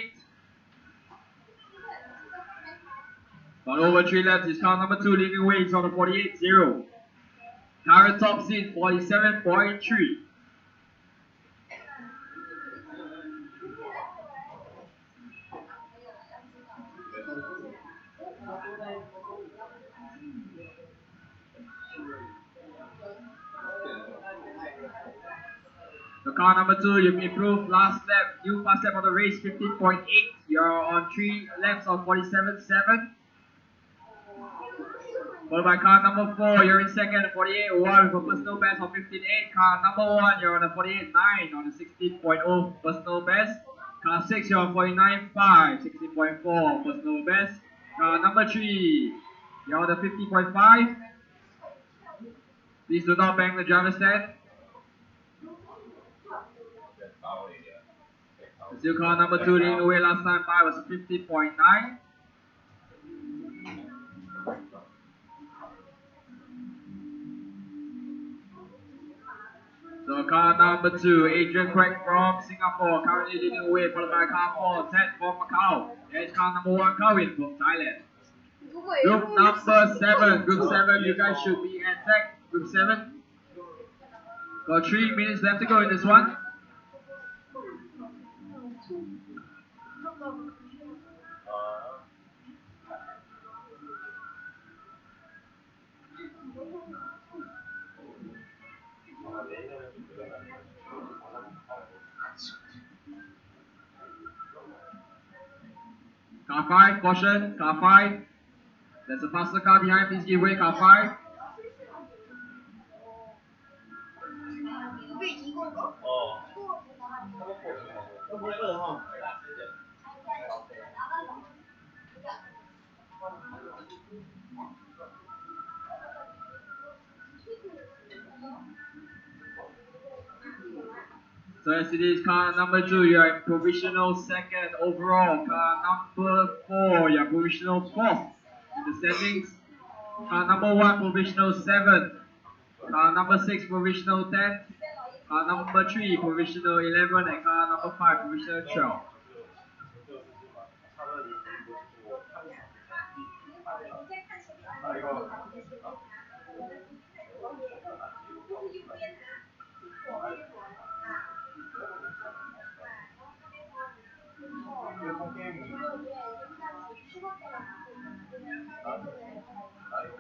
But over 3 laps is car number 2 leading ways on the 48.0. Current top seat 47.3. So car number 2, you've improved last lap, new fast lap of the race, 15.8. You're on 3 laps of 47.7. Followed by car number 4, you're in second, 48.1 with a personal best of 15.8. Car number 1, you're on a 48.9 on a 16.0 personal best. Car 6, you're on 49.5, 16.4 personal best. Car number 3, you're on the 50.5. Please do not bang the driver's stand. Still car number 2 leading away last time by was 50.9. So car number 2, Adrian Craig from Singapore, currently leading away, followed by car 4, Ted from Macau. There's car number 1, Kawin from Thailand. Group number 7, group 7, you guys should be at tech. Group 7. Got 3 minutes left to go in this one. Car 5, caution, car 5. There's a faster car behind, please give way, car 5. So as it is car number 2, you are in provisional second overall. Car number 4, you are provisional 4th in the standings. Car number 1, provisional 7th. Car number 6, provisional 10th. Car number 3, provisional 11, and car number 5, provisional 12.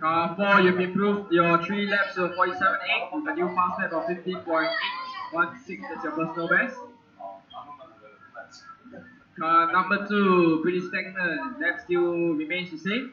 Car 4, you've improved your 3 laps to 47.8 with a new fast lap of 15.816, that's your personal best. Car number 2, pretty stagnant, lap still remains the same.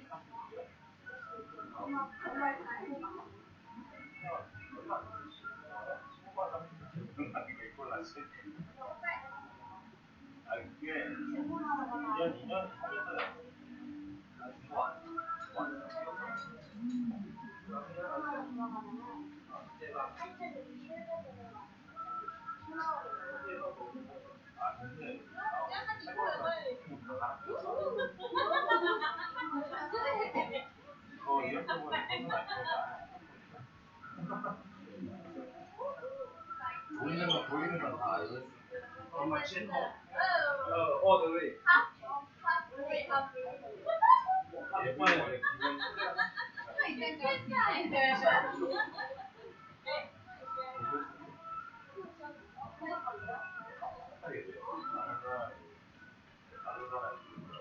All the way. 하게 돼요. 다른 사람이 그런 걸 아는 친구가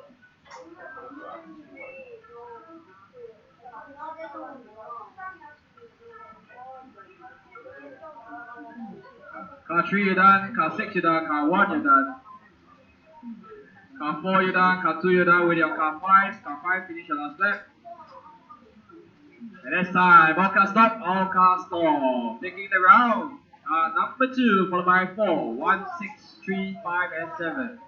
Car 3 you're done, car 6 you're done, car 1 you're done. Car 4 you're done, car 2 you're done with your car 5. Car 5 finish your last lap. And it's time, all cars stop, all cars stop. Taking the round, number 2 followed by 4, 1, 6, 3, 5 and 7.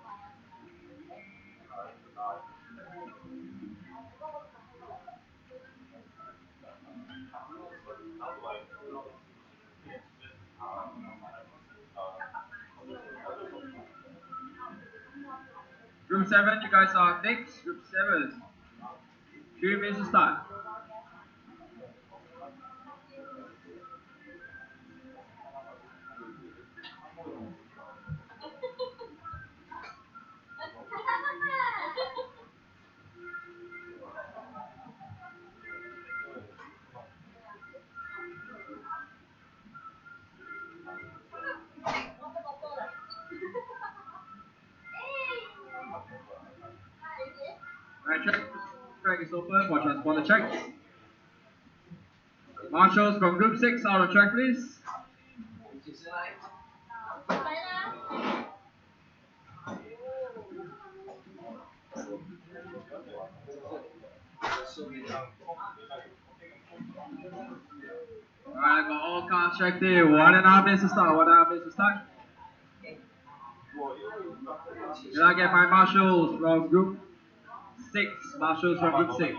Group 7, you guys are next. Group 7. 3 minutes to start. Alright, check. Track is open for transponder check. Marshals from group 6 out of track, please. Alright, got all cars checked in. 1.5 minutes to start. 1.5 minutes to start. Did I get my marshals from group 6? Marshals from group 6.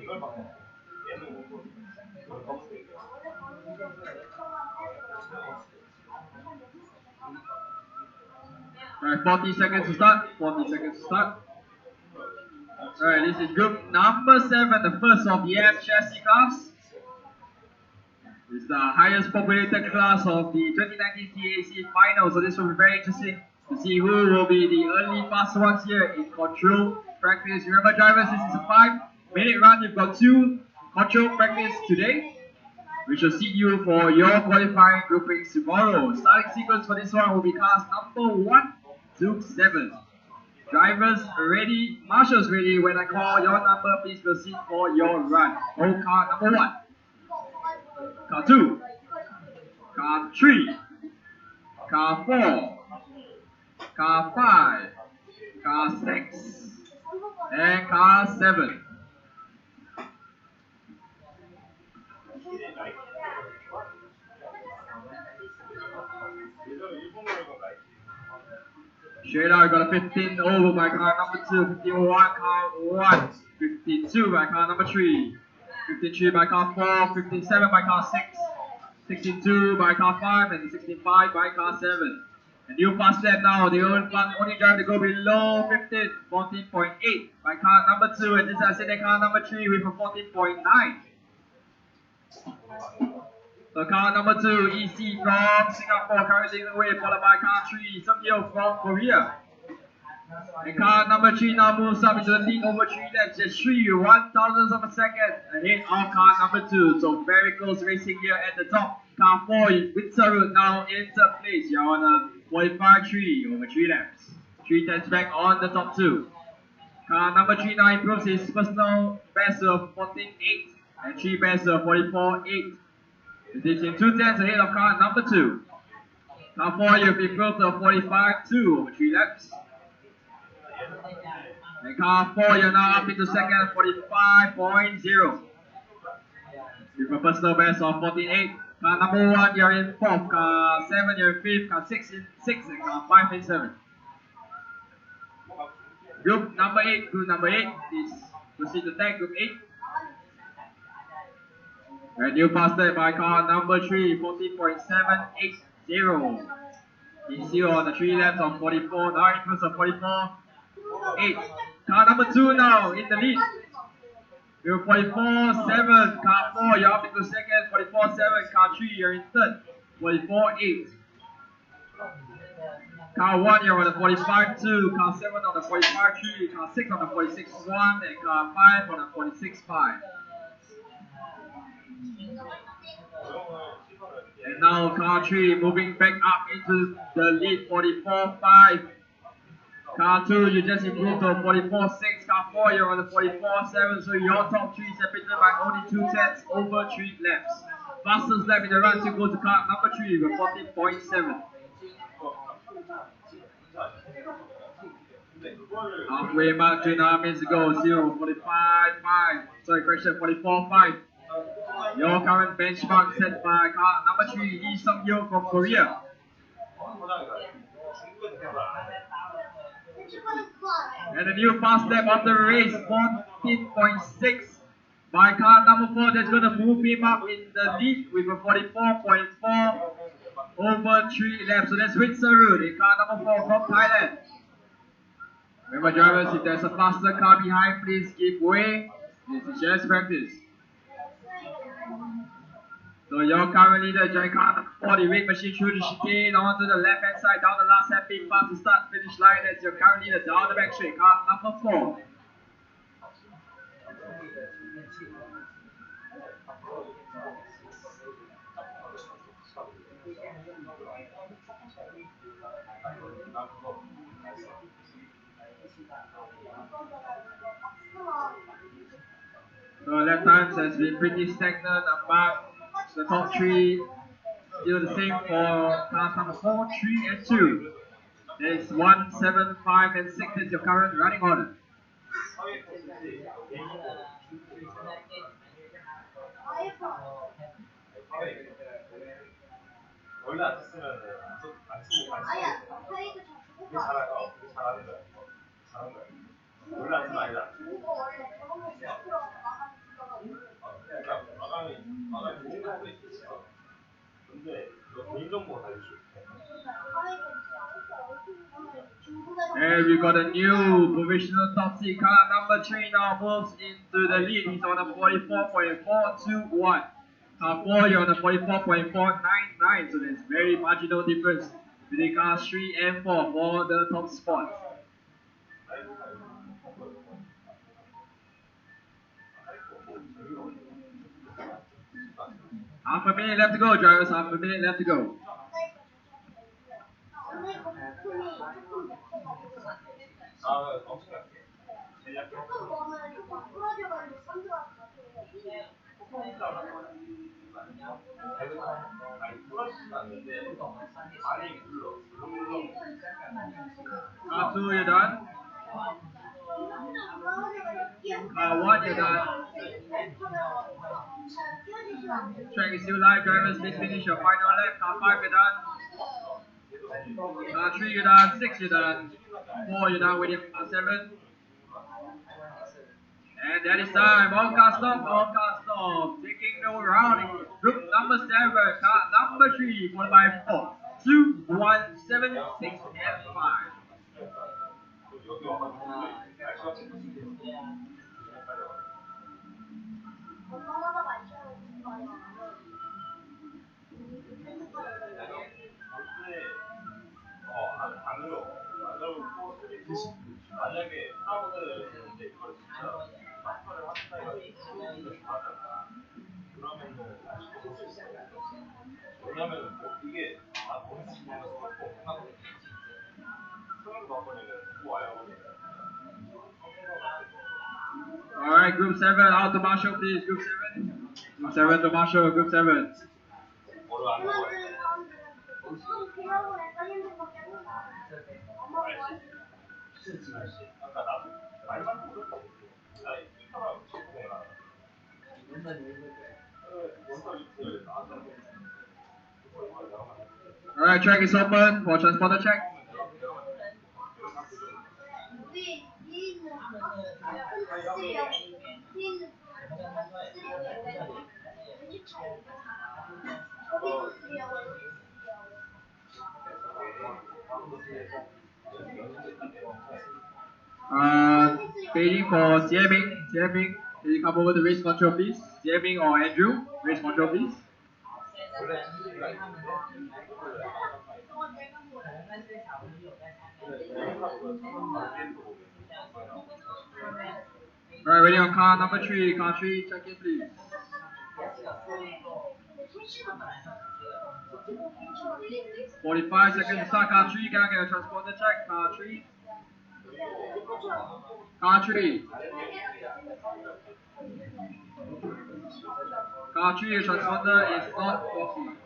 이걸 바꿔. 얘는 뭐 이걸 검색해요. Alright, 40 seconds to start. 40 seconds to start. Alright, this is group number 7, the first of the F chassis class. It's the highest populated class of the 2019 CAC final, so this will be very interesting to see who will be the early fast ones here in control practice. Remember drivers, this is a 5-minute run. You've got 2 control practice today, which will seat you for your qualifying groupings tomorrow. Starting sequence for this one will be cars number 1 to 7. Drivers ready, marshals ready. When I call your number, please proceed for your run. Oh, car number 1, car 2, car 3, car 4, car 5, car 6, and car 7. Straight out, got a 15 over by car number 2, 51 car 1, 52 by car number 3, 53 by car 4, 57 by car 6, 62 by car 5, and 65 by car 7. And you pass that now, the only driver to go below 15, 14.8 by car number 2, and this is the car number 3 with a 14.9. So car number 2, EC from Singapore currently leading the way, followed by car 3, Sungyo from Korea. And car number 3 now moves up into the lead over 3 laps, just 3 1,000ths of a second ahead of car number 2. So very close racing here at the top. Car 4 with Sarut now in third place. You're on a 45-3 over 3 laps. 3 tenths back on the top 2. Car number 3 now improves his personal best of 14.8 and 3 best of 44.8. It is in 2 tenths ahead of car number 2. Car 4 you've improved to 45.2 over 3 laps. And car 4 you're now up into second, 45.0. With a personal best of 14.8. Car number 1 you're in 4th, car 7 you're in 5th, car 6 in 6th, and car 5 in 7th. Group number 8, please proceed to tag group 8. And you passed it by car number 3, 14.780. You see on the 3 laps of 44, now in front of 44.8. Car number 2 now in the lead. You're 44-7, car 4, you're up into second. 44-7, car 3, you're in third. 44-8. Car 1, you're on the 45-2, car 7 on the 45-3, car 6 on the 46-1, and car 5 on the 46-5. And now car 3 moving back up into the lead, 44-5. Car 2, you just improved to 44-6. Car 4, you're on the 44-7, so your top 3 separated by only 2 tenths over 3 laps. Fastest lap in the run to go to car number 3 with 40.7. Halfway mark, 2.5 minutes ago, 45.5. Sorry, correction, 44.5. Your current benchmark set by car number 3, Lee Sung-yeol from Korea. And a new fast lap of the race, 14.6 by car number 4. That's going to move him up in the lead with a 44.4 over 3 laps. So that's Winsarud in car number 4 from Thailand. Remember drivers, if there's a faster car behind, please give way. This is just practice. So your current leader, join car number 4, the ring machine through the chicane onto the left hand side, down the last happy path to start finish line. That's your current leader down the back straight, car number 4. So lap times has been pretty stagnant among the top 3. Still the same for cars number 4, 3 and 2. There's 1, 7, 5 and 6 is your current running order. 원래 안 쓰면은 안 쓰고 아니야 페이드 그게 잘하는 거야. 잘하는 거야. 원래 안 쓰면 아니다. 그거 원래 저번에 10% 마감이 좋은 거 하고 있어. 근데 너 개인정보가 다 있어. And we got a new provisional top seed car number 3 now moves into the lead. He's on a 44.421. Car 4, you're on a 44.499. So there's very marginal difference between cars 3 and 4 for the top spot. Half a minute left to go, drivers. Half a minute left to go. Car 2, you're done. Car 1, you're done. Track is still live, drivers. Please finish your final lap. Car 5, you're done. Car 3, you're done. 6, you're done. 4, you're done. Waiting for 7. And that is time. All cars stop. Taking the round. Group number 7, car number 3, followed by 4, 2, 1, 7, 6, and 5. 만약에 사람들을 이제 이걸 진짜 마스터를 한다 이거 맞아. 그러면은 아직도 볼 수 있어요. 왜냐면은 뭐 이게 아 너무 집중해서 그렇고 생각해. 성형도 한 번에는 뭐 와요. Alright, group 7, out to Marshall, please. Group 7. Group 7 to Marshall, group 7. 뭐를 안 먹어요. 아까 나도 말만 들었지. 나 이따가 제공해 놔. Alright, track is open for transponder check. Waiting for Jie Ming. Can you come over to race control, please? Jaming or Andrew, race control, please. Alright, ready on car number 3. Car 3, check in, please. 45 seconds to start. Car 3, can I get a transponder check? Car 3. Car 3. Car 3, your transponder is not working.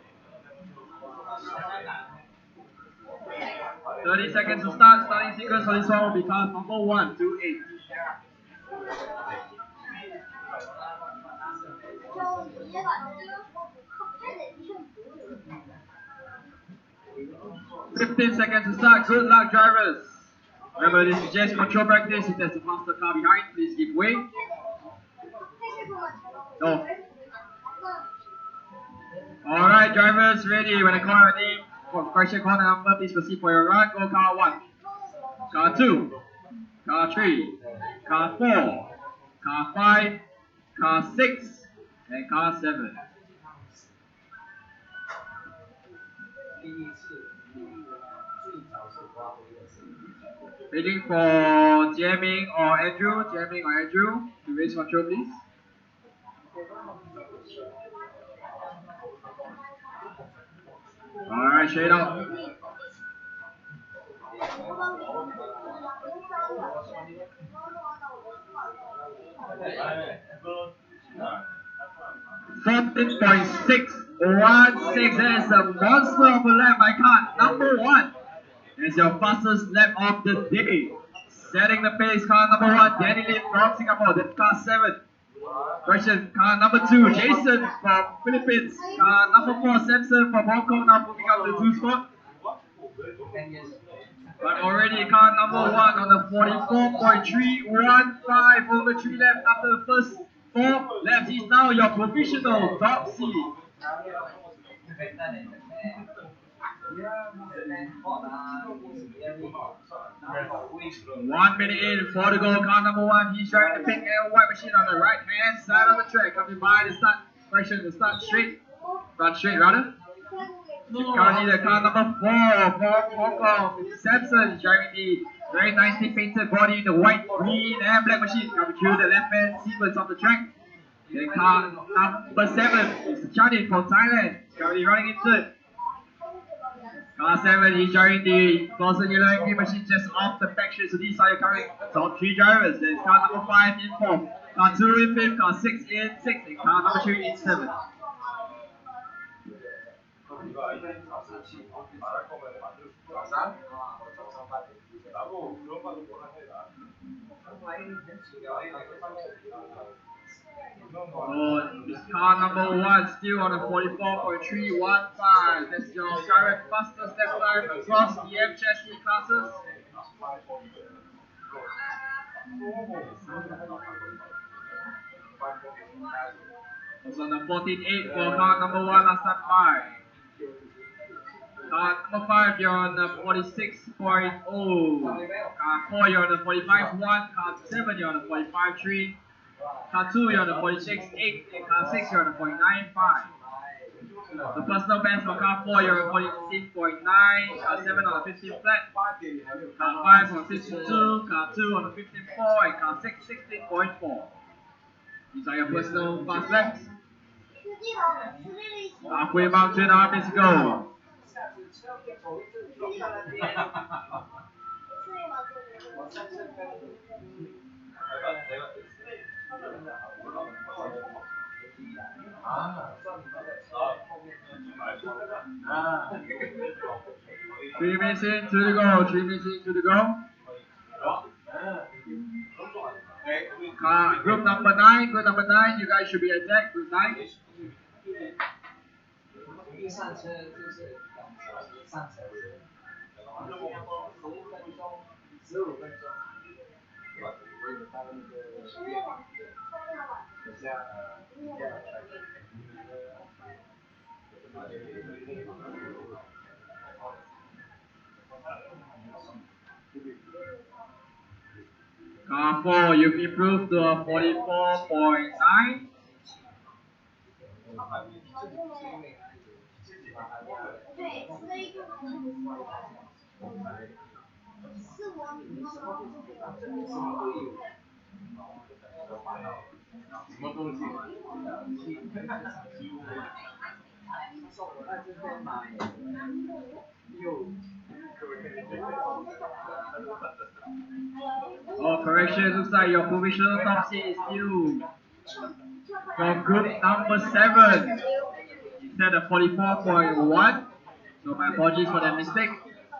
30 seconds to start. Starting sequence for this one will be car number 1 to 8. 15 seconds to start. Good luck, drivers. Remember, this is just control practice. If there's a faster car behind, please give way. No. Alright, drivers, ready. When I call your name, correction corner number, please proceed for your run. Go car 1, car 2, car 3, car 4, car 5, car 6, and car 7. Waiting for Jaming or Andrew. Jaming or Andrew to raise control, please. Alright, straight up. .616. That is a monster of a lap by car number 1. It's your fastest lap of the day. Setting the pace, car number 1, Danny Lin from Singapore. Then car 7. Correction, car number 2, Jason from Philippines. Car number 4, Samson from Hong Kong, now moving up to 2 spot. But already car number 1 on the 44.315 over 3 laps after the first 4 laps. He's now your provisional top seed. 1 minute in, 4 to go. Car number 1, he's driving the pink and white machine on the right hand side of the track, coming by the start correction, the start straight, rather. Currently the car number 4 from Hong Kong, Samson, driving the very nicely painted body in the white, green and black machine, coming through the left hand sequence of the track. Then car number 7 is Chanin from Thailand, currently running in third. Car 7, he's driving the Clausen yellow and green machine just off the back straight, so these are your current top 3 drivers. Then car number 5 in 4th, car 2 in 5th, car 6 in 6th, and car number 3 in 7th. So this car number 1 still on a 44.315. That's your current fastest lap time across the M chassis classes. It's on the 14.8 for car number 1 last time by. Car number 5, you're on the 46.0. Car 4, you're on the 45.1. Car 7, you're on the 45.3. Car 2, you're on the 46.8. And car 6, you're on the 49.5. The personal best for car 4, you're on 46.9. Car 7 on the 15 flat. Car 5 on 52. Car 2 on the 15.4. And car 6, 16.4. These are your personal fast laps. Halfway about 2.5 minutes to go. Three minutes in, 2 to go. 3 minutes in, 2 to go. Group number 9, you guys should be at deck. Group 9. Car 4, you've improved to a 44.9. Oh, correction, looks like your provisional top seed is still from group number 7. Instead of 44.1. So my apologies for that mistake.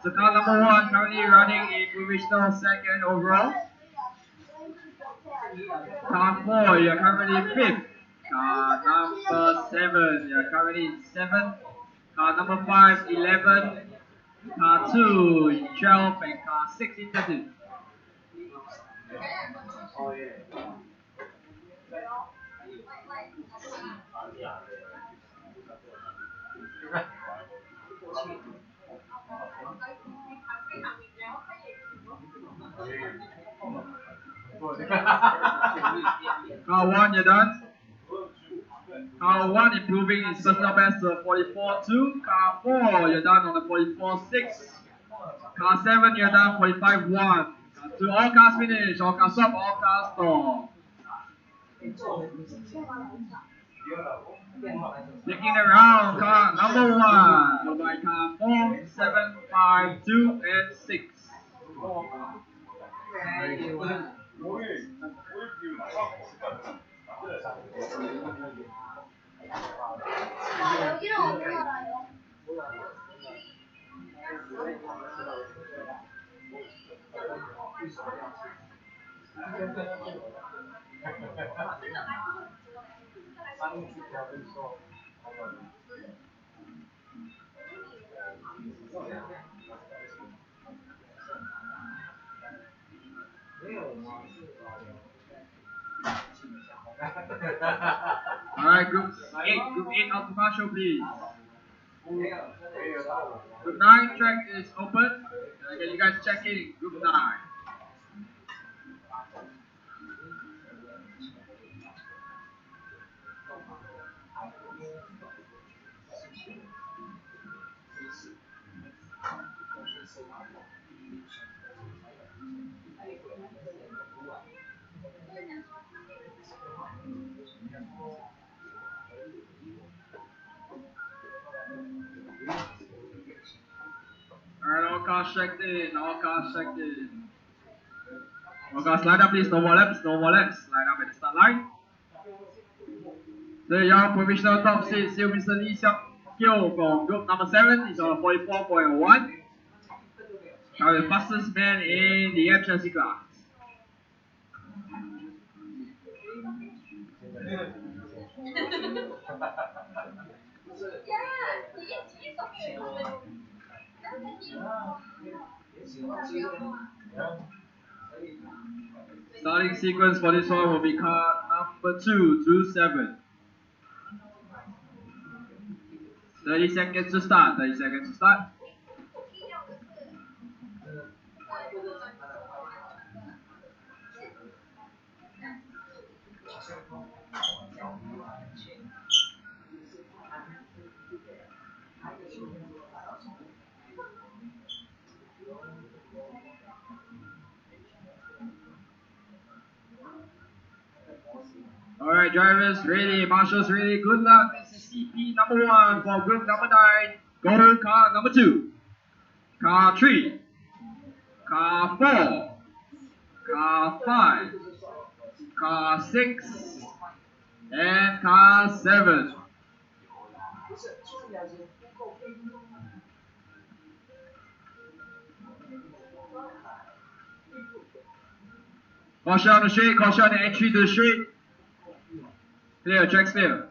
So car number 1 currently running a provisional second overall. Car 4, you're currently 5th. Car number 7, you're currently 7th. Car number 5, 11. Car 2, 12. And car 6 in 13. Car 1, you're done. Car 1 improving its personal best to a 44.2. Car 4, you're done on a 44.6. Car 7, you're done 45.1. Car 2, all cars finish. All cars stop, all cars stop. Taking the round, car number 1, followed by car 4, 7, 5, 2, and 6. Alright, group 8 out to Marshall, please. Group 9 track is open. Can you guys check in? Group 9. Alright, all cars checked in, all cars checked in. All cars line up please, no more laps, no more laps. Line up at the start line. So your provisional top seed, still Mr. Lee Seok Kyo from group number 7 is on 44.1. Now the fastest man in the F chassis class. Starting sequence for this one will be car number 227. 30 seconds to start, 30 seconds to start. Alright, drivers ready, marshals ready, good luck. This is CP number 1 for group number 9. Go car number 2. Car 3. Car 4. Car 5. Car 6. And car 7. Caution on the straight, caution on the entry to the straight. Clear, track's clear.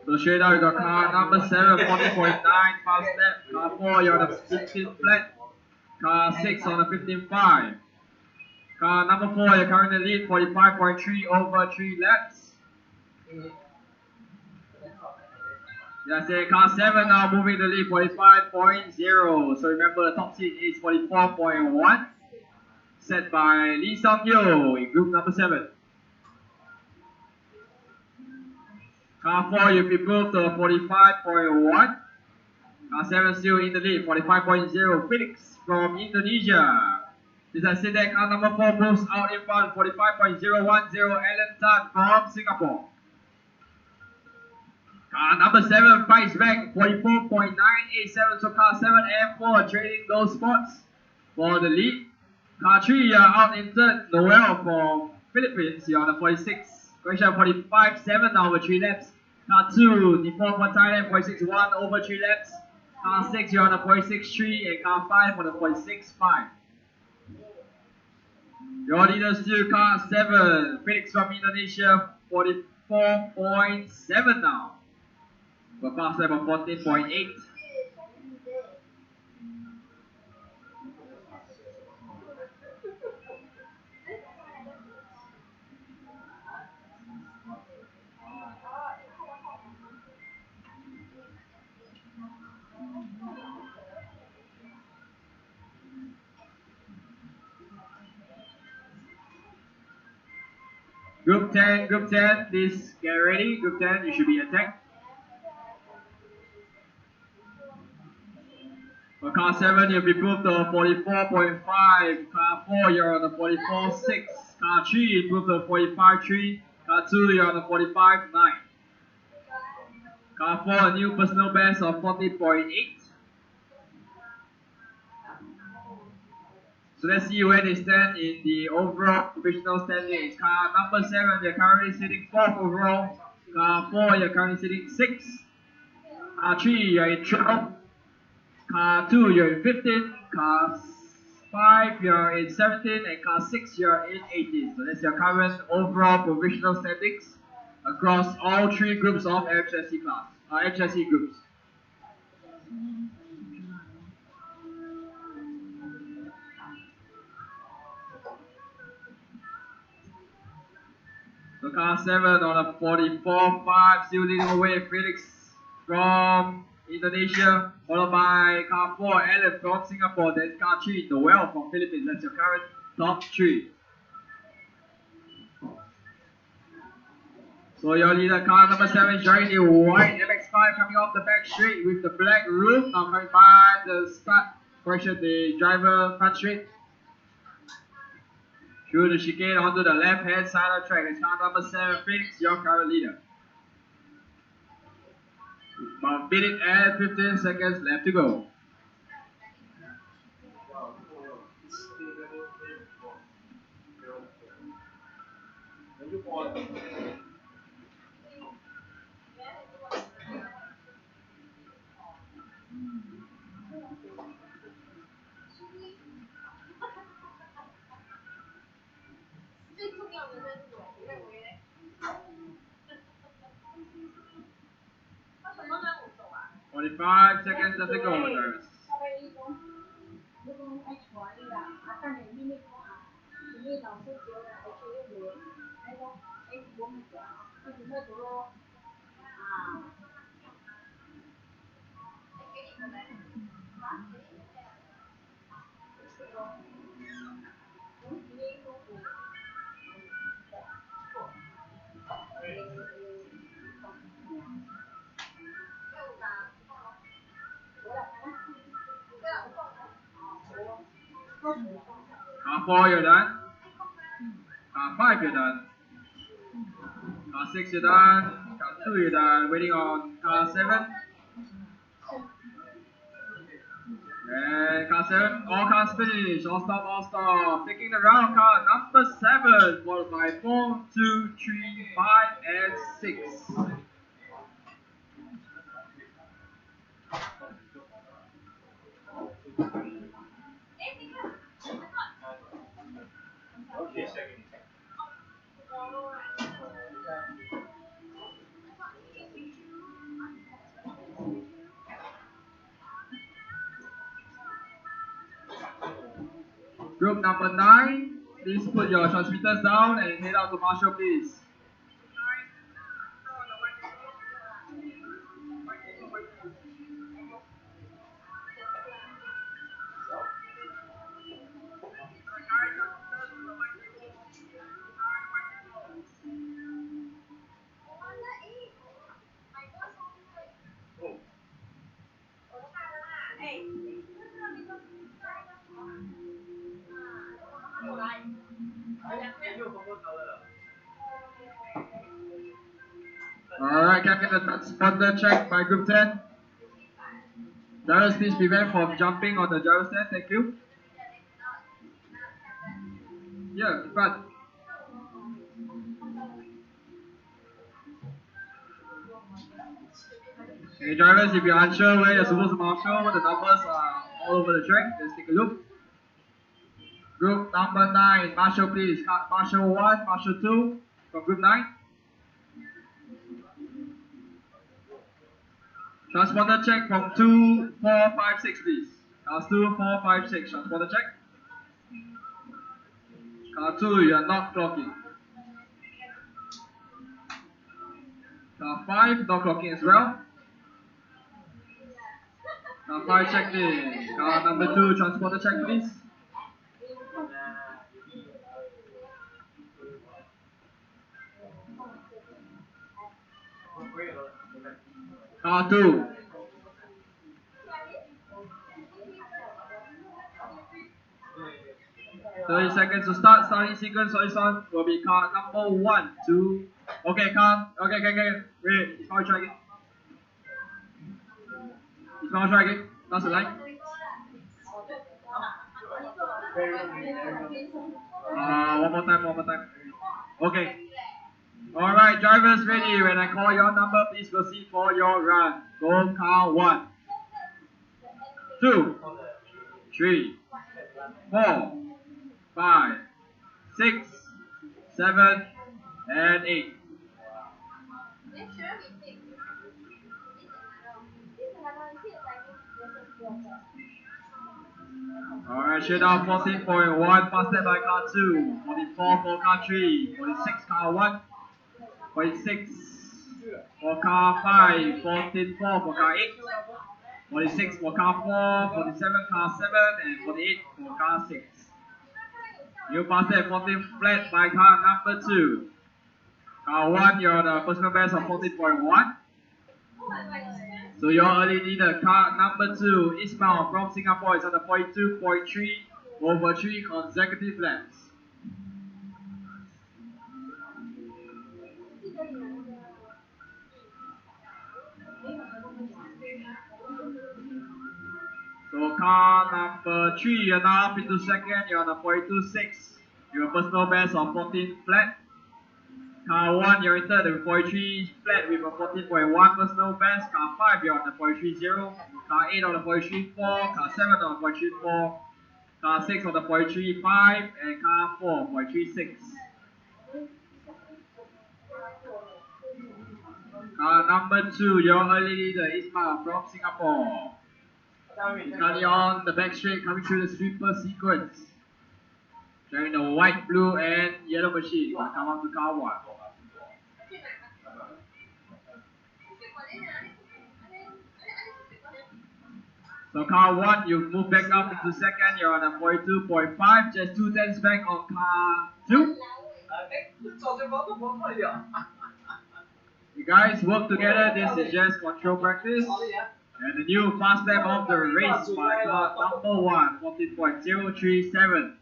So straight out, we got car number 7, 40.9, fast lap. Car 4, you're on the 15 flat. Car 6 on the 15.5. Car number 4, you're currently lead 45.3 over 3 laps. Yeah, say car 7 now moving the lead 45.0. So remember the top seat is 44.1. Set by Lee Sung Yo in group number 7. Car 4, you've improved to 45.1. Car 7 still in the lead, 45.0. Felix from Indonesia. This I said that car number 4 moves out in front, 45.010. Alan Tan from Singapore. Car number 7 fights back, 44.987. So car 7 and 4 trading those spots for the lead. Car 3, you're out in third. Noel from Philippines, you're on the 46. Question 45.7 now over 3 laps. Car 2, Nippon for Thailand, 46.1 over 3 laps. Car 6, you're on the 46.3, and car 5 on the 46.5. Your leader still car 7, Felix from Indonesia, 44.7 now. For car 7, 14.8. Group 10, please get ready. Group 10, you should be attacked. For car 7, you'll be improved to 44.5. Car 4, you're on the 44.6. Car 3, improved to 45.3. Car 2, you're on the 45.9. Car 4, a new personal best of 40.8. So let's see where they stand in the overall provisional standings. Car number 7, they're currently sitting 4th overall. Car 4, you're currently sitting 6th. Car 3, you're in 12th. Car 2, you're in 15th. Car 5, you're in 17th. And car 6, you're in 18th. So that's your current overall provisional standings across all 3 groups of HSC class, HSC groups. So car 7 on a 44.5, still leading away Felix from Indonesia, followed by car 4, Alan from Singapore, then car 3, Noel from Philippines. That's your current top 3. So your leader car number 7 is joining the white MX-5 coming off the back straight with the black roof. Now coming by the start portion, the driver front straight. Through the chicane onto the left hand side of the track. It's car number 7, Felix, your current leader. About 1 minute and 15 seconds left to go. Forty-five seconds left to go, drivers. Car 4, you're done. Car 5, you're done. Car 6, you're done. Car 2, you're done. Waiting on car 7. And car 7, all cars finished. All stop, all stop. Taking the round car number 7, followed by 4, 2, 3, 5, and 6. Group number 9, please put your transmitters down and head out to Marshall, please. Alright, can I get a transponder check by group 10? Drivers, please prevent from jumping on the gyro stand, thank you. Yeah, but okay, drivers, if you're unsure where you're supposed to marshal, the numbers are all over the track. Let's take a look. Group number 9, marshal please. Marshal 1, marshal 2 from group 9. Transponder check from 2, 4, 5, 6 please. Cars 2, 4, 5, 6. Transponder check. Car 2, you are not clocking. Car 5, not clocking as well. Car 5 checked in. Car number 2, transponder check please. Car 2. "30 seconds to start. Starting sequence for this one will be car number 1, 2. Okay, car. Okay. Wait, Ismail, try again. Ismail, try again. That's the line. One more time. Okay. Alright, drivers ready. When I call your number, please proceed for your run. Go car 1, 2, 3, 4, 5, 6, 7, and 8. Alright, shut down 14.1, fast step by car 2, 44 for car 3, 46 car 1, 46 for car 5, 44 for car 8, 46 for car 4, 47 car 7, and 48 for car 6. You pass that 14 flat by car number 2. Car 1, you're on a personal best of 14.1. So your early leader, car number 2, Ismail from Singapore, is on the 42.3 over 3 consecutive laps. So car number 3, you're now up into second, you're on a 42.6. Your personal best of 14 flat. Car 1, you're in third with 43 flat with a 14.1 personal best. Car 5, you're on the 43.0. Car 8 on the 43.4. Car 7 on the 43.4. Car 6 on the 43.5. And car 4, 43.6. Car number 2, your early leader, Ismail from Singapore. He's currently on the back straight, coming through the sweeper sequence. Carrying the white, blue, and yellow machine. Gonna come up to car 1. So car 1, you move back up into second. You're on a 42.5, just 2 tenths back on car 2. You guys work together. This is just control practice. And the new fast lap of the race by car number 1, 14.037.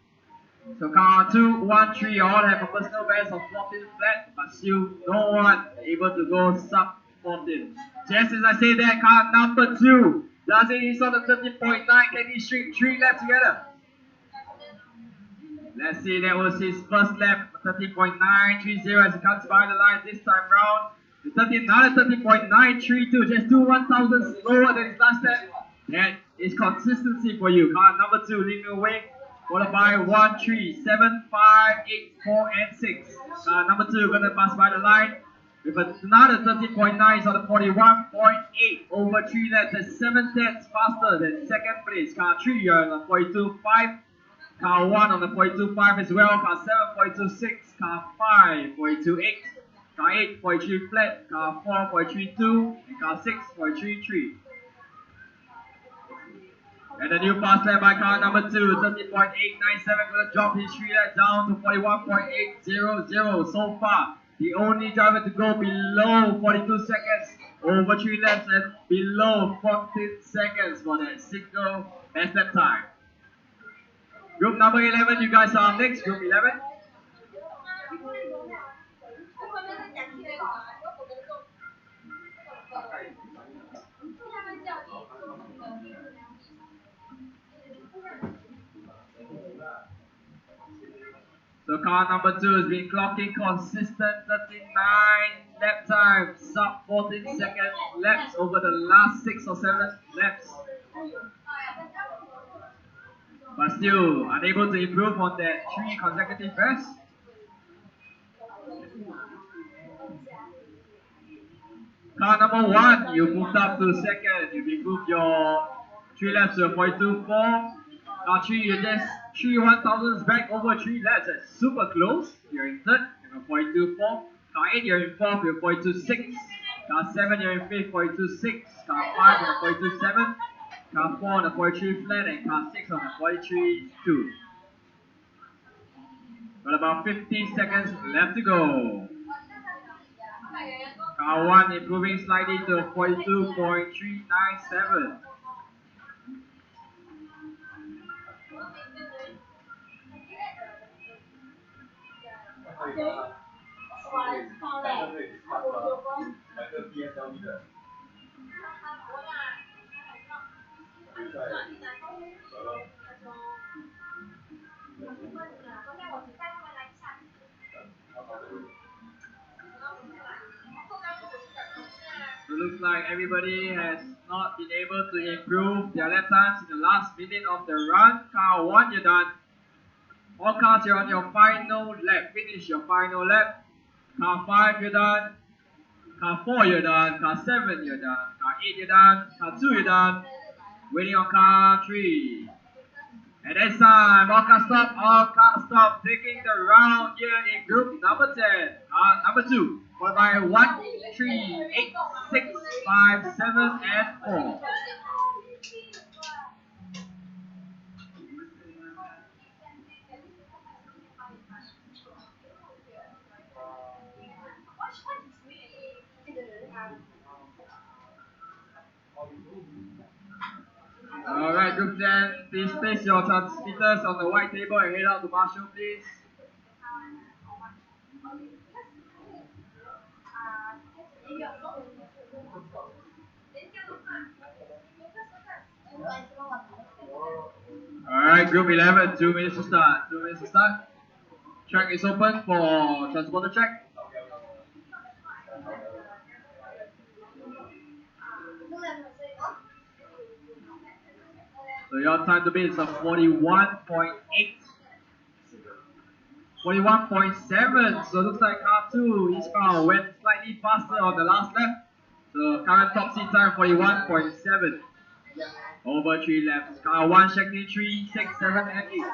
So car 2, 1, 3 all have a personal best of 14 flat, but still no one able to go sub 14. Just as I say that, car number 2 does it. He's on the 13.9. Can he string 3 laps together? Let's see, that was his first lap, 13.930 as he comes by the line this time round. Another 13.932, just 1,000 slower than his last lap. That is consistency for you. Car number 2 leading away, followed by 1, 3, 7, 5, 8, 4, and 6. Car number 2 gonna pass by the line with another 13.9 on the 41.8 over 3 laps. That's 7 tenths faster than second place. Car 3, you're on the 42.5. Car 1 on the 42.5 as well. Car 7, 42.6. Car 5, 42.8. Car 8, 43 flat. Car 4, 43.2. And car 6, 43.3. And the new pass lap by car number 2, 30.897, gonna drop his 3 laps down to 41.800 so far. The only driver to go below 42 seconds over 3 laps and below 14 seconds for that single best lap time. Group number 11, you guys are next, group 11. So car number 2 has been clocking consistent 39 lap time, sub 14 second laps over the last 6 or 7 laps. But still unable to improve on that 3 consecutive best. Car number 1, you moved up to second, you've improved your 3 laps to 42.4. Car 3, you just 3 1,000s back over 3 laps. That's super close. You're in third, you're 42.4. Car 8, you're in fourth, you're 42.6. Car 7, you're in fifth, 42.6. Car 5, you're 42.7. Car 4 on the 43 flat, and car 6 on the 43.2. Got about 15 seconds left to go. Car 1 improving slightly to 42.397. So looks like everybody has not been able to improve their lap times in the last minute of the run. Car 1, you're done. All cars, you're on your final lap. Finish your final lap. Car 5, you're done. Car 4, you're done. Car 7, you're done. Car 8, you're done. Car 2, you're done. Waiting on car 3. And this time, all cars stop. Taking the round here in group number 10. Number 2. Followed by 1, 3, 8, 6, 5, 7, and 4. Alright, group 10, please place your transmitters on the white table and head out to Marshall, please. Alright, group 11, 2 minutes to start. Track is open for transporter check. So your time to beat is a 41.8. 41.7. So it looks like car 2, each car went slightly faster on the last lap. So current top seat time 41.7. Over 3 laps. Car 1 checking 3, 6, 7, and 8.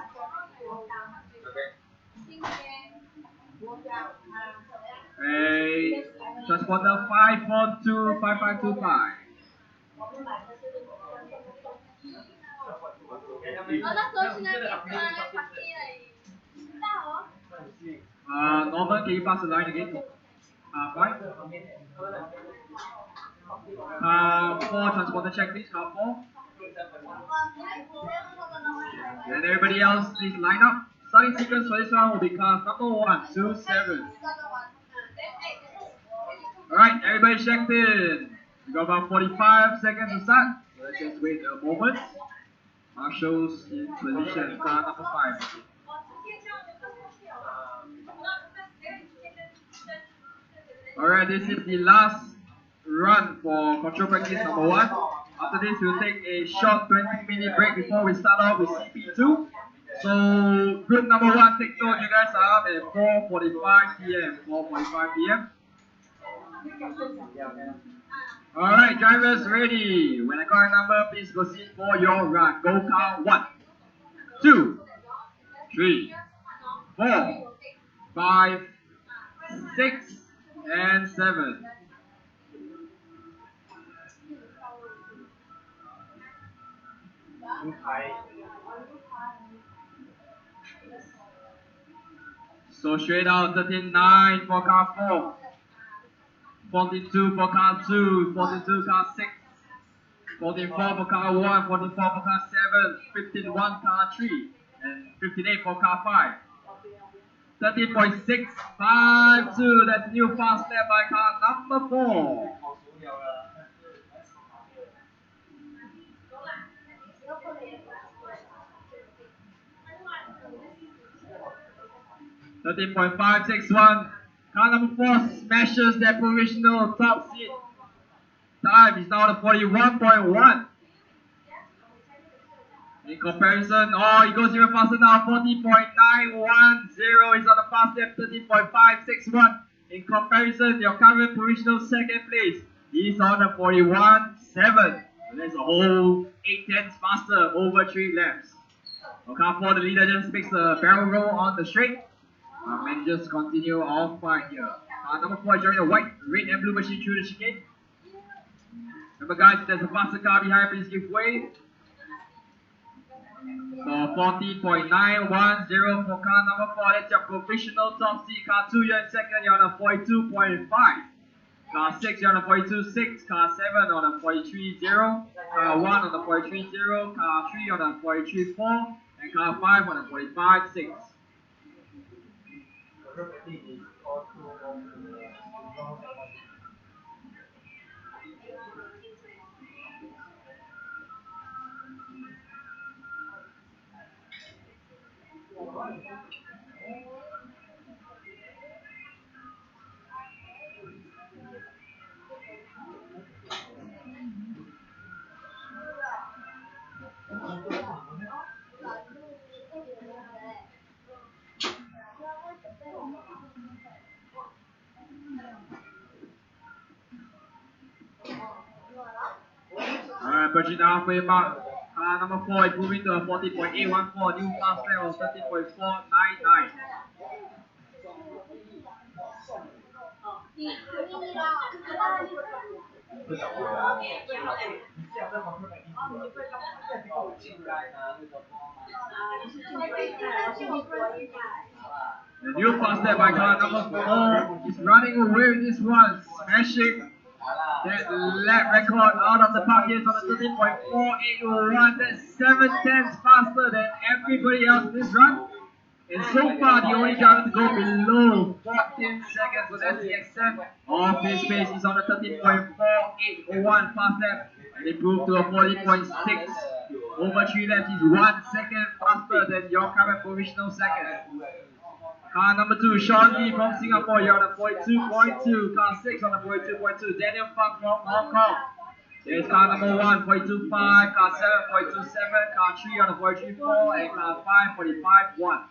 A transporter 542 5525. Norman, can you pass the line again? 5. 4 transporter check please, car 4. And everybody else, please line up. Starting sequence for this one will be cars number 1, 2, 7. Alright, everybody checked in. We got about 45 seconds to start. Let's just wait a moment. Marshall's in position, car number 5. Alright, this is the last run for control practice number 1. After this, we'll take a short 20-minute break before we start off with CP2. So, group number 1, take note, you guys are up at 4:45 p.m. 4:45 p.m. Alright, drivers ready. When I call a number, please proceed for your run. Go car 1, 2, 3, 4, 5, 6, and 7. So straight out 39 for car 4, 42 for car 2, 42 car 6, 44 for car 1, 44 for car 7, 51 car 3, and 58 for car 5. 13.652, that's new fast lap by car number 4. 13.561. Car number 4 smashes their provisional top seat. Time is now the 41.1. In comparison, it goes even faster now. 40.910 is on the fast lap. 13.561. In comparison, your current provisional second place is on the 41.7. So that's a whole 8/10 faster over 3 laps. Car 4, the leader just makes a barrel roll on the straight. Managers continue all fine here. Number 4 is joining the white, red and blue machine through the chicane. Remember guys, if there's a faster car behind, please give way. So 40.910 for car number 4, that's your provisional top seat. Car 2, you're in second, you're on a 42.5. Car 6, you're on a 42.6. Car 7 on a 43.0. Car 1 on a 43.0. Car 3 on a 43.4. And car 5 on a 45.6. Alright, pushing the halfway mark. Car number 4 is moving to a 40.814. New fast lap of 13.499. The new fast lap by car number 4 is running away with this one, smashing that lap record out of the park. Is on the 13.481. That's 7/10 faster than everybody else this run. And so far, the only driver to go below 14 seconds. So that's the extent of his pace. He's on the 13.481 fast lap. And improved to a 40.6. Over 3 laps, he's 1 second faster than your current provisional second. Car number 2, Sean Lee from Singapore, you're on a 42.2. Car 6 on a 42.2. Daniel Fang from Hong Kong. There's car number 1, 42.5. Car 7, 42.7. Car 3 on a 43.4. And car 5, 45.1.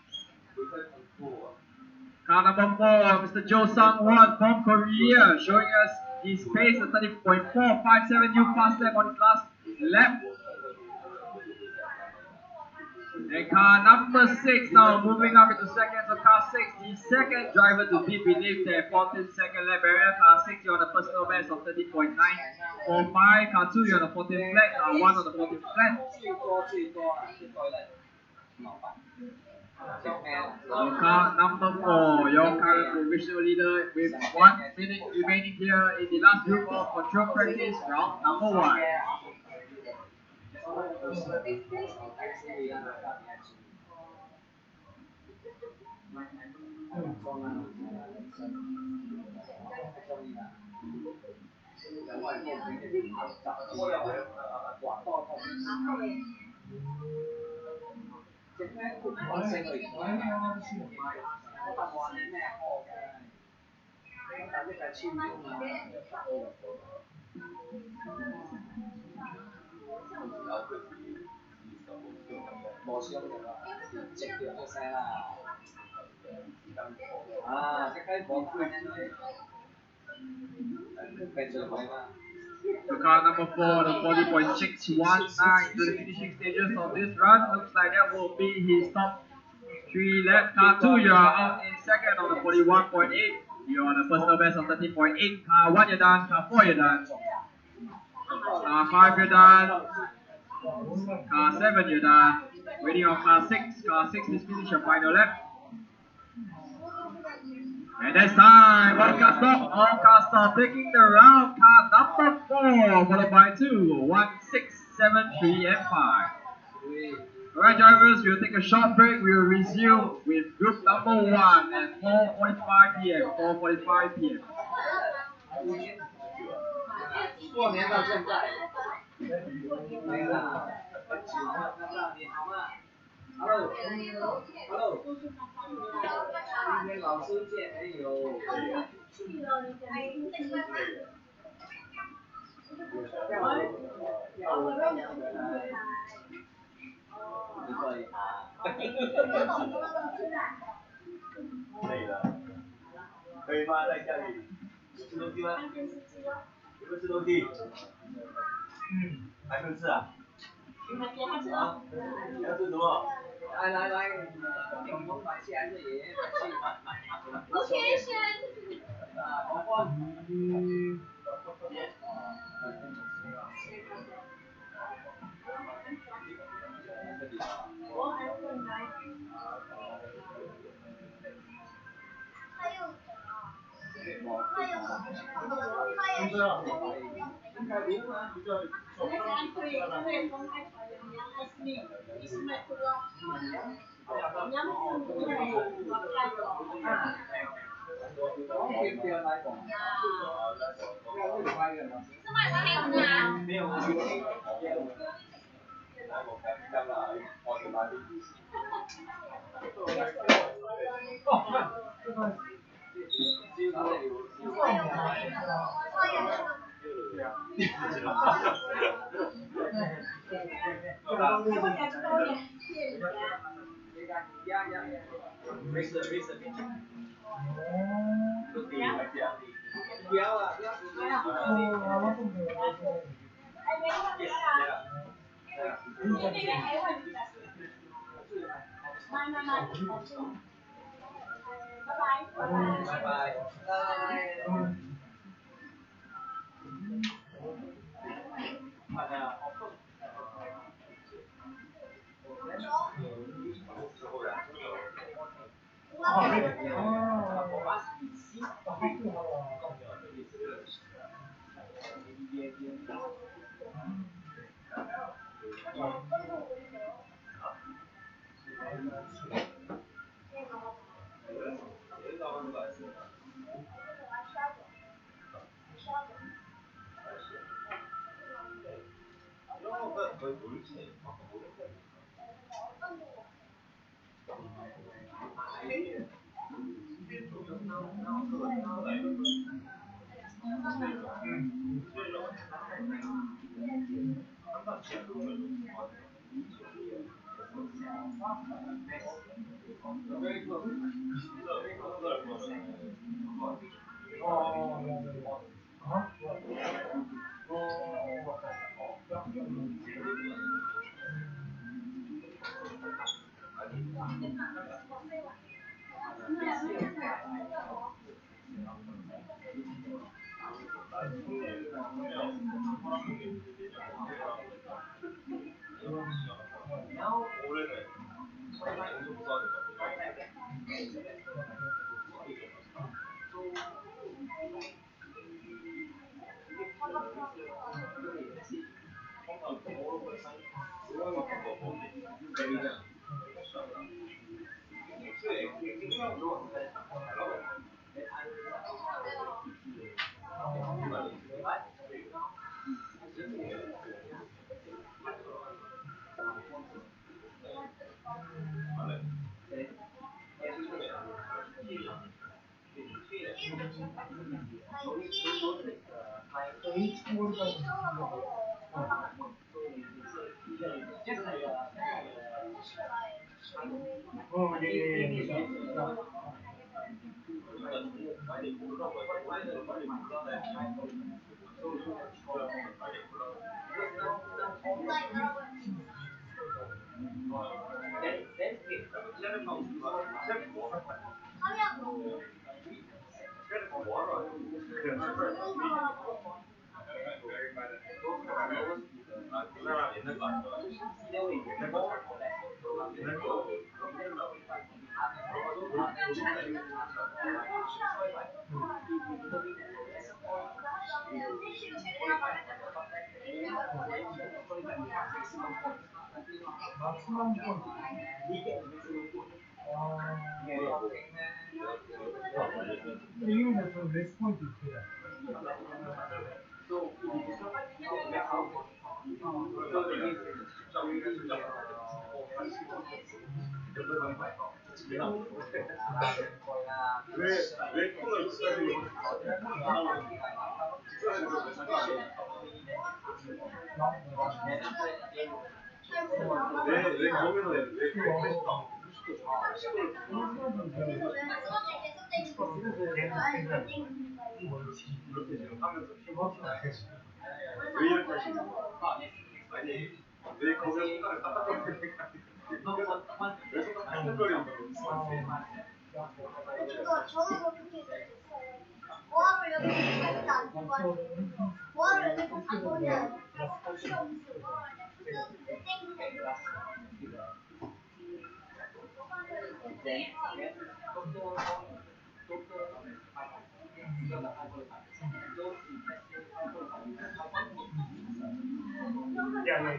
Car number 4, Mr. Jo Sang-won from Korea, showing us his pace at 30.457 new fast lap on his last lap. And car number 6 now moving up into second. So car 6, the second driver to be beneath the 14 second lap barrier. Car 6, you're on a personal best of 30.945. Car 2, you're on a 14 flat. Car 1 on the 14 flat. So car number 4, your current provisional leader with 1 minute remaining here in the last group of control practice round number 1. So car number 4, the 40.619 to the finishing stages of this run. Looks like that will be his top 3 left. Car 2, you are out in second on the 41.8. You're on a personal best of 13.8. Car 1, you're done. Car 4, you're done. Car 5, you're done. Car 7, you're done. Waiting on car 6. Car 6 is finished your final lap. And that's time. One car stop. All cars stop. Taking the round. Car number 4, followed by 2, 1, 6, 7, 3, and 5. Alright drivers, we'll take a short break. We'll resume with group number 1 at 4:45 p.m. 4:45 p.m. 过年到现在，没了，你好吗 ？Hello，Hello，今天老师见没有？累了，可以吗？在家里有吃东西吗？有没有吃东西？还没吃啊？啊？你要吃什么？来，柠檬买起还是爷爷买起？我先生。그 사람 옛날 거 안 좋아해. 옛날 거잘 몰라. 옛날 거. maximum point. 이유는 저 레스 포인트 있어요. 왜 폰을 직사적으로 왜 거기서 왜 이렇게 지금 하면서 왜 이렇게 하시는 거야? 아니 왜 거기서 손가락을 까딱거리니까 왜 손가락 까딱거리는다고 저도 그렇게 됐어요. 뭐하러 여기 절대 안 들고 왔는데 뭐하러 여기 안 보냐 필요 없어. Yeah.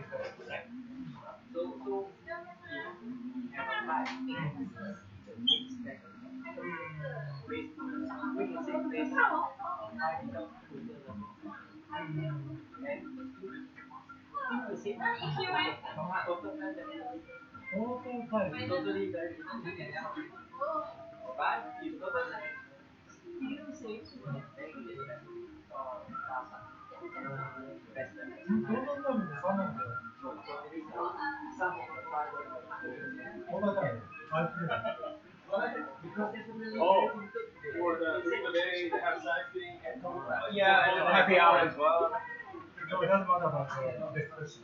For the day they have cycling and Yeah, and happy hour as well. No, it doesn't matter about the expression.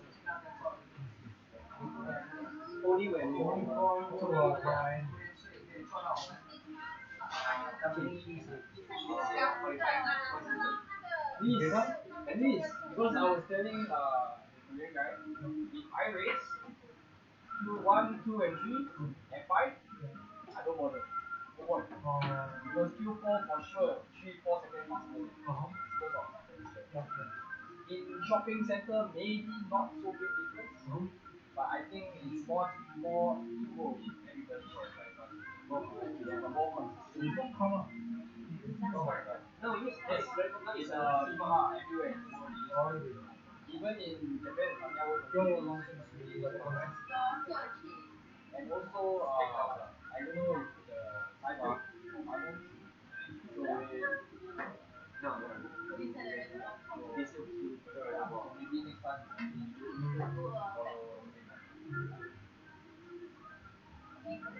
Only when you Only point to a line. Please, at least, because I was telling Korean guy, if I race 1, 2, and 3 and 5, I don't bother. No point. Because Q4 for sure, 3, 4 seconds faster. Because of in shopping center, maybe not so big difference, but I think it's more equal if everybody shares like that. More consistent. You don't come up. No, yes, it's everywhere. Even in Japan, and also I don't know if the Taiwan maybe next time.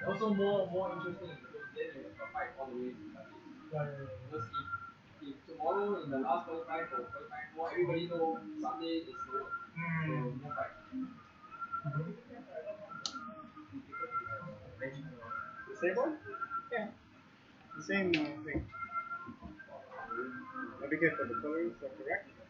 Also more interesting because then you have a fight all the way to because if tomorrow in the last qualifying for qualifying 4 everybody know Sunday is slow. So no fight. The same one? Yeah. The same thing. Navigate for the colors are correct. Yeah.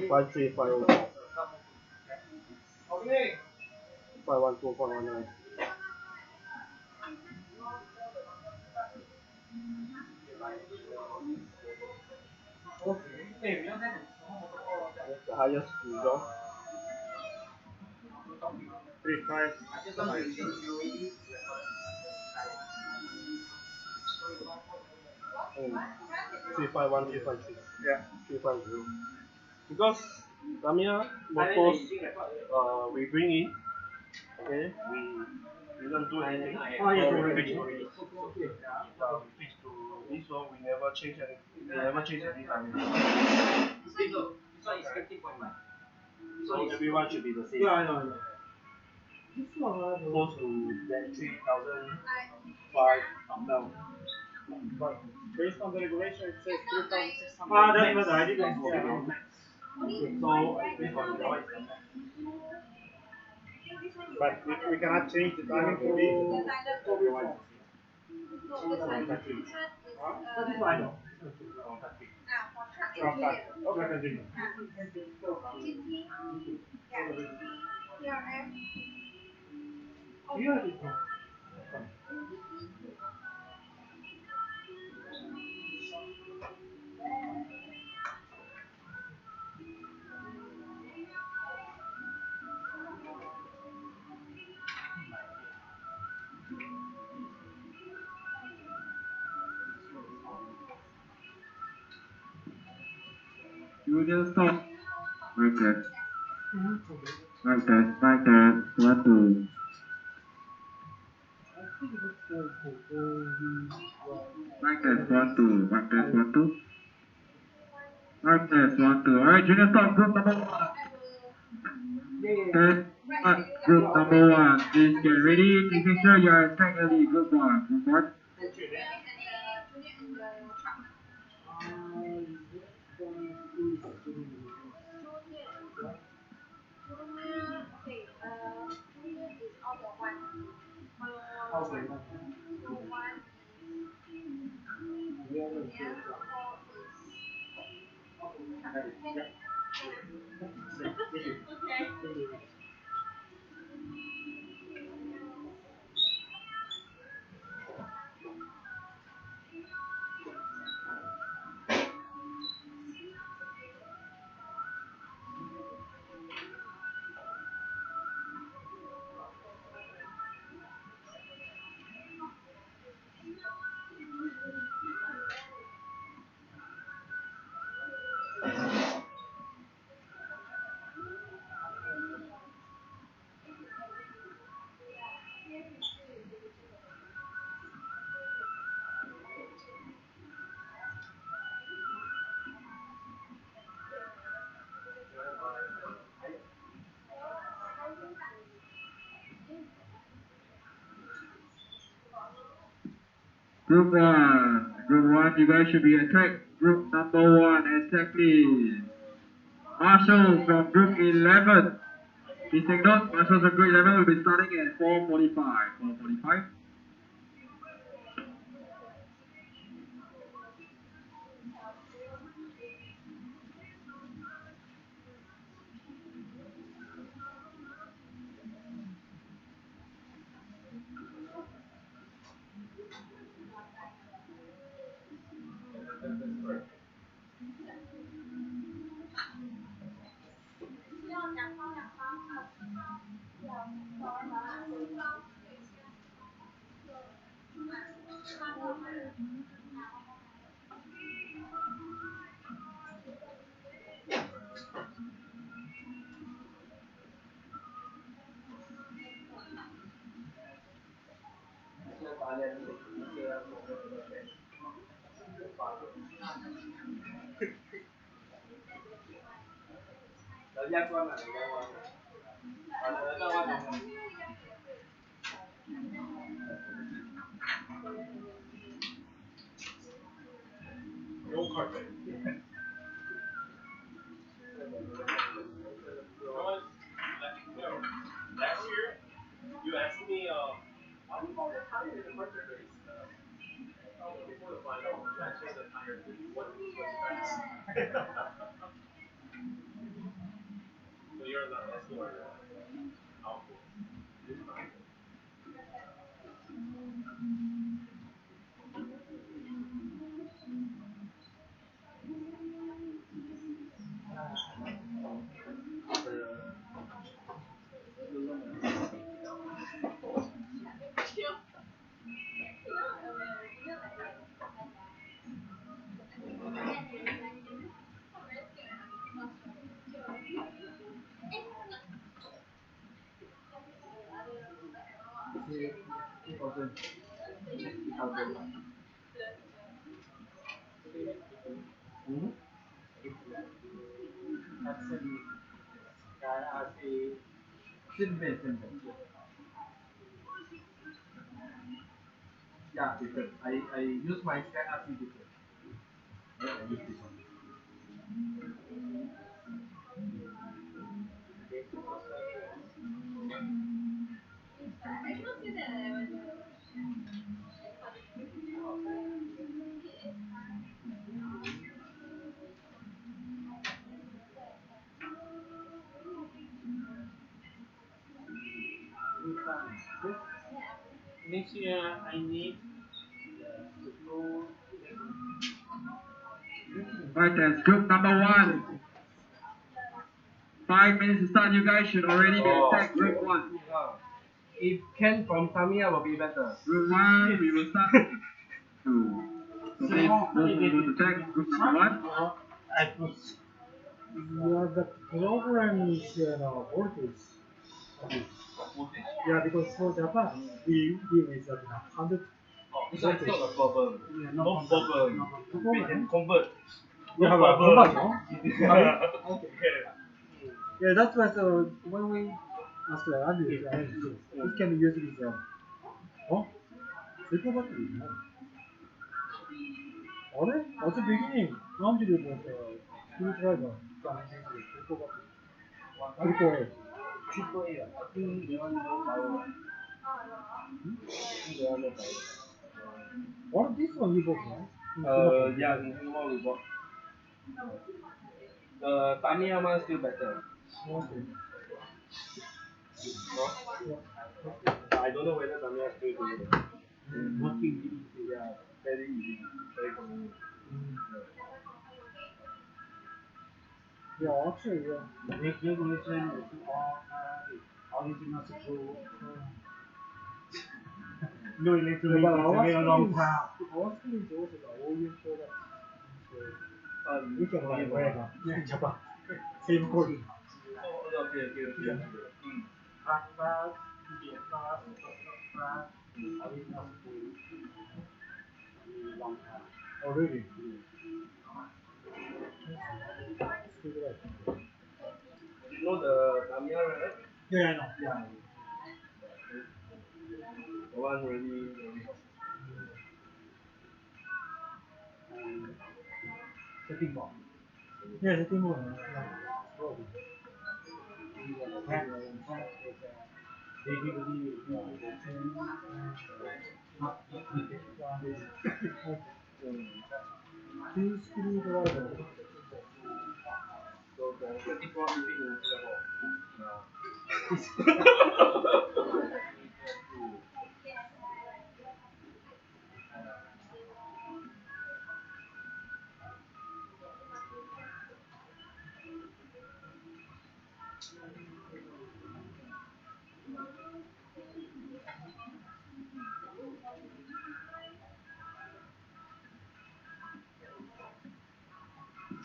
53, 504, Okay. 512, 519. The highest result. 3, 5. 351, 353. Yeah. 350. Because Tamiya motors we bring in, okay, we don't do anything. Oh, yeah, So we already. fix already. We fix to this one, we never change any Tamiya. This one is 50.1. So everyone should be the same. Yeah, I know. close to that 3,005 come down. But based on the regulation, it says 3,600. But I didn't see Yeah. max. Okay. So based on the noise, the max. But we cannot change the timing to be Everyone can see. Huh? But this one I know. This one is on touching. From that. Okay, continue. Here it is not. Junior stop. Mic test. Mic test. Mic test. 1, 2. Mic test. 1, 2. Mic test. 1, 2. Mic test. 1, 2. Alright, Junior stop. Group number 1. Test. Group number 1. Please get ready. Please make sure you are technically group 1. Group 1. Group 1. Group 1, you guys should be attacked. Group number 1, exactly. Marshall from group 11. Please take note, Marshall from group 11 will be starting at 4:45. 4:45. No carpet. Last year, you asked me, why do you call the tire in the first place? Before the final, you actually the tire. What switch fast? So you're not asking for output. Simple. Yeah, different. I use my scan RC different. Then I use this one. Next year I need to go. Right, that's group number 1. 5 minutes to start, you guys should already be attacked group 1. If Ken from Tamiya will be better. Group 1, we will start. So please, those who want to attack group number 1. I push. Yeah, the program is voltage. Yeah, because for Japan, we deal with 100. This one is not a problem. Yeah, No problem. We can convert. You have a problem. converter? Okay. Yeah, that's why so when we asked the earlier, it can be used with triple battery. No? At the beginning, Andrew was a screwdriver can use with triple battery. Triple A. Triple A. I think they want no power. I think they want no power. What this one you bought, right? Yeah, in Singapore we bought. The Tamiya one still better. Okay. No? I don't know whether Tamiya still doing it. Working easy. Yeah, very easy, very convenient. Yeah, actually, yeah. Make regulation original screw. No electronic, But it's a very long time. our school is also the OEM product. So we can buy wherever in Japan. Same quality. Oh, okay. Fast, original screw. Long time. Oh, really? You know the Tamiya, right? Yeah, I know. Yeah. The one really Setting box. Yeah, setting box. Two screwdriver. so for 24 living in Singapore.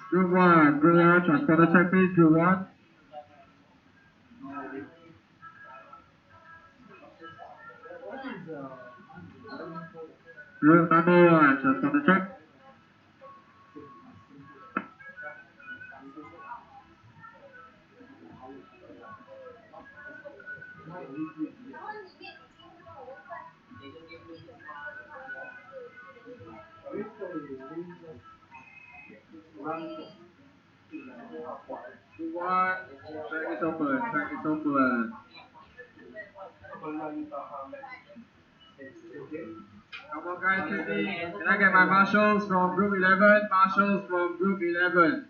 Group 1, transporter check please, group 1. Group number 1, transporter check. Group 1, track is open. Come on guys, quickly. Can I get my marshals from group 11? Marshals from group 11.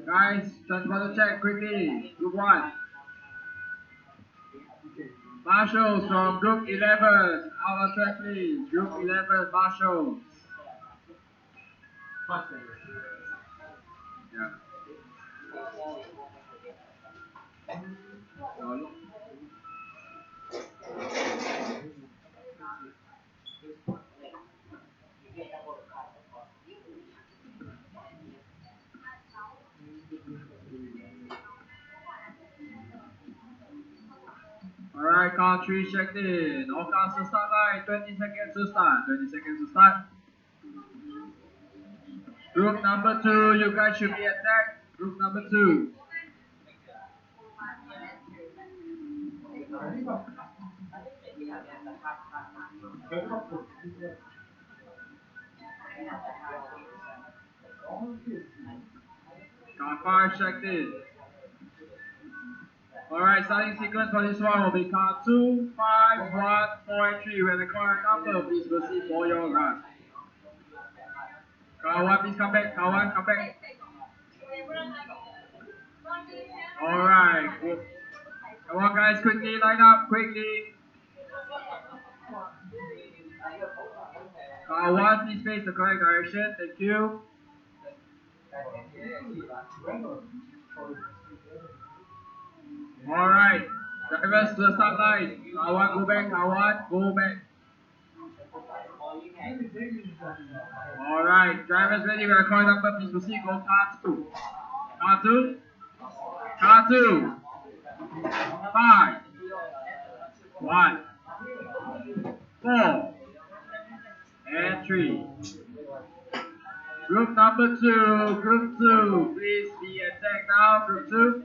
Guys, transporter check quickly. Group 1. Marshals from group 11. Out of track please. Group 11, marshals. Yeah. Alright, count 3 checked in. All cars to start line. 20 seconds to start. 20 seconds to start. Group number 2, you guys should be attacked. Group number 2. Car 5 checked in. Alright, starting sequence for this one will be car 2, 5, 1, 4, and 3. When the correct number, please proceed for your run. Car 1, please come back. Car 1, come back. Alright, cool. Come on guys, quickly, line up, quickly. Car 1, please face the correct direction. Thank you. Alright, drivers to the start line. Car 1, go back. Car 1, go back. Alright, drivers ready with a correct number, please proceed. Go car 2. Car 2. Car 2. 5. 1. 4. And 3. Group number 2. Group 2. Please be attacked now. Group 2.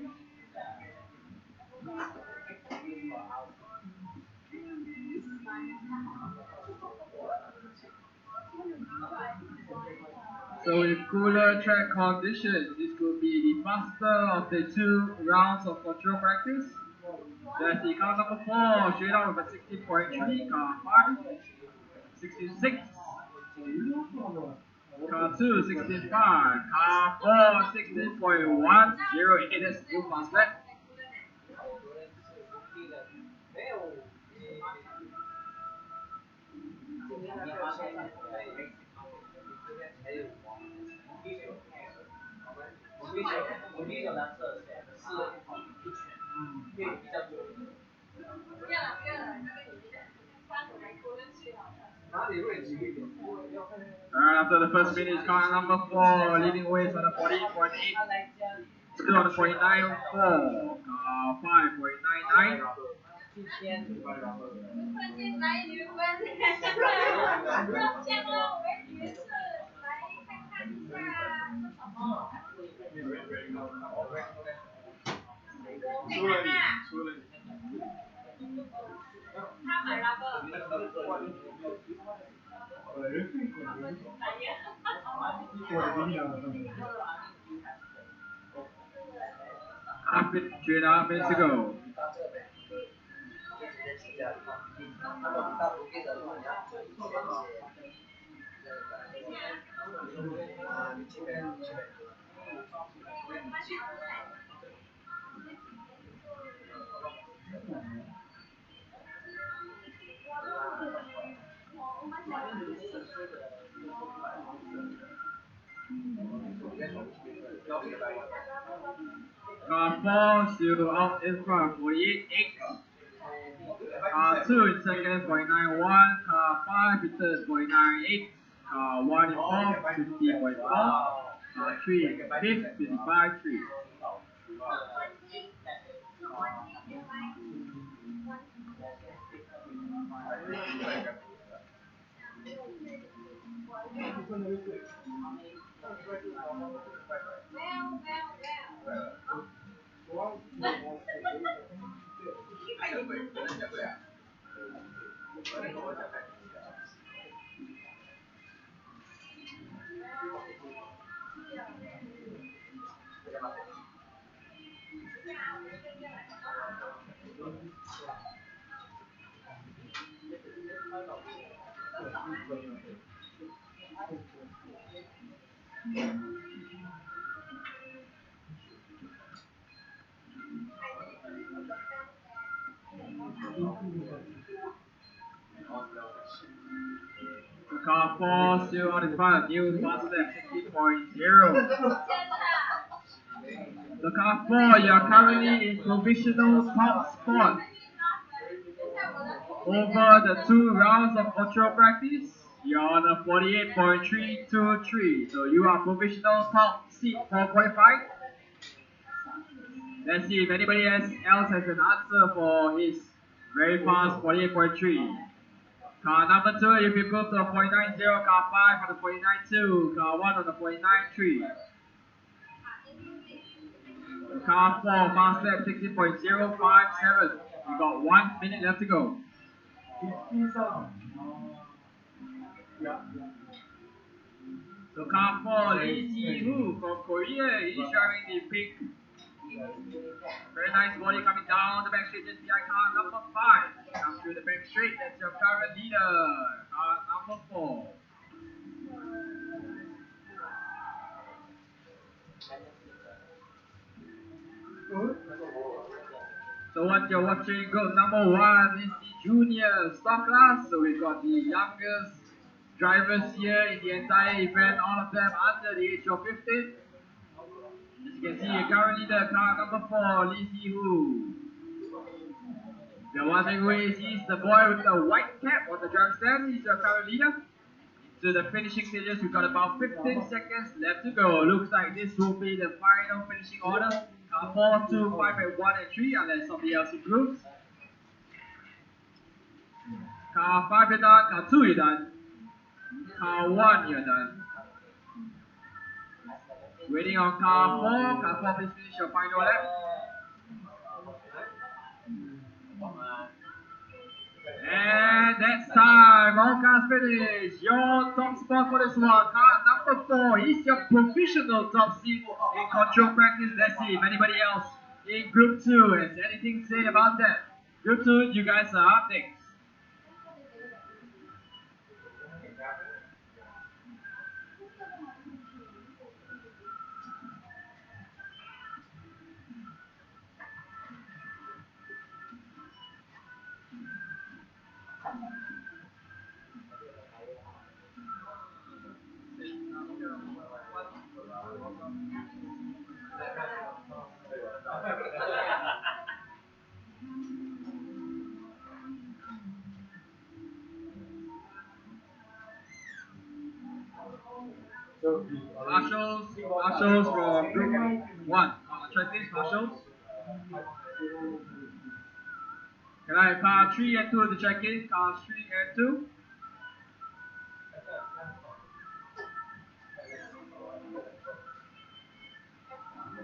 So with cooler track conditions, this could be the faster of the 2 rounds of control practice. There's the car number 4, straight out with a 16.3, car 5, 66, car 2, 16.5, car 4, 16.108, that's too fast lap. After the first finish, car number 4 leading away on the 48.8, still on the 49.4, car 5.99. After 3.5 minutes to go. Car 4 still out in front, 48.8. Car 2 in second, 49.1. Car 5 in third, 49.8. Car 1 in fourth, 50.4. Car 3 in fifth, 55.3. Car 4 still out in front, new fast lap 60.0. So car 4, you are currently in provisional top spot. Over the 2 rounds of control practice, you are on a 48.323. So you are provisional top seat 4.5. Let's see if anybody else has an answer for his very fast 48.3. Car number 2, if you go to the 49.0, car 5 on the 49.2, car 1 on the 49.3. Car 4, fast lap 60.057. We got 1 minute left to go. So car 4, Lee Si-woo from Korea, he's driving the pink. Very nice body coming down the back straight, just behind car number 5. Come through the back straight, that's your current leader, car number 4. So what you're watching, group number 1 is the junior stock class. So we've got the youngest drivers here in the entire event, all of them under the age of 15. As you can see, your current leader, car number 4, Lee Si-woo. If you're wondering who is, he's the boy with the white cap on the driver's stand. He's your current leader. To the finishing stages, we've got about 15 seconds left to go. Looks like this will be the final finishing order. Car 4, 2, 5, and 1, and 3, unless somebody else improves. Car 5 you're done, car 2 you're done. Car 1 you're done. Waiting on car 4. Car 4, please finish your final lap. And that's time. All cars finished. Your top spot for this one, car number 4, is your provisional top seat in control practice. Let's see if anybody else in group 2 has anything to say about that. Group 2, you guys are up next. Marshals from group 1. Check this, marshals. Can I have car 3 and 2 to check in? Car 3 and 2.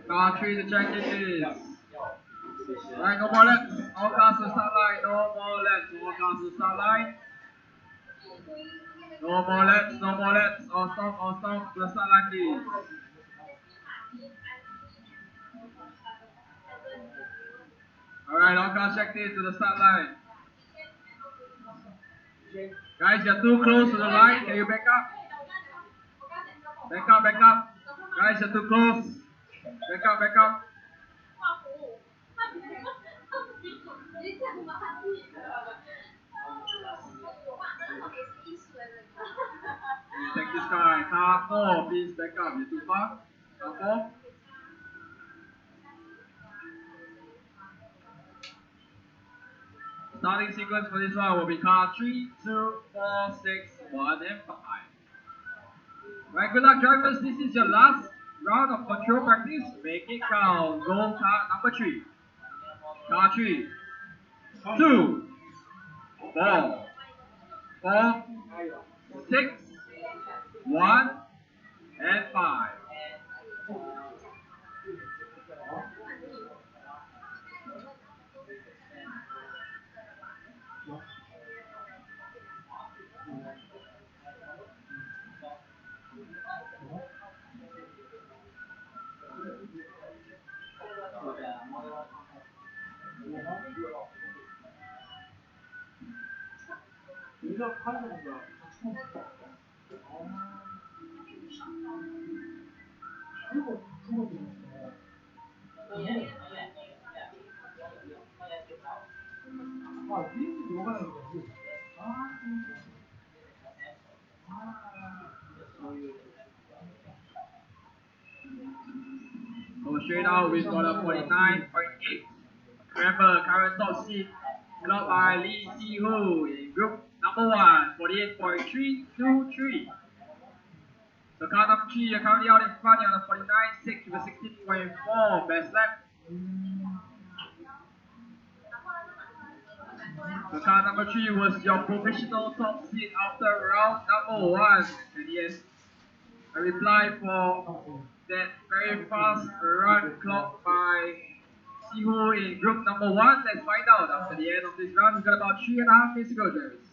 Car 3 to check in, please. Alright, no more laps. All cars to start line. No more laps. All cars to start line. No more laps. No more laps. All stop. To the start line, please. Alright, all cars checked in to the start line. Guys, you're too close to the line. Can you back up? Back up. Guys, you're too close. Back up. Take this car. Car 4, please back up. You're too far. Car 4. Starting sequence for this one will be car 3, 2, 4, 6, 1, and 5. Right, good luck drivers. This is your last round of control practice. Make it count. Go car number 3. Car 3, 2, 4, 6, 1, and 5. Go straight out, we've got a 49.8. Remember, current top seat clocked by Lee Si-woo in group number 1, 48.323. So car number 3, you're currently out in front, you're on a 49.6 with a 16.4 best lap. So car number 3 was your provisional top seat after round number 1. And yes, a reply for that very fast run clocked by Siwoo in group number 1. Let's find out after the end of this round. We've got about 3.5 minutes to go, Travis.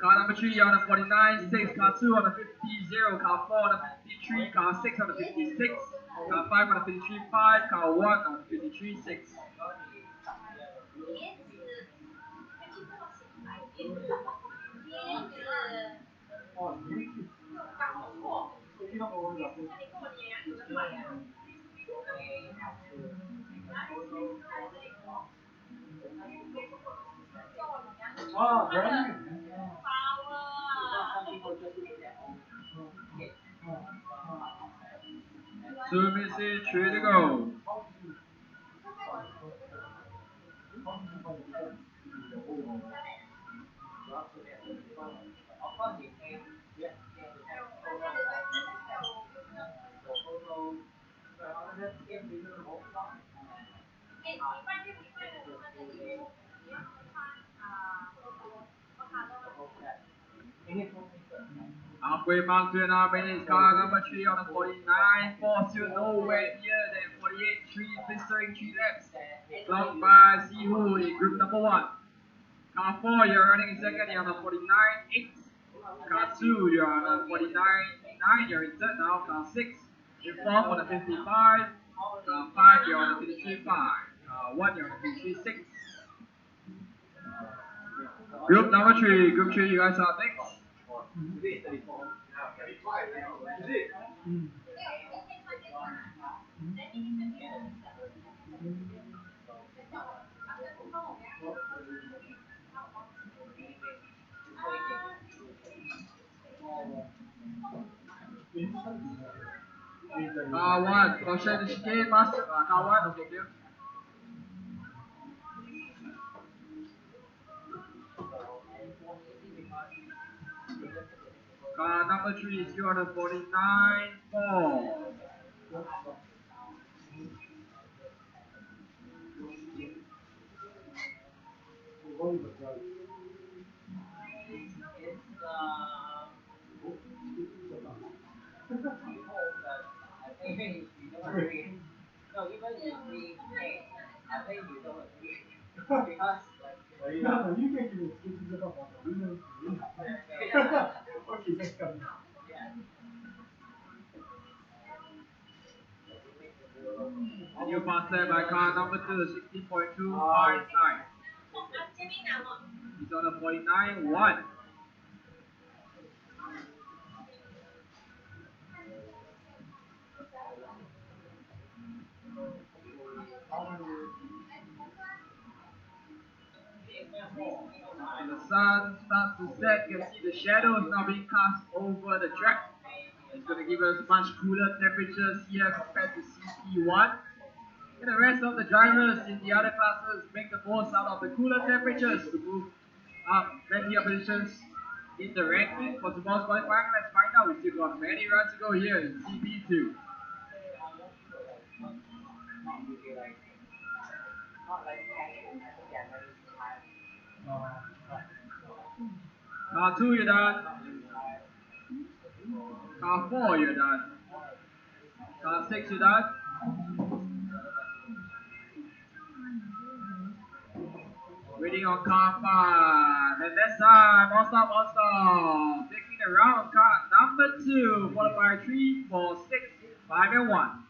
Car number 3 on the 49, 6, car 2 on the 50, 0, car 4 on the 53, car 6 on the 56, car 5 on the 53, 5, car 1 on the 53, 6. Two minutes in, 3 to go. Halfway mark, 2.5 minutes. Car number 3 on the 49, 4 still nowhere near them. 48, 3 blistering 3 laps. Clocked by Siwoo in group number 1. Car 4, you're running in second, you're on the 49, 8. Car 2, you're on the 49, 9, you're in third now. Car 6, in fourth on the 55. Car 5, you're on the 53, 5. Car 1, you're on the 53, 6. Group number 3, group 3, you guys are next. Car 1, caution chicane, master. Car 1, okay, clear. Car number 3 is 249, 4. And you pass there by car number 2, 16.259. He's on a 49, 1. And the sun starts to set, you can see the shadows now being cast over the track. It's going to give us much cooler temperatures here compared to CP1. And the rest of the drivers in the other classes make the most out of the cooler temperatures to move up plenty of positions in the ranking for tomorrow's qualifying. Let's find out. We still got many runs to go here in CP2. Car 2, you're done. Car 4, you're done. Car 6, you're done. Waiting on car 5. And that's time. All stop, all stop. Taking the round car number 2, followed by 3, 4, 6, 5, and 1.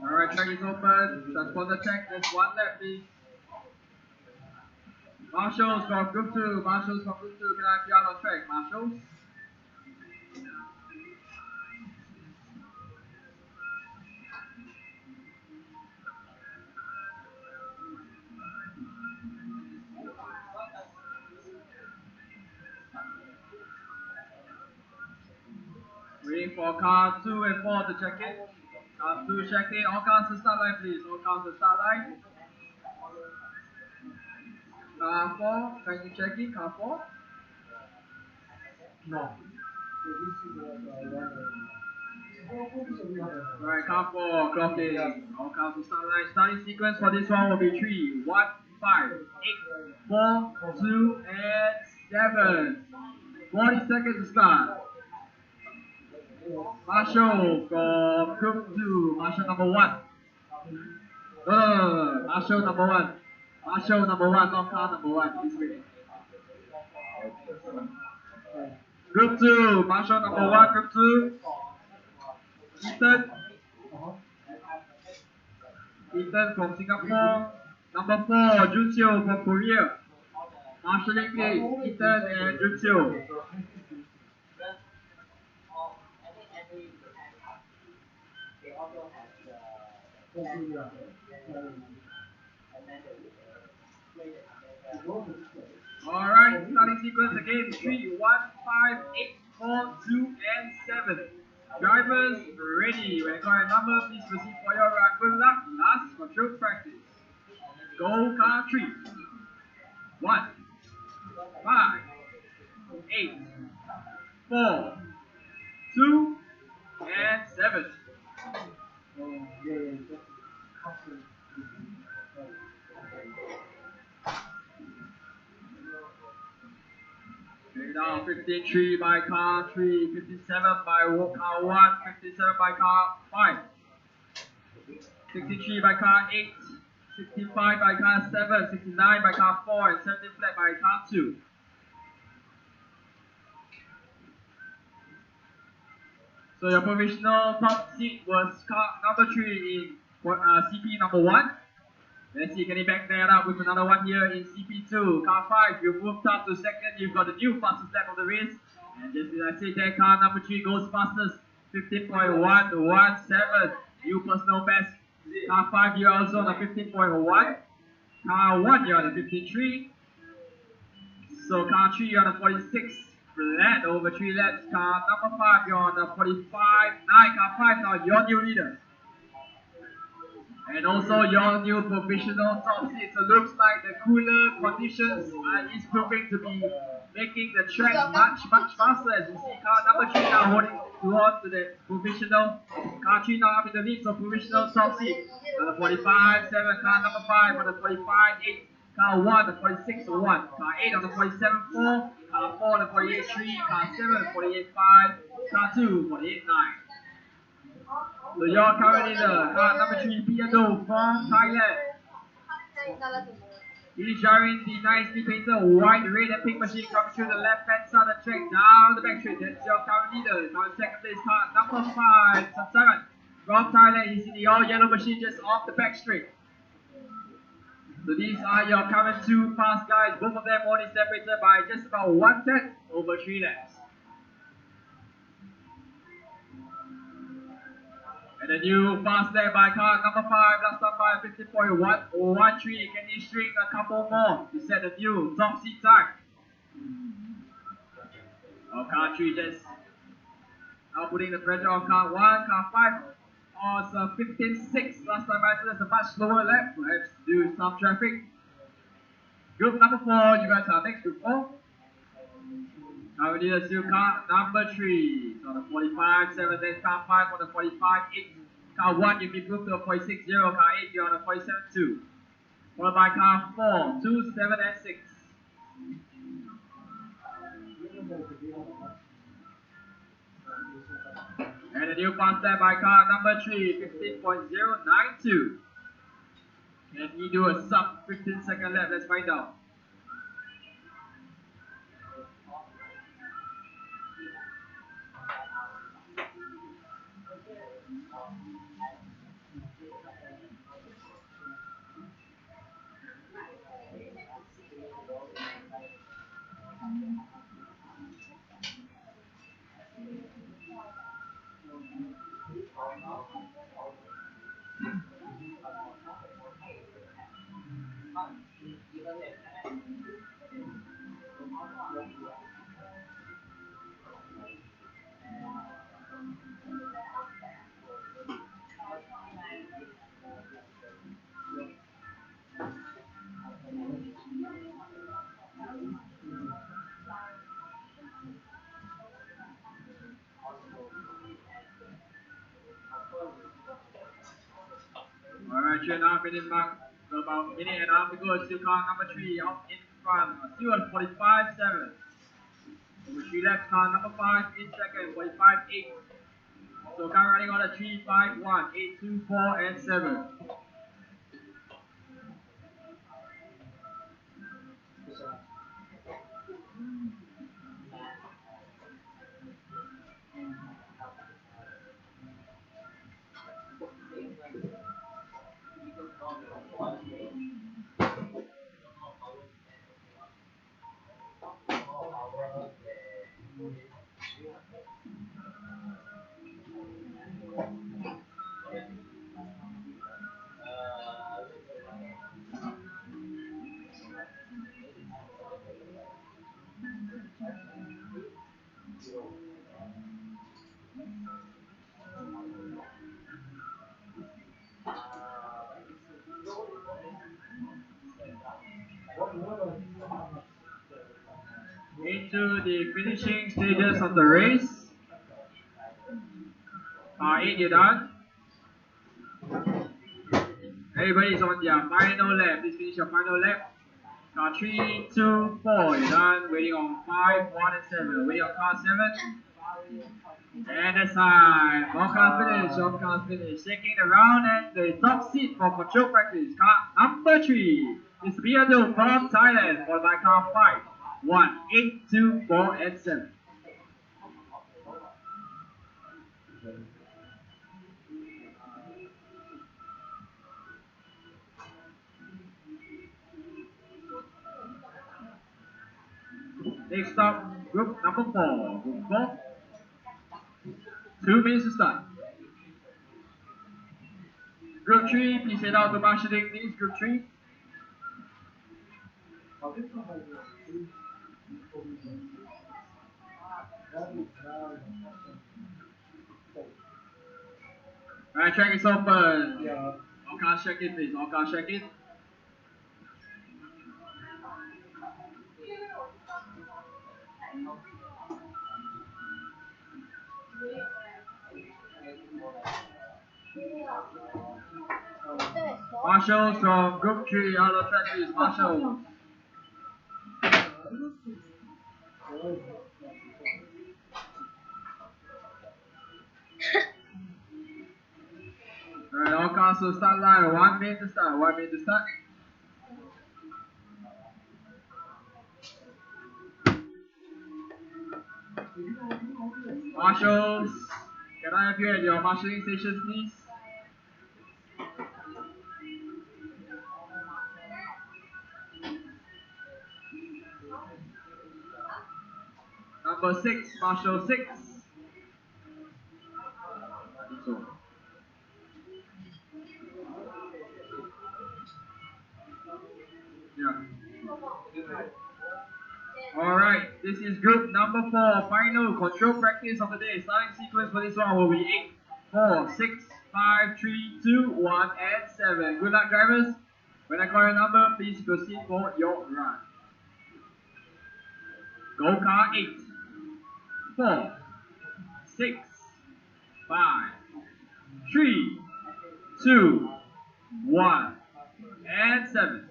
Alright, track is open. Transponder check. There's 1 lap, please. Marshals from group 2. Marshals from group 2. Can I have you out on track? Marshals? Waiting for car 2 and 4 to check in. Car 2 check in. All cars to start line, please. All cars to start line. Car 4, can you check in? Car 4? No. So this is Right, car 4, clock in. All cars to start line. Starting sequence for this one will be 3, 1, 5, 8, 4, 2, and 7. 40 seconds to start. Marshall from group 2, Marshall number 1. No, Marshall number 1. Marshall number 1, not car number 1. This way. Group 2, Marshall number 1, group 2. Ethan. Ethan from Singapore. Number 4, Juncio from Korea. Marshalling please, Ethan and Juncio. Alright, starting sequence again. 3, 1, 5, 8, 4, 2, and 7. Drivers ready. When I call your number, please proceed for your run. Good luck. Last control practice. Go car 3. 1, 5, 8, 4, 2, and 7. Okay, now 53 by car 3, 57 by car 1, 57 by car 5, 63 by car 8, 65 by car 7, 69 by car 4, and 70 flat by car 2. So your provisional top seat was car number 3 in CP number 1. Let's see, can you back that up with another one here in CP2. Car 5, you've moved up to second. You've got the new fastest lap of the race. And just as I said there, car number 3 goes fastest. 15.117. New personal best. Car 5, you're also on a 15.1. Car 1, you're on a 53. So car 3, you're on a 46. Flat over 3 laps. Car number 5, you're on a 45.9. Car 5, now your new leader. And also your new provisional top seat. So looks like the cooler conditions is proving to be making the track much faster. As you see, car number 3 now holding on to the provisional. Car 3 now up in the lead, so provisional top seat. On the 45.7, car number 5 on the 45.8, car 1 on the 46.1, car 8 on the 47.4, car 4 on the 48.3, car 7 on the 48.5, car 2 48.9. So you're currently the car number 3 Piano from Thailand. He's driving the nicely painted white, red and pink machine coming through the left hand side of the track down the back straight. That's your current leader. Current second place car number 5, Samsaran from Thailand. He's in the all yellow machine just off the back straight. So these are your current 2 fast guys. Both of them only separated by just about 1/10 over 3 laps. And a new fast lap by car number 5, last time by 50.113. Can you string a couple more to set a new top seat time? Oh, car 3 just now putting the pressure on car 1, car 5. Oh, it's a 15.6 last time by, so that's a much slower lap. Perhaps due to some traffic. Group number 4, you guys are next, group 4. Now we need a still car number 3. So the 45.7, then car 5 on the 45.8. Car 1, you've been moved to a 46.0. Car 8, you're on a 47.2. Followed by car 4, 2, 7, and 6. And a new fast lap by car number 3, 15.092. Can he do a sub 15-second lap? Let's find out. Alright, 3.5 minute mark. So about a minute and a half to go. Still car number 3 out in front. Still at 45.7. Over 3 laps, car number 5 in second, 45.8. So car running on a 3.51, 8.24 and 7. Into the finishing stages of the race. 8, you're done. Everybody's on their final lap. Please finish your final lap. Car 3, 2, 4, you're done. Waiting on 5, 1 and 7. Waiting on car 7. And that's time. All cars finish. Taking the round and the top seat for control practice. Car number 3 is Beardo from Thailand, followed by car 5, 1, 8, 2, 4 and 7. Next stop, group number 4. Group 4. 2 minutes to start. Group 3, please head out to marshalling, please. Group 3. Alright, track is open. All cars check in, please. All cars check in. Marshals from Group 3, out of track, please. Marshals. Alright, all cars will start line. 1 minute to start. 1 minute to start. Marshals, can I have you at your marshalling stations, please? Number 6, Marshal 6. Yeah. Alright, this is group number 4, final control practice of the day. Starting sequence for this one will be 8, 4, 6, 5, 3, 2, 1, and 7. Good luck, drivers. When I call your number, please proceed for your run. Go car 8, 4, 6, 5, 3, 2, 1, and 7.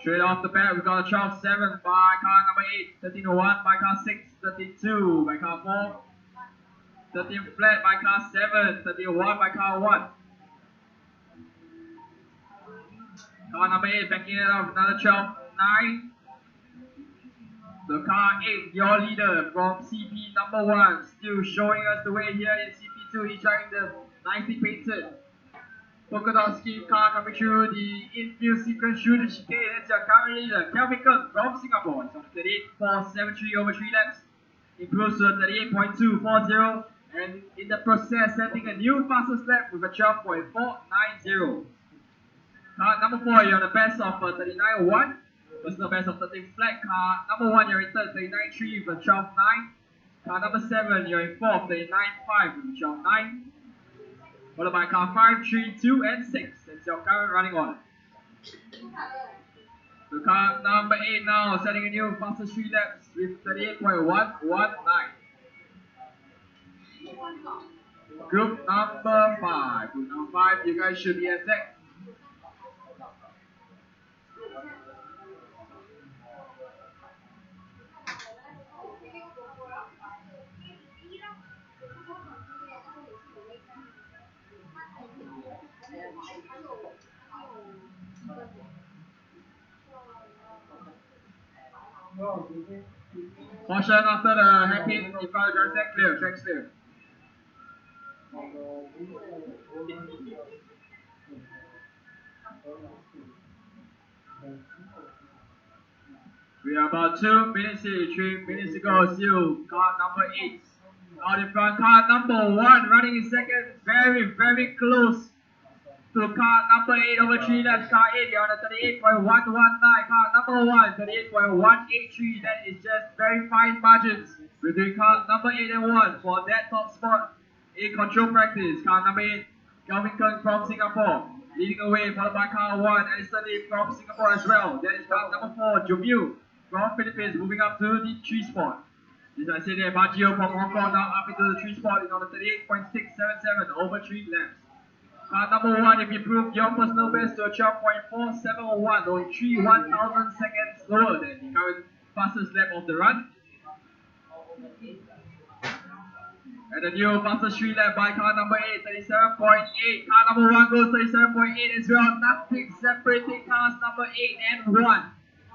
Straight off the bat, we got a 12.7 by car number 8, 13.01 by car 6, 13.2 by car 4, 13 flat by car 7, 13.01 by car 1. Car number 8 backing it up, another 12.9. The car 8, your leader from CP number 1, still showing us the way here in CP2. He's driving the nicely painted polka dot scheme car coming through the infield sequence through the chicane. That's your current leader, Kelvin Kung from Singapore. It's on 38.473 over 3 laps. Improves to 38.240 and in the process setting a new fastest lap with a 12.490. Car number 4, you're on the best of 39.1. Personal best of 13 flat. Car number 1, you're in third, 39.3 with a 12.9. Car number 7, you're in fourth, 39.5 with a 12.9. Followed by car 5, 3, 2, and 6. That's your current running order. To car number 8 now, setting a new fastest 3 laps with 38.119. Group number 5. Group number 5, you guys should be at set. Caution after the hairpin in front of the driver's set, clear, track's clear. We are about 2 minutes here, 3 minutes to go. Still, car number 8 out in front. Car number 1 running in second, very close to car number 8 over 3 laps. Car 8, you're on a 38.119. Car number 1, 38.183. That is just very fine margins between car number 8 and 1 for that top spot in control practice. Car number 8, Kelvin Kung from Singapore, leading away, followed by car 1, Alistair Lim from Singapore as well. That is car number 4, Jomil from Philippines, moving up to the 3 spot. As I said there, Baggio from Hong Kong now up into the 3 spot is on the 38.677 over 3 laps. Car number 1, if you improved your personal best to a 12.471, only 1,000 seconds slower than the current fastest lap of the run. And the new fastest 3 lap by car number 8, 37.8. Car number 1 goes 37.8 as well. Nothing separating cars number 8 and 1.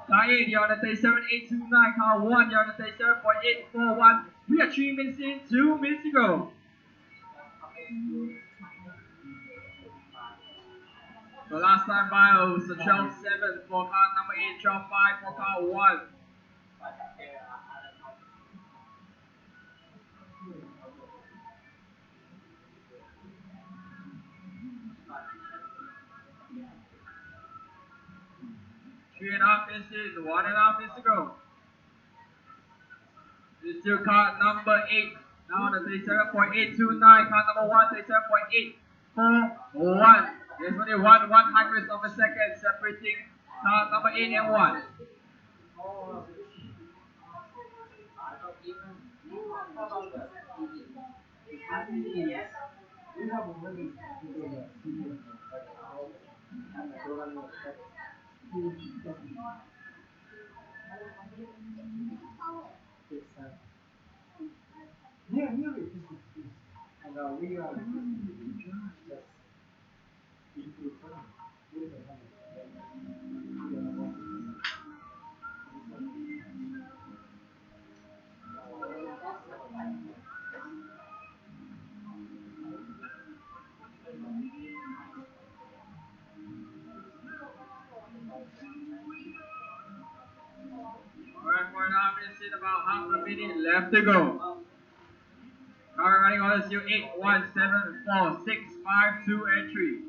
Car 8, you're on the 37.829. Car 1, you're on the 37.841. We are 3 minutes in, 2 minutes to go. The last time by was the 12.7 for car number 8, 12.5 for car 1. Three and a half minutes in, 1.5 minutes to go. It's still car number 8, now on the 37.829. Car number 1, 37.841. There's only 1/100th of a second separating car number 8 and 1. Alright, 4.5 minutes in, about half a minute left to go. Car running orders still 8, 1, 7, 4, 6, 5, 2, and 3.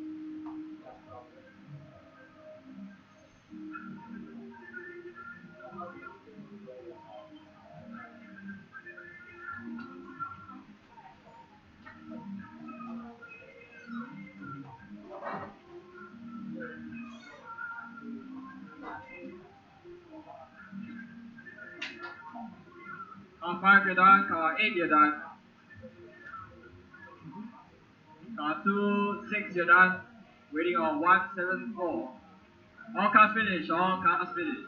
Car 5, you're done. Car 8, you're done. Car 2, 6, you're done. Waiting on 174. All cars finished. All cars finished.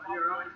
Are you around?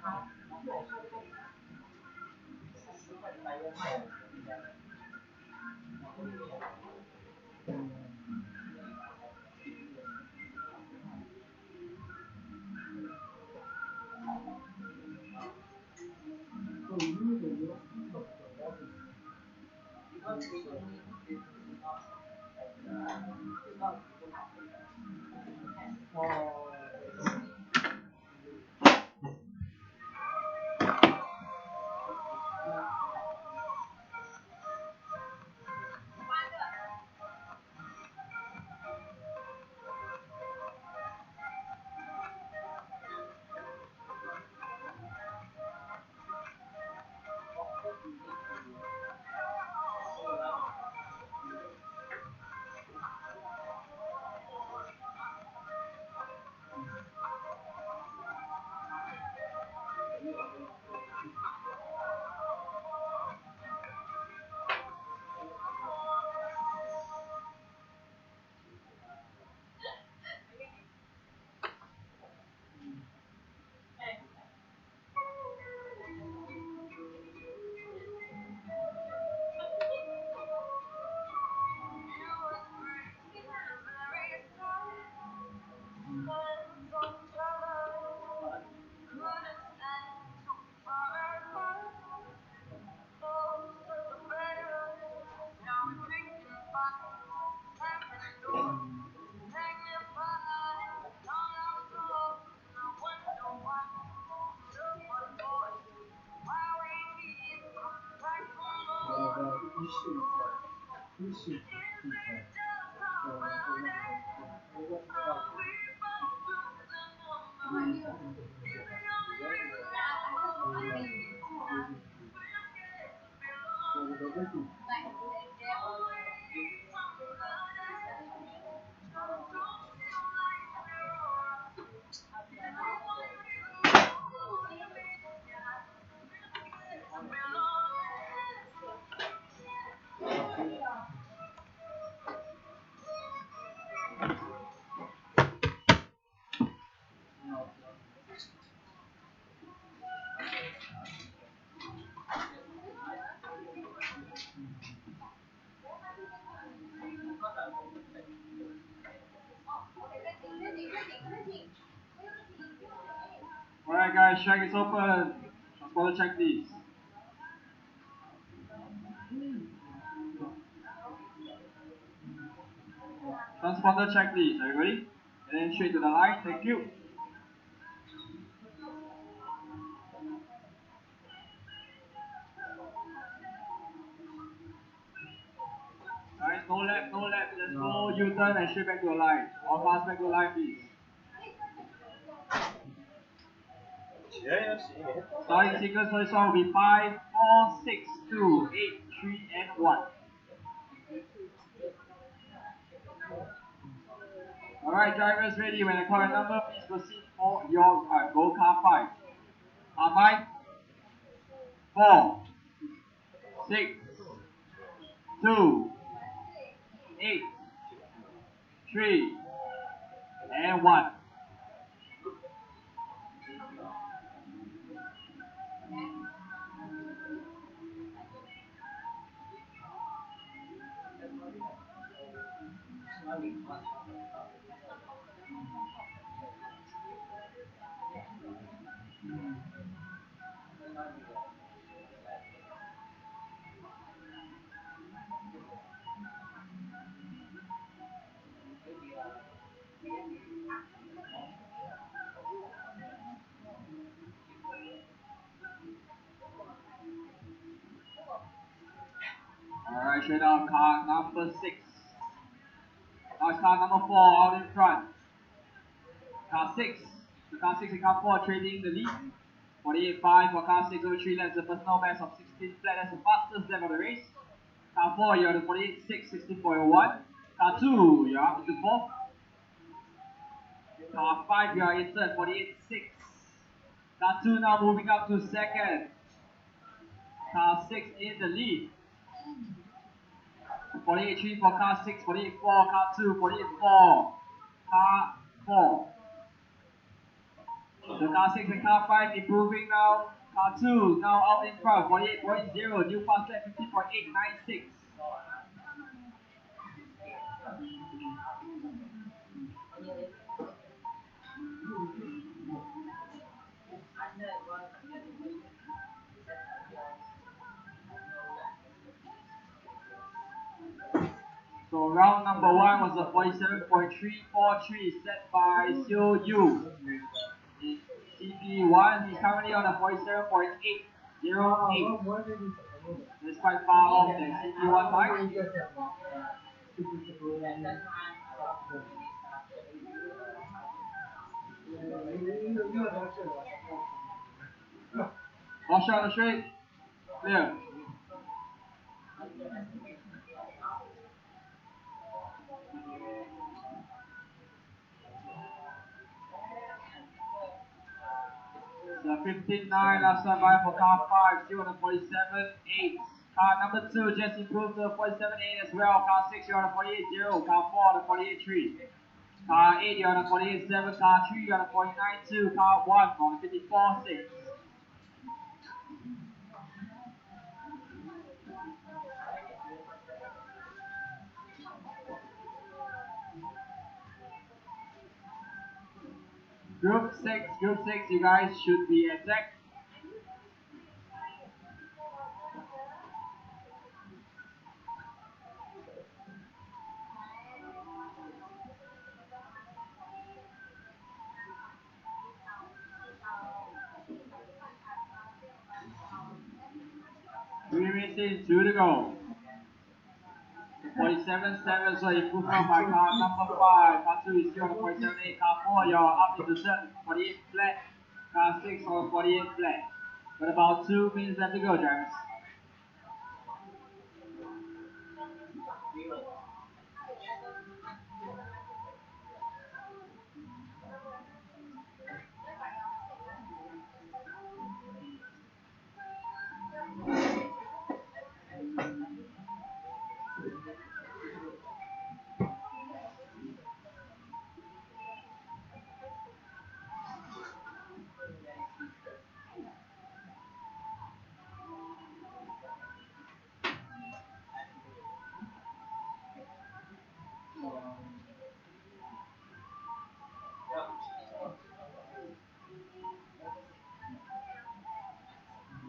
Alright guys, check is open. Transponder check please. Transponder check please, are you ready? And then straight to the line, thank you. Guys, no left, just go U-turn and straight back to the line. All pass back to the line please. Starting sequence for this one will be 5, 4, 6, 2, 8, 3, and 1. Alright, drivers ready. When I call a number, please proceed for your go car 5. Car 5, 4, 6, 2, 8, 3, and 1. Alright, straight out, car number 6. Now it's car number 4 out in front. Car 6. So car 6 and car 4 trading the lead. 48.5 for car 6 over 3 laps, the personal best of 16 flat. That's the fastest lap of the race. Car 4, you're the 48.6, 16.1. Car 2, you're up to 4th. Car 5, you're in third, 48.6. Car 2 now moving up to second. Car 6 in the lead. 48.3 for car 6, 48.4 car 2, 48.4 car 4. So car 6 and car 5 improving now. Car 2 now out in front, 48.0, new fast lap 50.896. So round number 1 was a 47.343 set by Xiu Yu. In CP1, he's currently on a 47.808. It's quite far off the CP1 bike. Wash out the straight. Clear. So 15.9 last time by for car 5, still on a 47.8. Car number 2 just improved to a 47.8 as well. Car 6 you're on a 48.0. Car 4 on a 48.3. Car 8 you're on a 48.7. Car 3 you're on a 49.2. Car 1 on a 54.6. Group 6, you guys should be exact. Three races, 2 to go. 47-7, so improvement by car number 5. Car 2 is still on the 47-8. Car 4, you're up into third, 48 flat. Car 6 on 48 flat. Got about 2 minutes left to go, drivers.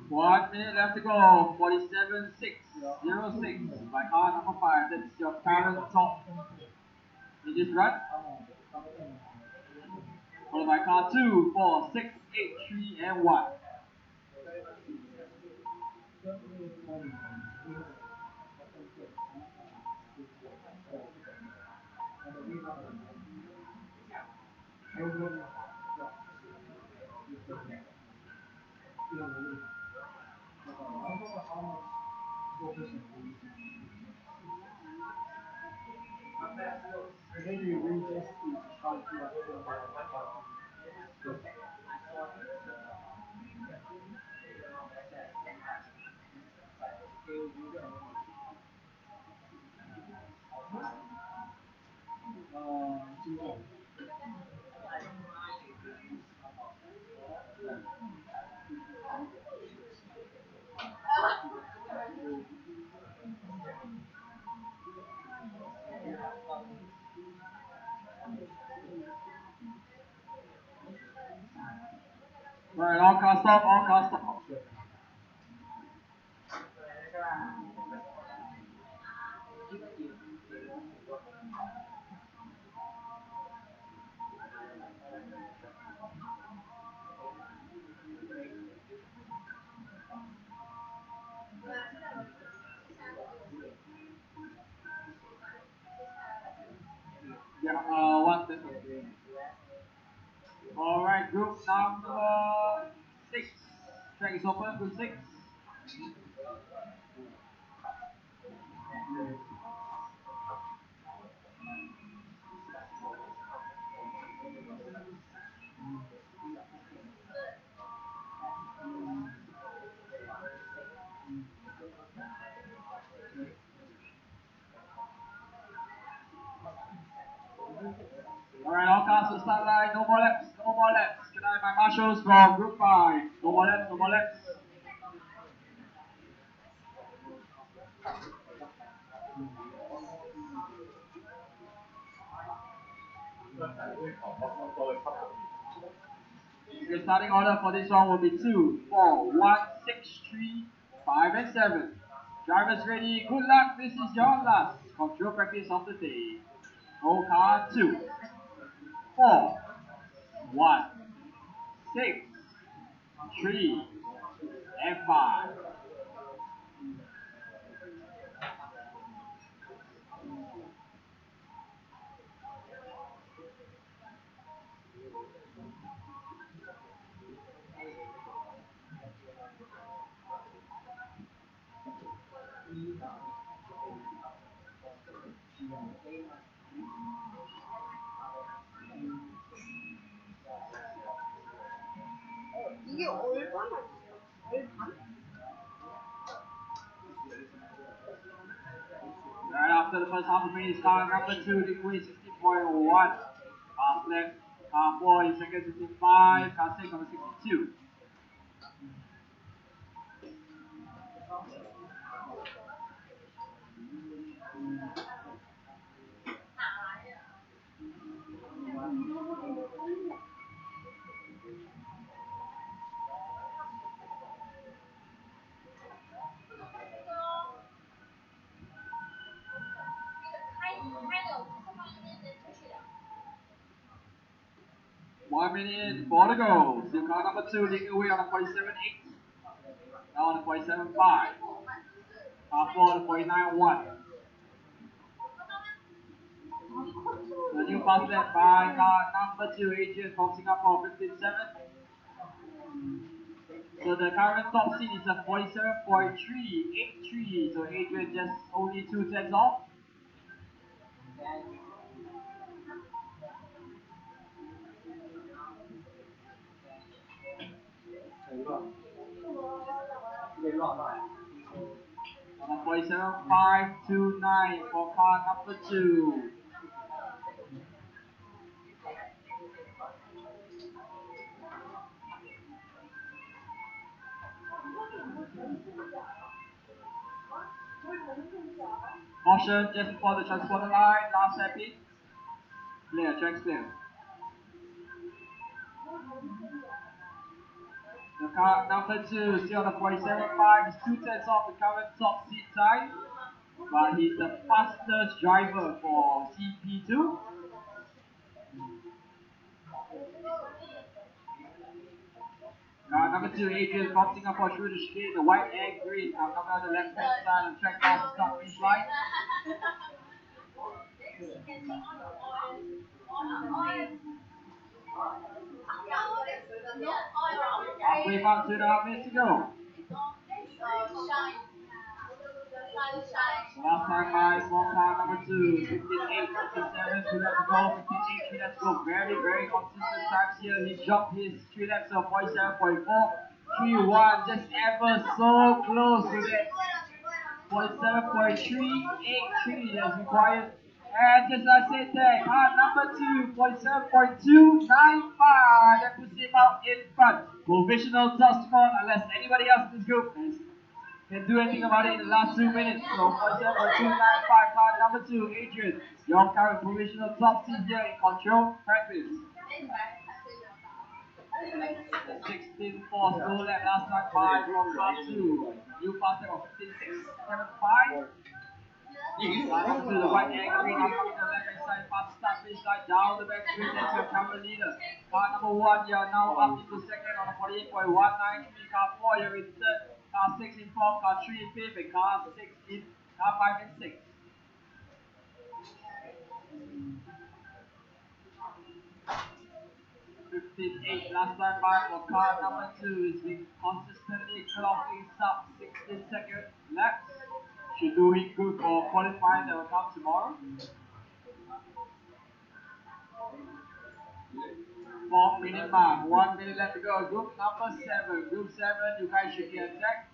One minute left to go. 47-6, by car number 5. That's your current top in this run. Followed by car 2, 4, 6, 8, 3, and 1. Maybe we just try to Alright, all cars stop, all cars stop. Yeah, one this one. Alright, group number 6. Track is open, group 6. Alright, all cars to start line, no more laps, no more laps. Good night, my marshals from group 5. No more laps, no more laps. Your starting order for this one will be 2, 4, 1, 6, 3, 5, and 7. Drivers ready, good luck, this is your last control practice of the day. Go car 2, 4, 1, 6, 3, and 5. 이게 얼마나 Right after the first half of finish, car number 2, Liquid 60.1. Half left, car 4 in second 65, car 6 number 62. One minute, 4 to go. Still car number 2 leading away on the 47.8. Now on the 47.5. Car 4 on the 49.1. new pass led by car number 2, Adrian from Singapore, 15.7. So the current top seed is a 47.383. So Adrian just only 2 tenths off. Number 47.529 for car number 2. Caution just before the transponder line, last happy. Clear, track's clear. The car number 2, still on the 47.5, is 2 tenths off the current top seat side, but he's the fastest driver for CP2. Car number 2, Adrian from Singapore through the chicane, the white and green, coming on the left hand side of the track off the start finish line. Halfway about 2.5 minutes to go. Last time by small car number 2, 58, 57, 2 laps to go, 58, 3 laps to go. Very, very consistent times here. He jumped his 3 laps of 47.431, just ever so close to that 47.383 that's required. And just as I said there, car number 2, 47.295, that puts him out in front. Provisional toss score unless anybody else in this group can do anything about it in the last 2 minutes. So 47.295, car number 2, Adrian, your current provisional top seed here in control practice. 16.4 slow lap last time by from car 2. New fast lap of 15.675. Number 2, the white and green are coming to the left hand side, past start finish line, down the back straight into your current leader. Car number 1, you are now up into second on a 48.193. Car 4, you're in third. Car 6 in 4th, car 3 in 5th, and car 5 and 6. $15.8 last time by for car number 2 is been consistently clocking sub 16 second laps. Should do it good for qualifying that will come tomorrow. 4 minute mark, 1 minute left to go. Group number 7. Group 7, you guys should get attacked.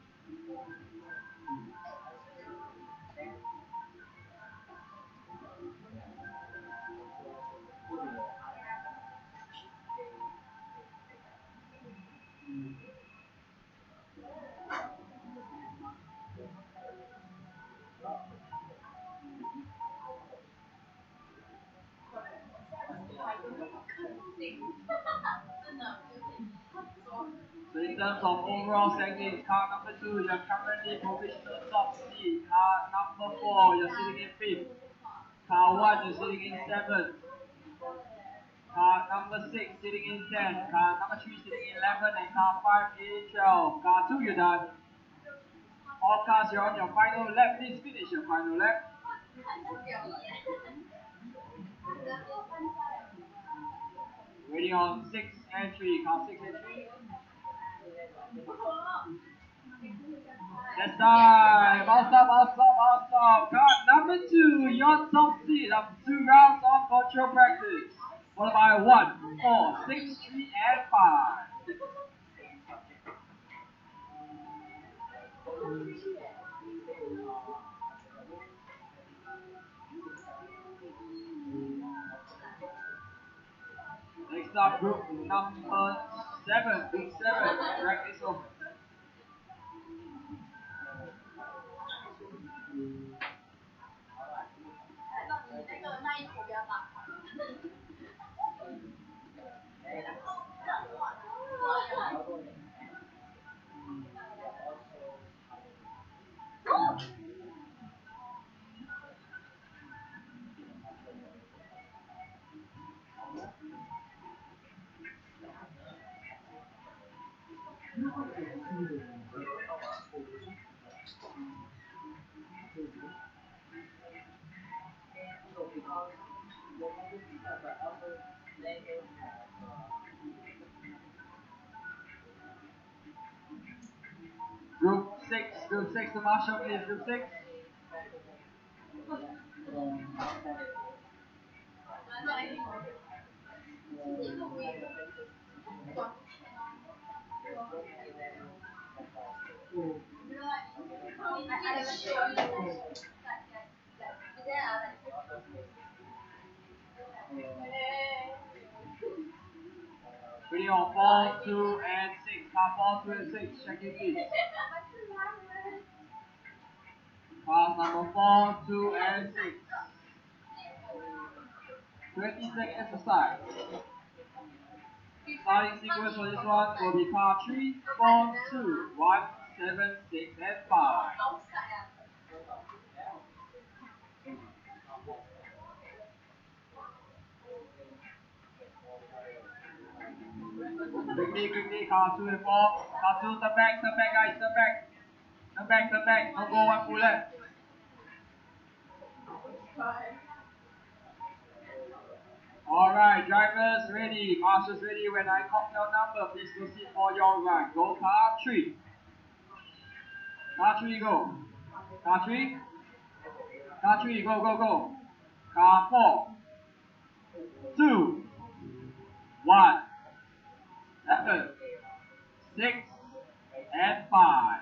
So in terms of overall standings, car number 2, you're currently provisional top seed. Car number 4, you're sitting in 5th. Car 1, you're sitting in 7th. Car number 6, sitting in 10th. Car number 3, sitting in 11th. And car 5 in 12th. Car 2, you're done. All cars, you're on your final lap. Please finish your final lap. Waiting on 6 entry. Car 6 entry. That's time. All stop. Car number 2, your top seed after 2 rounds of control practice. Followed by 1, 4, 6, 3, and 5. Next up, group number 7. Group 7. Practice over. Group 6 to Marshall, please. Group 6. Video on 4, 2, and 6. Car 4, 2, and 6. Check it, please. Cars number 4, 2, and 6. 20 seconds to start. Starting sequence for this one will be car 3, 4, 2, 1, 7, 6, and 5. Quickly, car 2 and 4. Car 2, step back guys, step back. Step back. Don't go one full left. Alright, drivers ready, marshals ready. When I call your number, please proceed for your run. Go car 3. Car 3, go. Car 3. Car 3, go. Car 4, 2, 1, 7, 6, and 5.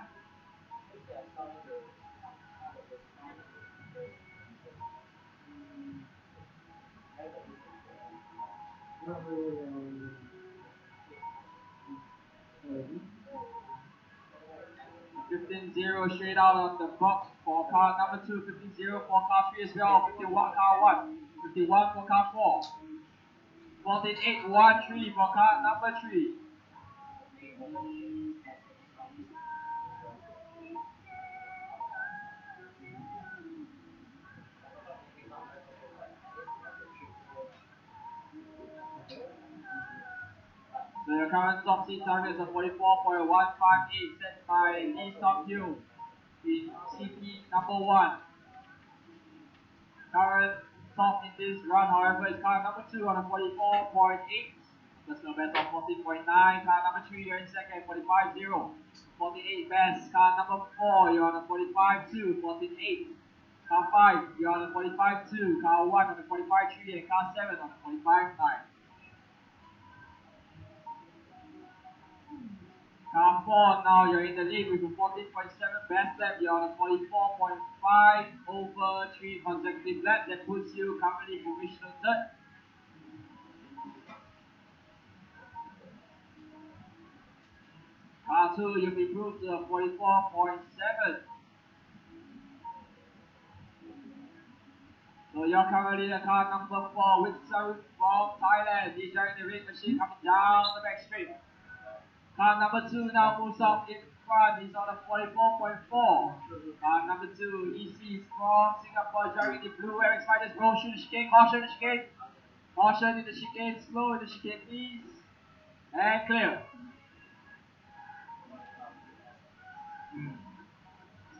Fifteen 0 straight out of the box for car number 2, 15-0 for car 3 as well, 51 car 1, 51 for car 4, 14-8-1-3 for car number 3. So your current top seed targets are 44.158 set by Lee Song Hyo in CP number 1. Current top in this run, however, is car number 2 on a 44.8. Personal best of 14.9. Car number 3, you're in second, 45.0. 48 best. Car number 4, you're on a 45.2, 14.8. Car 5, you're on a 45.2. Car 1 on a 45.3, and car 7 on a 45.9. Car 4, now you're in the lead with a 14.7 best lap. You're on a 44.5 over 3 consecutive laps. That puts you currently provisional third. Car 2, you've improved to a 44.7. So you're currently the car number 4 with Sarut from Thailand. He's driving the race machine coming down the back straight. Car number 2 now moves up in front. He's on a 44.4. Car number 2, EC from Singapore, driving the blue Air Spiders. Go through the chicane. Caution in the chicane. Caution in the chicane. Slow in the chicane, please. And clear.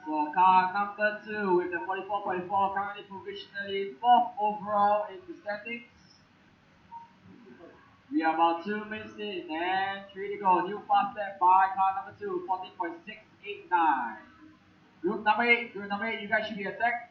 So car number 2 with the 44.4 currently provisionally 4th overall in the standings. We are about 2 minutes in and 3 to go. New fast lap by car number 2, 14.689. Group number 8, you guys should be attacked.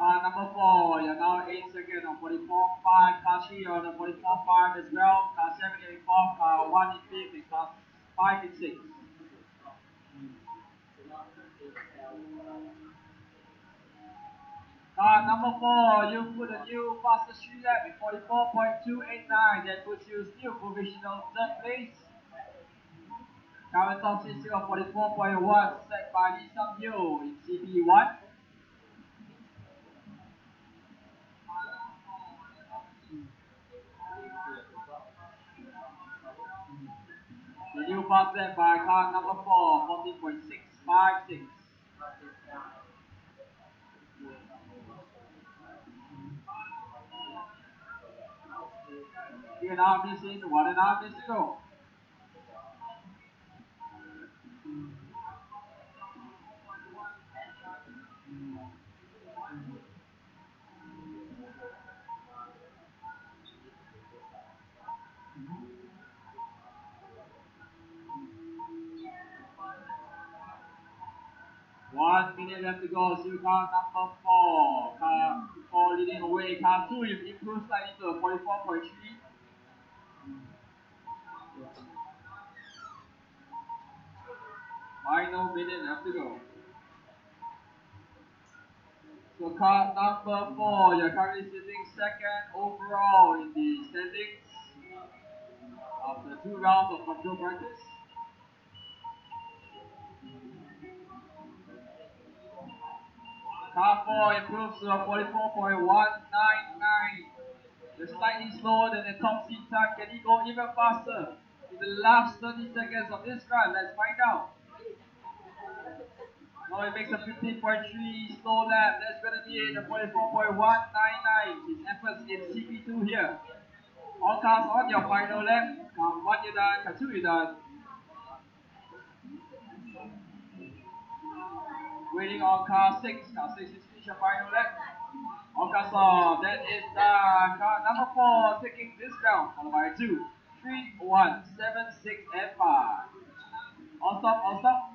Number 4, you're now 8 seconds on 44.5. Car 3 on a 44.5 as well. Car 7 getting 4th. Car 1 in 5th. And car 5 in 6th. Car number 4, you put a new fastest 3 lap in 44.289. That puts you still provisional 3rd place. Current top seed still 44.1 set by Lee Sung Hyo in CP1. fast lap by car number 4, 14.656. 3.5 minutes in, 1.5 minutes to go. One minute left to go. So car number 4. Car 4 leading away. Car 2 is improved slightly to a 44.3. Final minute left to go. So car number 4, you're currently sitting second overall in the standings after 2 rounds of control practice. Car 4 improves to a 44.199. Just slightly slower than the top seat time. Can he go even faster in the last 30 seconds of this run? Let's find out. No, it makes a 15.3 slow lap. That's going to be the 44.199. His efforts in CP2 here. All cars on your final lap. Car 1 you're done, car 2 you're done. Waiting on car 6. Car 6 is finished your final lap. On car stop. That is car number 4 taking this round. Followed by 2, 3, 1, 7, 6, and 5. On stop, on stop.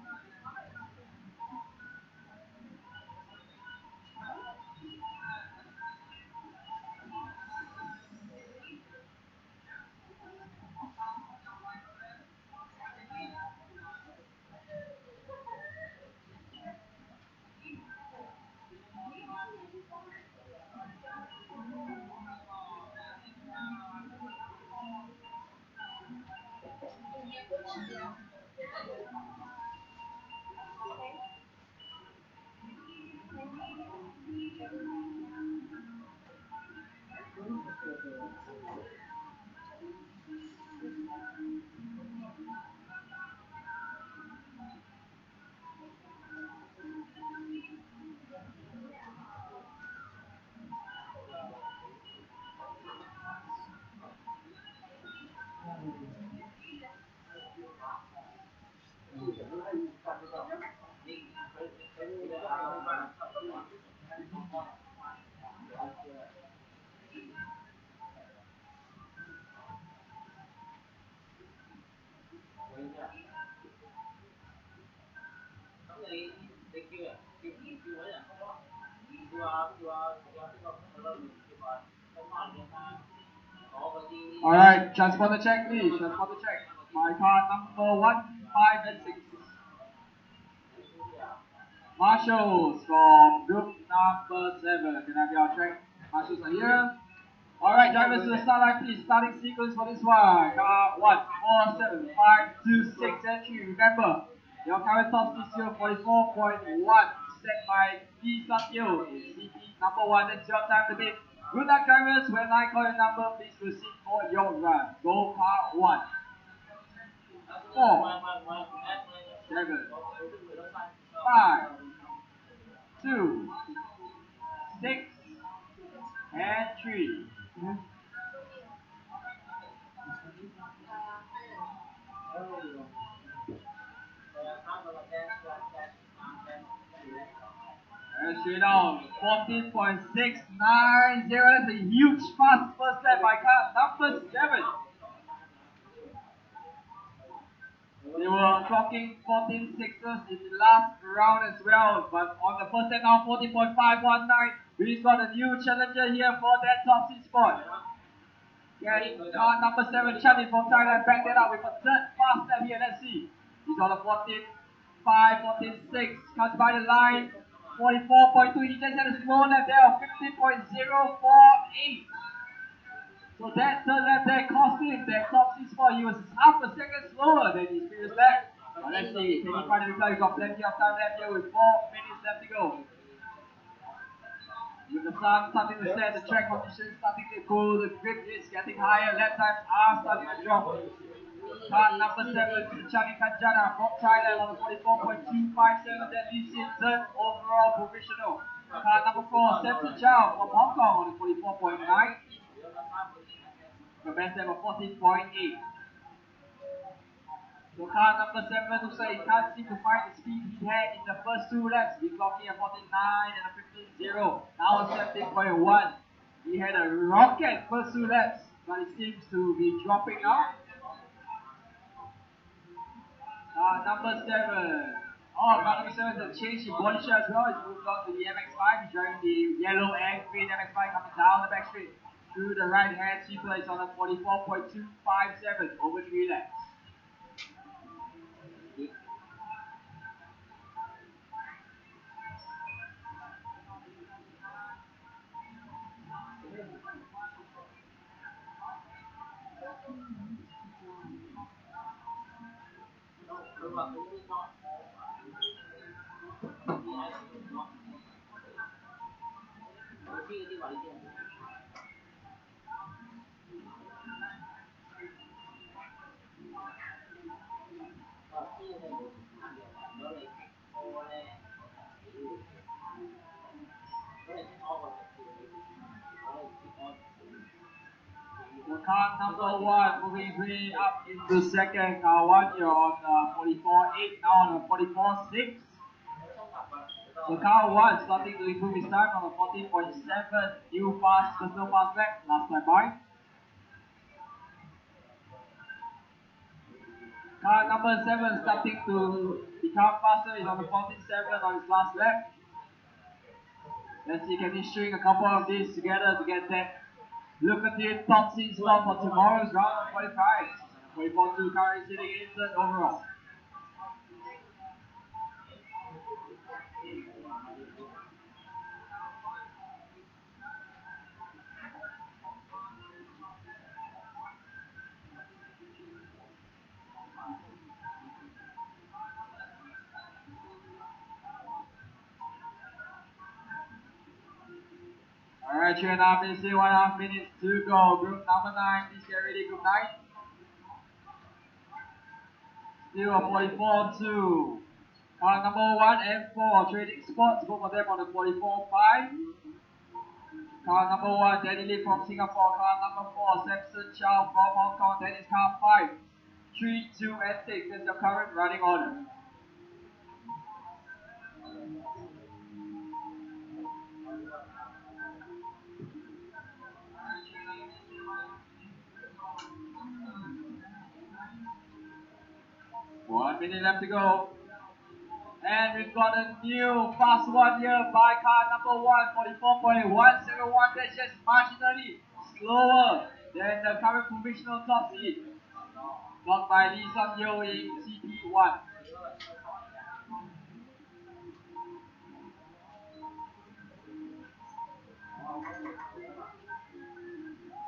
Alright, transponder check please, transponder check. My car number 1, 5, and 6. Marshals from group number 7. Can I have your check? Marshals are here. Alright, drivers to the start line please. Starting sequence for this one. Car 1, 4, 7, 5, 2, 6, and 3. Remember, your current top speed 44.1 set by B Satyo in CP number 1. That's your time to beat. Good luck drivers, when I call your number, please proceed for your run. Go car 1. 4, 7, 5, 2, 6, and 3. And straight on, 14.690. That's a huge fast first lap by car number 7. They were clocking 14.6s in the last round as well, but on the first lap now 14.519. We've got a new challenger here for that top seat spot. Yeah, car number 7, Chani from Thailand, back that up with a third fast lap here. Let's see. He's on a 14.5, 14.6, cuts by the line. 44.2, he just had a slow lap there of 15.048. So that third lap there cost him that top seat spot. He was half a second slower than his previous lap. But let's see, can he find a reply? He's got plenty of time left here with 4 minutes left to go. With the sun starting to set, the track conditions starting to cool, the grip is getting higher, lap times are starting to drop. Car number 7, Chami Kanjana from Thailand on the 44.257, that leaves in third overall provisional. Car number 4, Sepsi Chow from Hong Kong on the 44.9. The best time of 14.8. So car number 7 looks like he can't seem to find the speed he had in the first 2 laps. He's clocking a 49 and a 15.0. Now it's 17.1. He had a rocket first 2 laps, but it seems to be dropping now. Number 7. Oh, car number 7 has changed his body shape as well. He's moved on to the MX-5. He's driving the yellow and green MX-5 coming down the back straight. Through the right hand sweeper, it's on a 44.257 over 3 laps. Car number 1 moving way up into second. Car 1, you're on 44.8, now on 44.6. So car 1 starting to improve his time on 14.7. New fast, personal fast lap, last time by. Car number 7 starting to become faster, is on the 14.7 on his last lap. Let's see, can he string a couple of these together to get that lucrative top seed spot for tomorrow's round of qualifiers. 44.2 car is sitting in third overall. Alright, 3.5 minutes, 1.5 minutes to go. Group number 9, please get ready, group 9. Still a 44.2. Car number 1 and 4, Trading Sports, both of them on the 44.5. Car number 1, Danny Lee from Singapore. Car number 4, Samson Chow from Hong Kong. That is car 5. 3, 2, and 6 is your current running order. One minute left to go. And we've got a new fast one here by car number 1, 44.171. That's just marginally slower than the current provisional top seed. Blocked by Lee Sun Yo in CP1.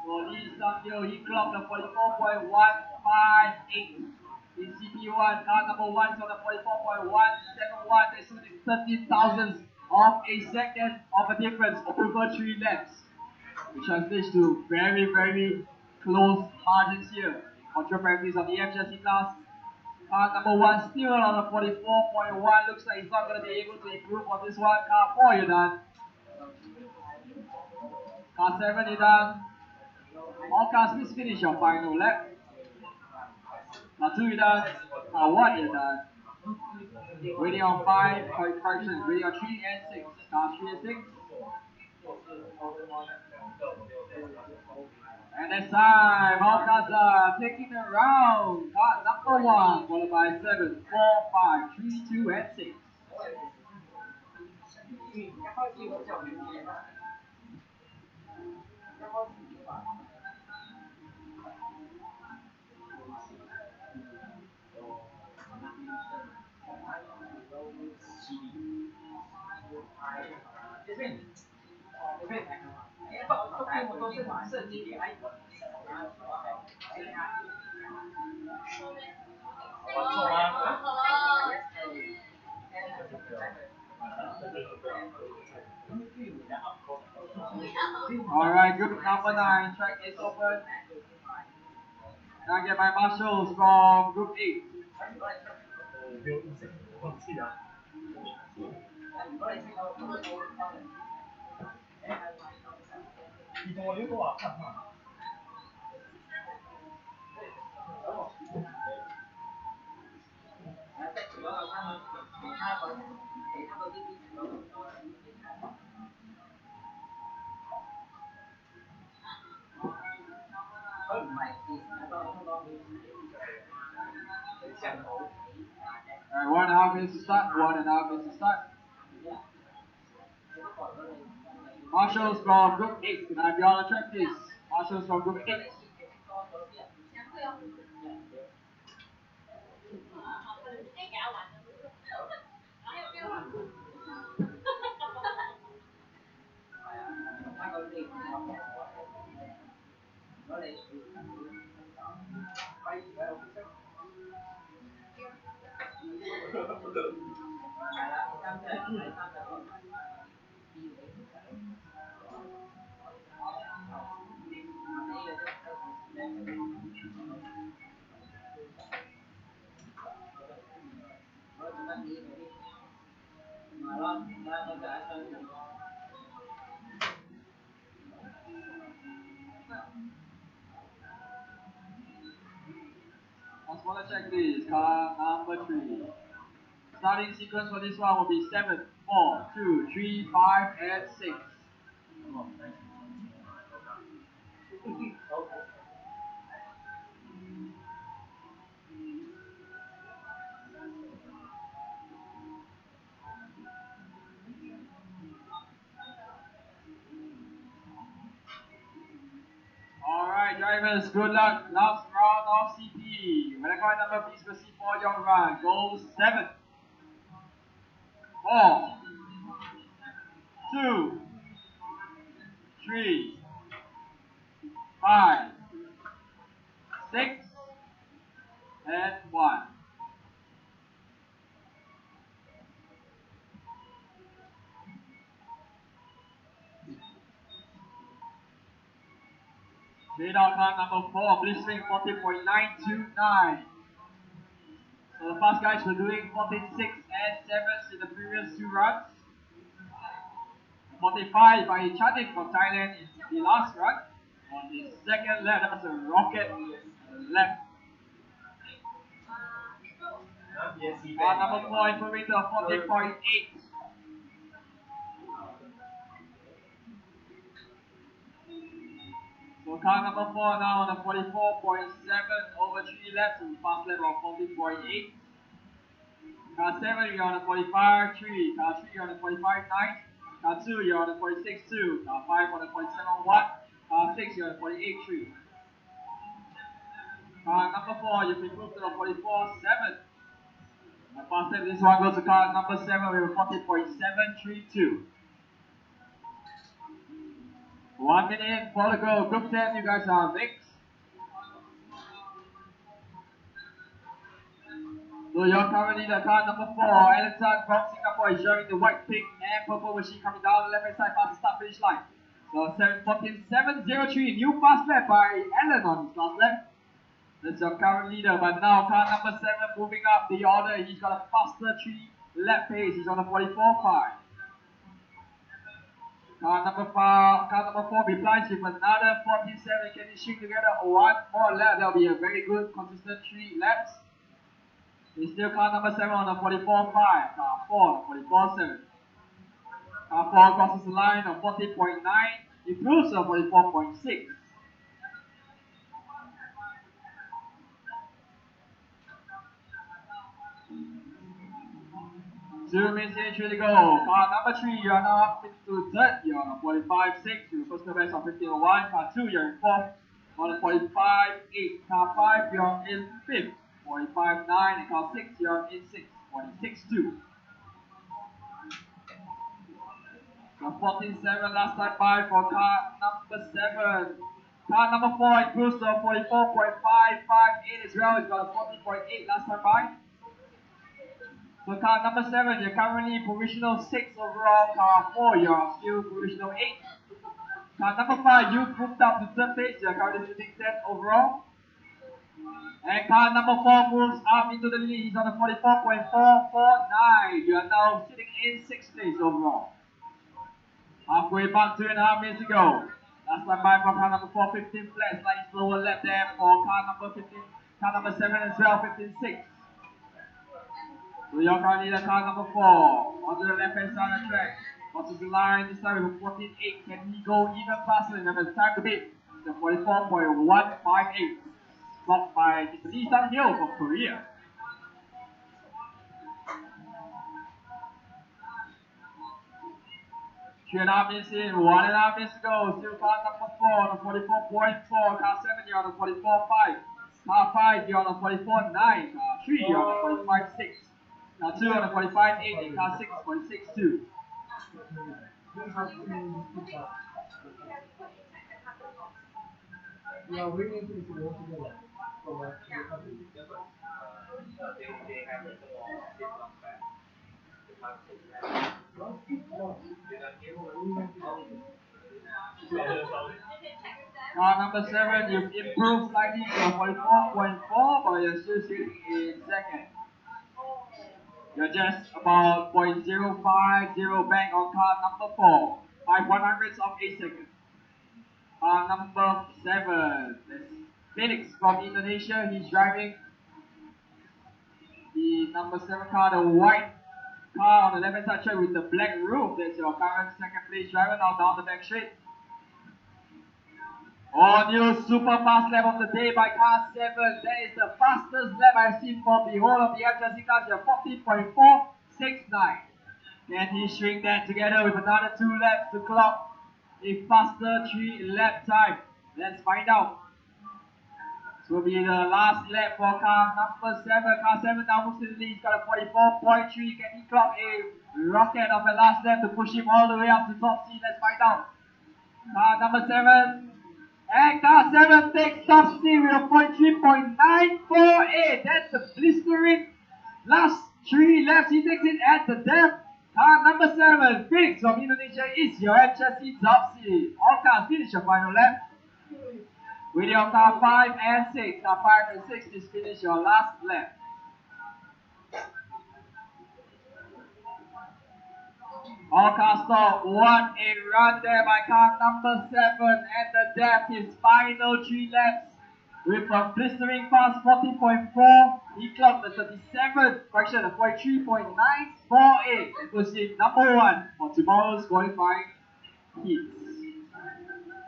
So Lee Sun Yo, he clocked the 44.158 in CP1. Car number 1 is on the 44.171. That's shooting 13 thousandths of a second of a difference over 3 laps. Which translates to very, very close margins here. Control practice of the FJC class. Car number 1 still on a 44.1. Looks like he's not going to be able to improve on this one. Car 4, you're done. Car 7, you're done. All cars, please finish your final lap. Car 2, you're done. Car 1, you're done. Waiting on 5, corrections. Waiting on 3 and 6. Car 3 and 6. And it's time. All cars are taking the round. Car number 1, followed by 7, 4, 5, 3, 2, and 6. Alright, group number 9, track is open. Can I get my marshals from Group 8? 没有印象，忘记了。你多留个啊，看看。Alright, 1.5 minutes to start. 1.5 minutes to start. Marshals from Group 8. Can I be on the track, please? Marshals from Group 8. Once more, check please. Car number 3. Starting sequence for this one will be 7, 4, 2, 3, 5, and 6. Alright, drivers, good luck. Last round of CP. When I call number, please proceed for your run. Go 7, 4, 2, 3, 5, 6, and 1. Straight out car number 4, blistering 14.929. So the fast guys were doing 14.6 and 7s in the previous 2 runs. 45 by Chadik from Thailand in the last run. On the second lap, that was a rocket lap. Car number 4 improving to 14.8. So car number 4 now on a 44.7 over 3 laps with fast lap of 14.8. Car 7 you're on a 45.3. Car 3 you're on a 45.9. Car 2 you're on a 46.2. Car 5 on a 47.1. Car 6 you're on a 48.3. Car number 4 you've improved to a 44.7. The fast lap this one goes to car number 7 with a 40.732. 1 minute, 4 to go. Group 10, you guys are next. So you're currently the car number 4. Alan Tan from Singapore is showing the white, pink, and purple machine coming down the left hand side past the start finish line. So 7:14.703, new fast lap by Alan on his last lap. That's your current leader, but now car number 7 moving up the order. He's got a faster 3 lap pace. He's on a 44.5. Car number 4 replies with another 47. Can he string together one more lap? That'll be a very good consistent 3 laps. It's still car number 7 on a 44.5. Car 4 on a 44.7. Car 4 crosses the line on 40.9. Improves to 44.6. Two minutes in, 3 to go. Car number 3, you are now up into third. You're on a 45.6 with personal best of 15.01. Car 2, you're in fourth on a 45.8. Car 5, you're in fifth, 45.9. And car 6, you're in sixth, 46.2. So 14.7 last time by for car number 7. Car number 4 improves to 44.558 as well. It's got a 40.8 last time by. So car number 7, you're currently provisional 6 overall. Car 4, you're still provisional 8. Car number 5, you've moved up to third place. You're currently sitting 10th overall. And car number 4 moves up into the lead. He's on the 44.449. You are now sitting in 6th place overall. Halfway back, 2.5 minutes to go. Last time by for car number 4, 15 flat, slightly slower left there for car number 15, car number 7 as well, 15.6. So you're currently the car number 4, onto the left hand side of the track. Crosses the line this time with 14.8. Can he go even faster? Remember, the time to beat is the 44.158. Blocked by Mr. Lee Sang-Hyo from Korea. Three and a half minutes in, 1.5 minutes to go. Still car number 4 on the 44.4. Car 7 you're on the 44.5. Car 5 you're on the 44.9. Car 3 you're on the 45.6. Car 2 on the 45.8. And car 6 46.2. We are waiting to go together. Car number 7, you've improved slightly to 44.4, but you're still sitting in second. You're just about 0.050 back on car number 4, 5/100ths of a second. Car number 7, that's Felix from Indonesia. He's driving the number 7 car, the white car on the left hand side track with the black roof. That's your current second place driver now down the back straight. Oh, new super fast lap of the day by car 7. That is the fastest lap I've seen for the whole of the FJC cars. You're 14.469. Can he string that together with another 2 laps to clock a faster 3 lap time? Let's find out. This will be the last lap for car number 7. Car 7 now moves to the lead. He's got a 44.3. Can he clock a rocket of a last lap to push him all the way up to top seat? Let's find out. Car number 7. And car 7 takes top speed with a 3.948. That's the blistering last 3 laps. He takes it at the depth. Car number 7, Felix from Indonesia, is your HSC top seed. All cars finish your final lap. With your car 5 and 6. Car 5 and 6 is finish your last lap. All cars stop. 1 a run there by car number 7 at the depth. His final 3 laps with a blistering fast 40.4. He clocked the 37th correction, the 43.948. That puts him number 1 for tomorrow's qualifying heats.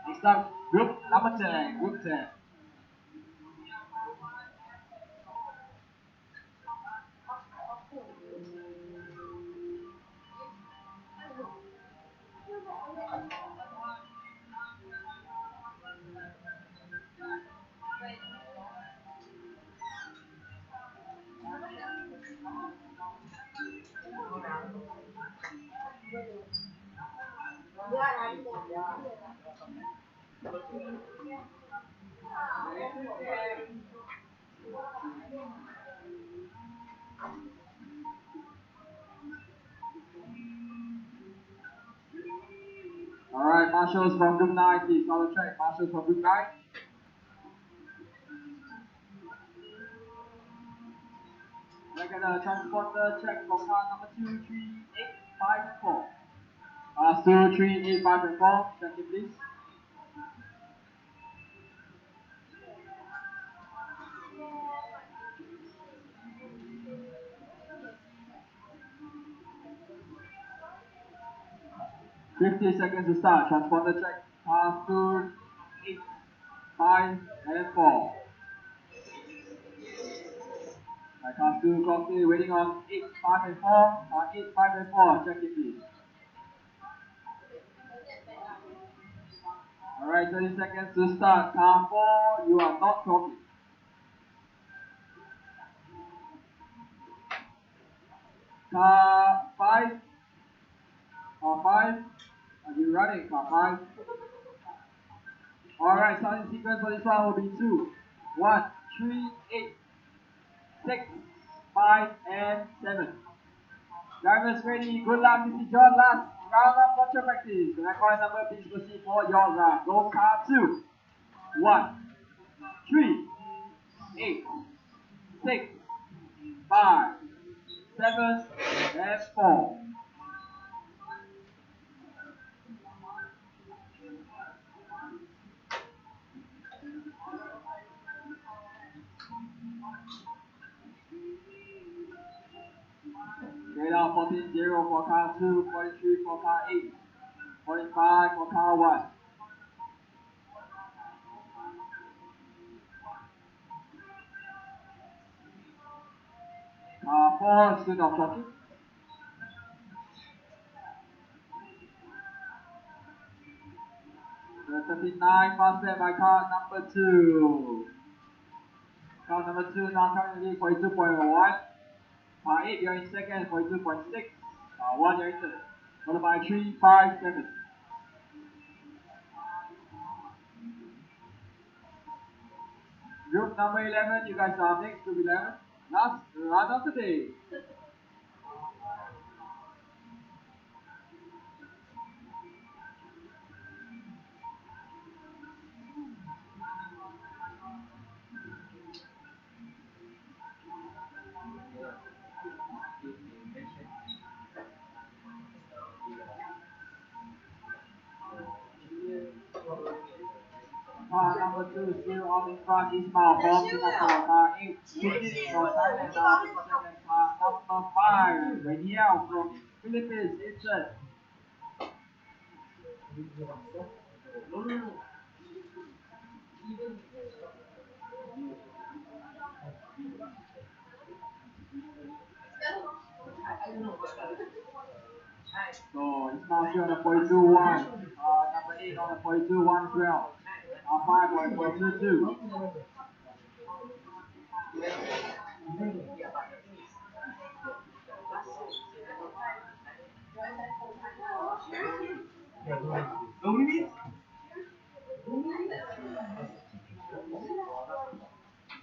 Next up, group number 10. Group 10. Alright, marshals from group 9, please, on the track. Marshals from group 9. We're gonna transport the track from car number 2, 3, 8, 5, and 4. Cars 2, 3, 8, 5, and 4. Thank you, please. $50 seconds to start. Transport the track. Cars 2, 8, 5, and 4. Cars 2 clock in, waiting on 8, 5, and 4. Car 8, 5, and 4. Check it, please. Alright, 30 seconds to start. Car 4, you are not clocking. Car 5. Car 5. Are you running? Car 5. Alright, starting sequence for this one will be 2, 1, 3, 8, 6, 5, and 7. Drivers ready. Good luck. This is your last round of control practice. The record number, please proceed for your round. Go car 2. 1, 3, 8, 6, 5, 7, and 4. Straight out 14-0 for car 2, 43 for car 8, 45 for car 1. Car 4 still not talking. The 39 passed by car number 2. Car number 2 now currently 42.1. Car 8 you're in second, 42.6. Car 1 you're in third. Followed by 3, 5, 7. Group number 11, you guys are next to 11. Last run of the day. Car number 2 still on in front, Ismail from Singapore. Car 8, 15 from Thailand now in second. Car number 5, Daniel from Philippines in third. So Ismail still on the 42-1. Number 8 on the 42-1 as well. 5 on the 42-2.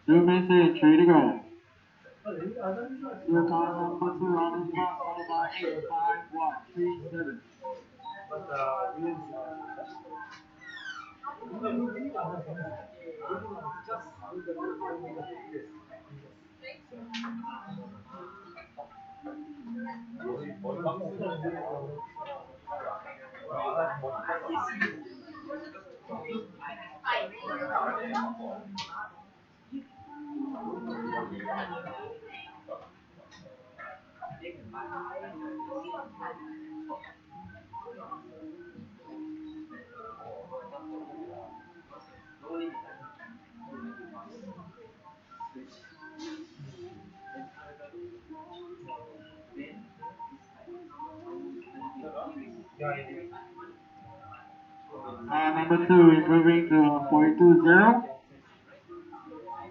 Two minutes, 3 to go. Still car number 2 on in front, followed by 8, 5, 1, 3, 7. Number 2 is moving to 42-0.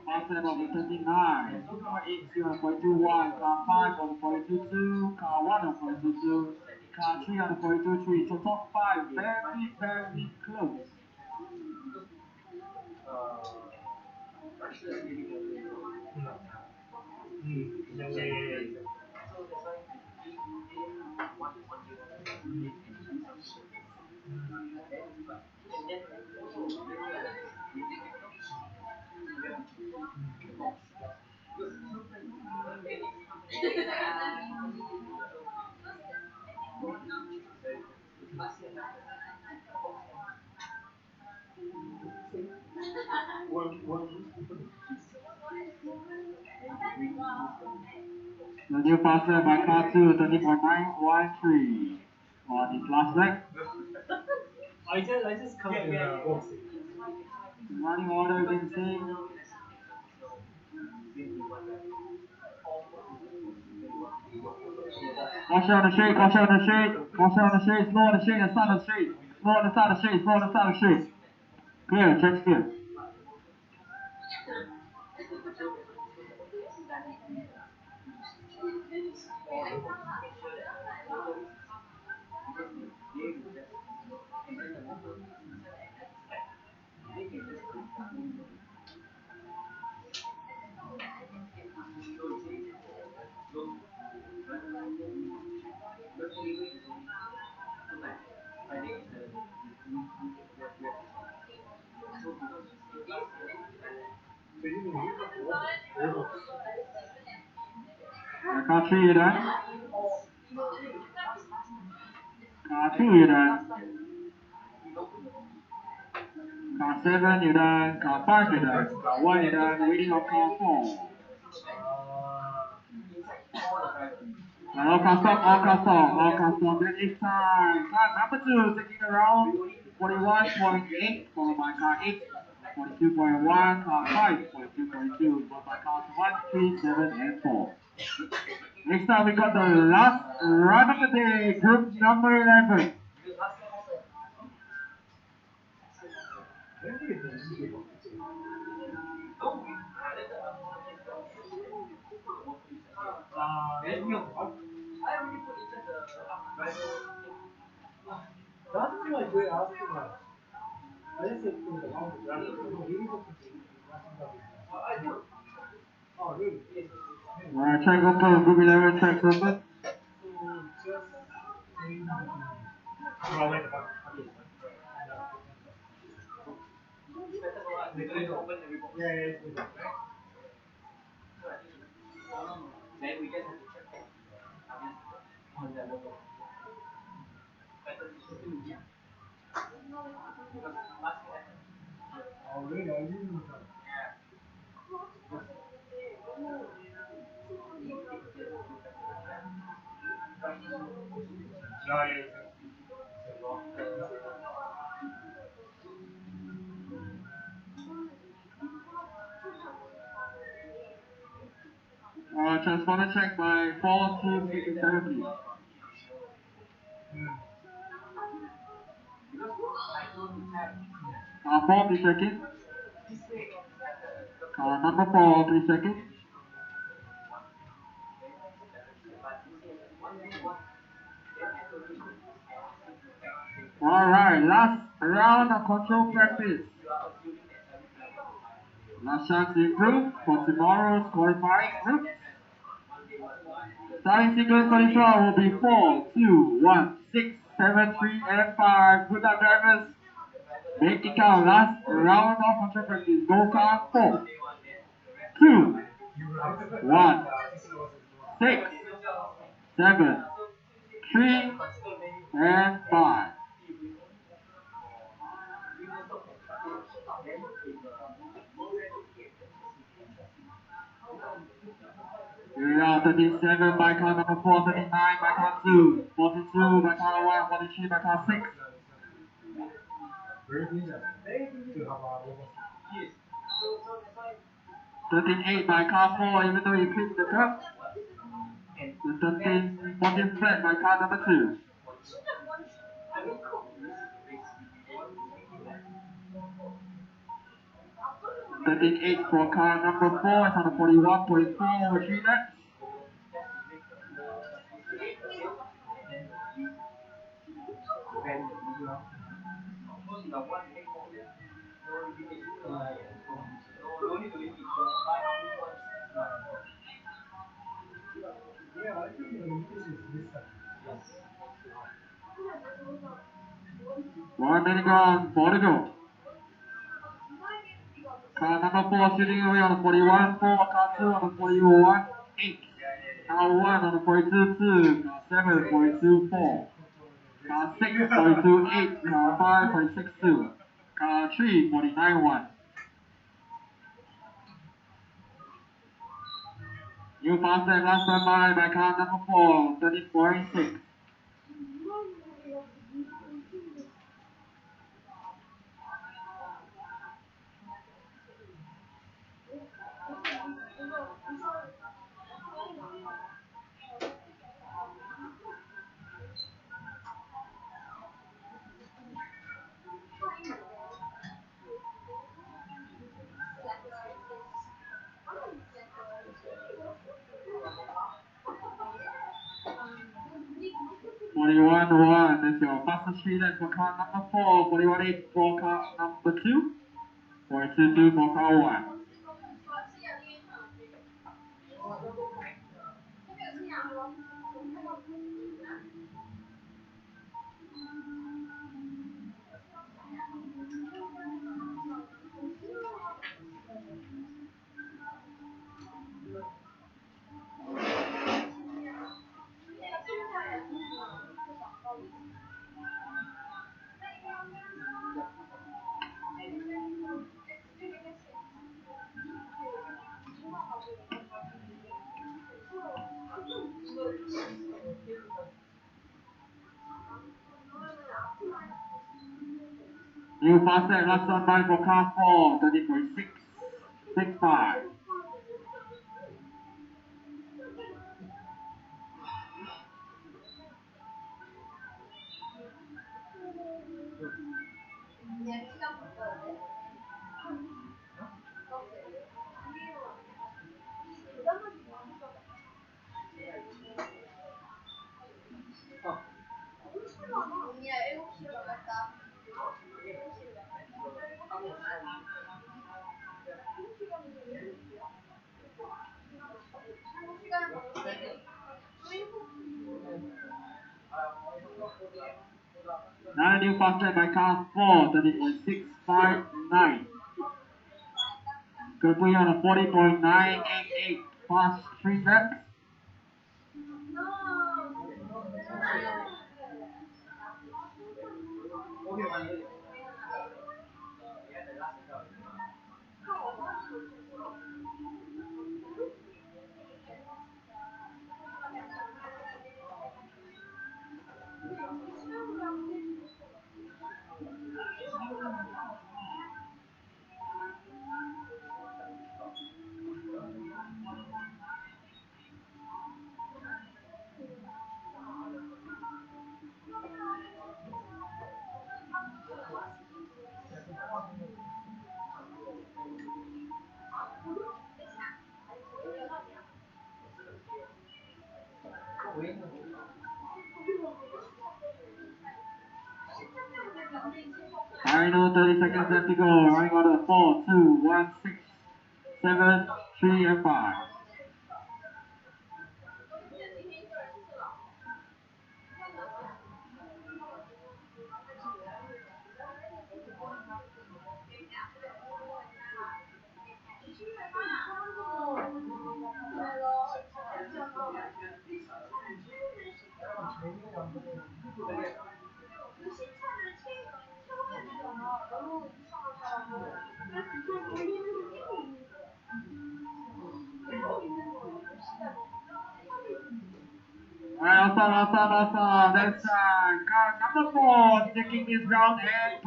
Passing of the 39. Car 8 still on 42-1. Car 5 on the 42-2. Car 1 on 42-2. Car 3 on the 42-3. So top 5 very, very close. The new passer by car 2, 30.913 on his last leg. I just come in box. Running order being seen. Caution on the straight, caution on the straight, caution on the straight, slow on the straight and start on the straight. Slow on the side of the straight, slow on the side of the straight. Clear, check clear. Car 3, you done? Car 2, you done? Car 7, you done? Car 5, you done? Car 1, you done? Waiting on car 4. All car stop, all car stop, all car stop. Then it's time. Car number 2 taking around 41.8, followed by car 8, 42.1, car 5, 42.2, followed by cars 1, 3, 7, and 4. Next time we got the last run of the day, group number 11. That's like way asking like. I just said from the long run. Oh, really? Alright, track open, group 11, track open. Just saying. Well, wait, yeah. Then we just have to check on the logo. Oh, really? I didn't know that. Transponder check by 4, 2, 6, and 7, please. Car 4, please check in. Car number 4, please check in. Alright, last round of control practice. Last chance to improve for tomorrow's qualifying group. Starting sequence for this round will be 4, 2, 1, 6, 7, 3, and 5. Good luck, drivers. Make it count. Last round of control practice. Go car 4, 2, 1, 6, 7, 3, and 5. Round 37 by car number 4, 39 by car 2, 42 by car 1, 43 by car 6. Very dangerous. To have a robot. 13.8 by car 4, even though he clipped the curb. And 14 flat by car number 2. 13.8 for car number 4, it's on the 41.4 over 3 laps. Yeah, I think the limitation is this side. Yes. 1 minute gone, 4 to go. Car number 4 sitting away on the 41.4, car 2 on the 41.8. Car 1 on the 42.2, car 7 42.4. Car 6 42.8, car 5 46.2. Car 3 49.1. New fast lap last run by car number 4, 30.6. One, that's your fastest speed for car number 4, 41.8 for car number 2, 42.2 for car 1. New fastest last on by for car 4, 30.6, 65. 언니야 7시로 나갔다. Now new fastest by car 4, 30.659. Gonna put you on a 40.988 fast 3 steps. Final 30 seconds left to go. Running out of 4, 2, 1, 6, 7, 3, and 5. Alright, awesome. That's car number 4 taking this round and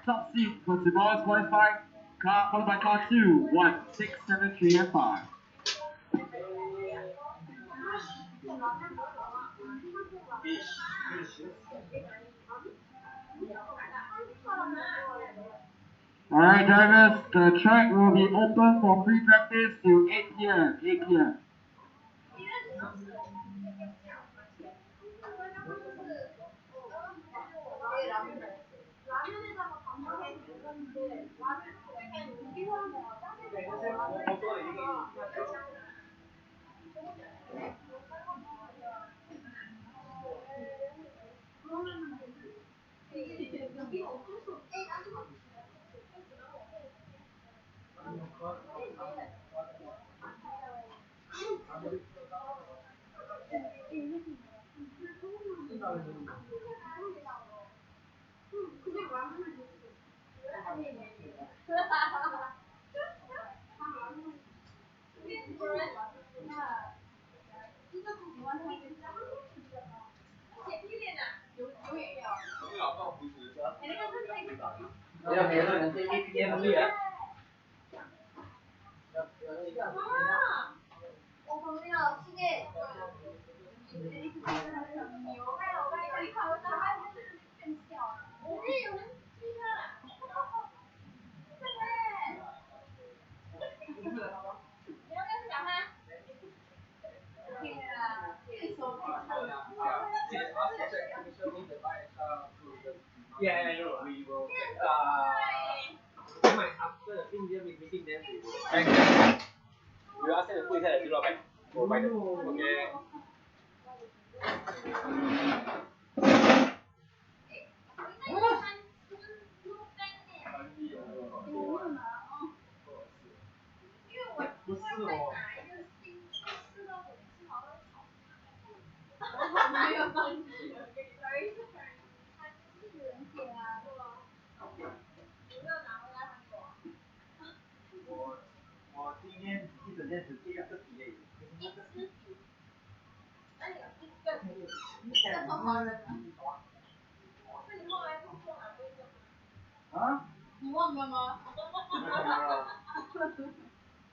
top seat for tomorrow's qualifying. Car followed by car 2, 1, 6, 7, 3, and 5. Alright drivers, the track will be open for free practice till 8 p.m. 8 p.m. Yeah, I know. We will check. After the in-game meeting, then we will check. We will ask them to put inside the zero bag. Okay.我今天一整天只记了这题而已。啊？你忘了吗？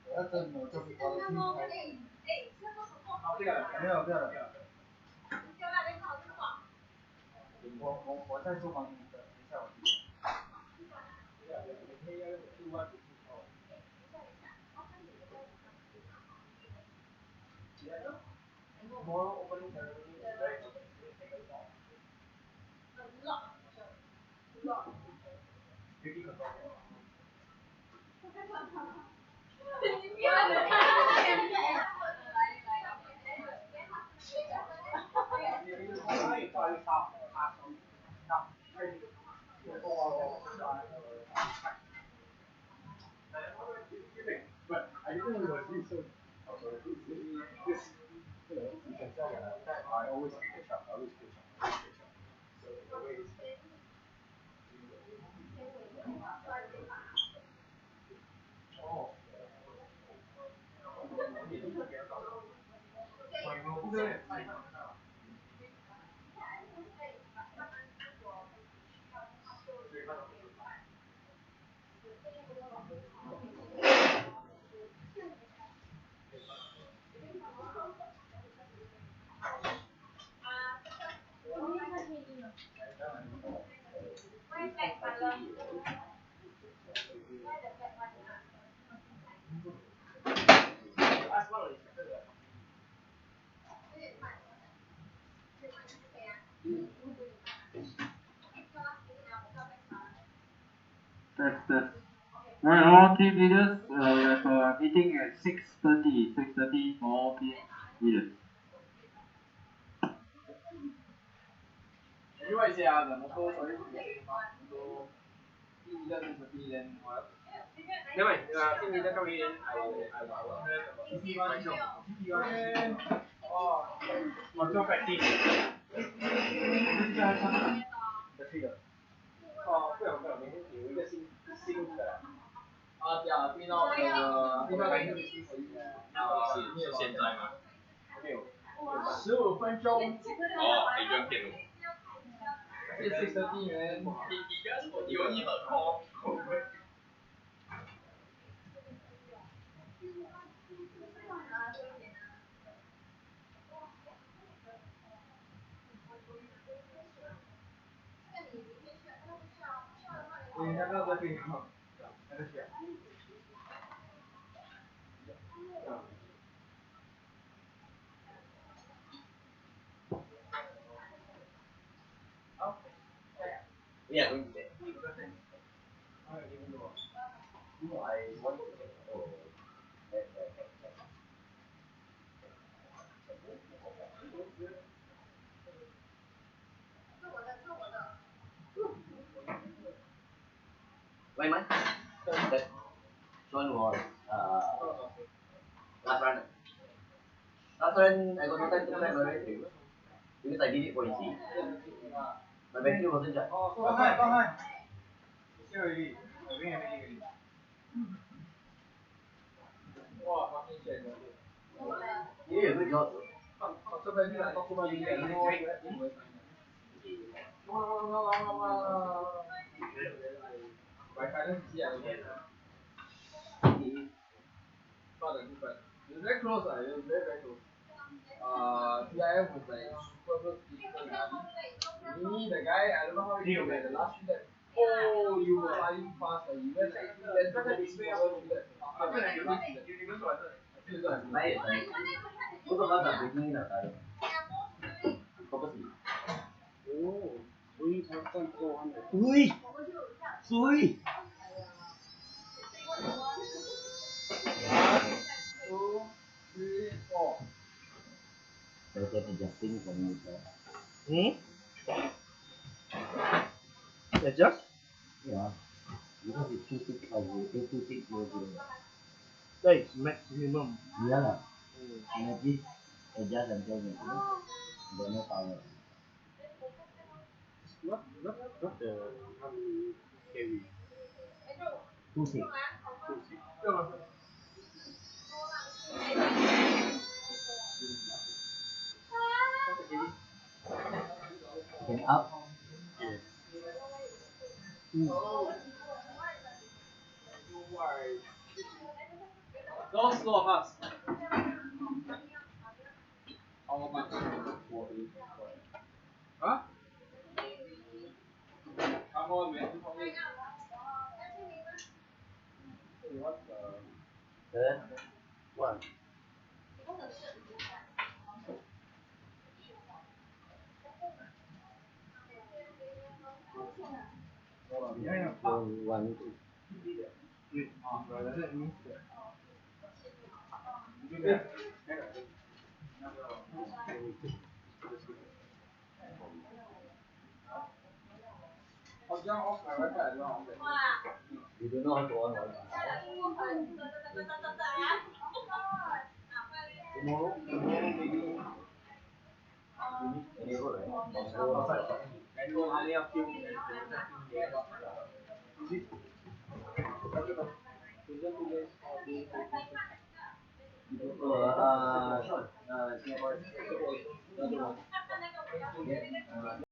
我要整我就是搞得清楚。这个没有不要了。我在做房子的，等一下我去。Test. Right, all team leaders, we have a meeting at 6:30 for all team leaders. 另外一些啊，怎么说所以都第一个就是第一人，我。因為今年嘅今年我做快遞。这个。哦，不用，明天有一个新的。啊，对到那个是现在吗？没有，15分钟。哦，你不用骗我。这6:30元。你有一盒空。你那个可以吗？那个是。Yeah, going to say. Why man? That one was last run. Last run I got no time to plan my battery because I did it for easy. My battery wasn't charged. 放开。先而已，我给你们一个。哇，好新鲜的。Yeah, good job. 这边到处都一点，哇！白开的机啊！发展部分 ，it's very close 啊 ，it's very close. CIF was like super deep. Me, the guy, I don't know how he did it. The last 3 laps, oh, you were flying fast. You went like 3 laps, 大概你没有3 laps. 来也来，不过他打北京的来，purposely。哦，所以才站过弯的。对，所以。1, 2, 3, 4. Better adjusting for me. Adjust? Yeah, because it's 2600. That is maximum. Yeah lah. And at least adjust until maximum. But no power. Not the how many kV? 26. Can up. Yes. Those two of us. How much? Huh? Come on, man. What the? One. One. You don't know how to on Wi-Fi. Tomorrow maybe. Any road, right? And go only a few minutes. Singapore.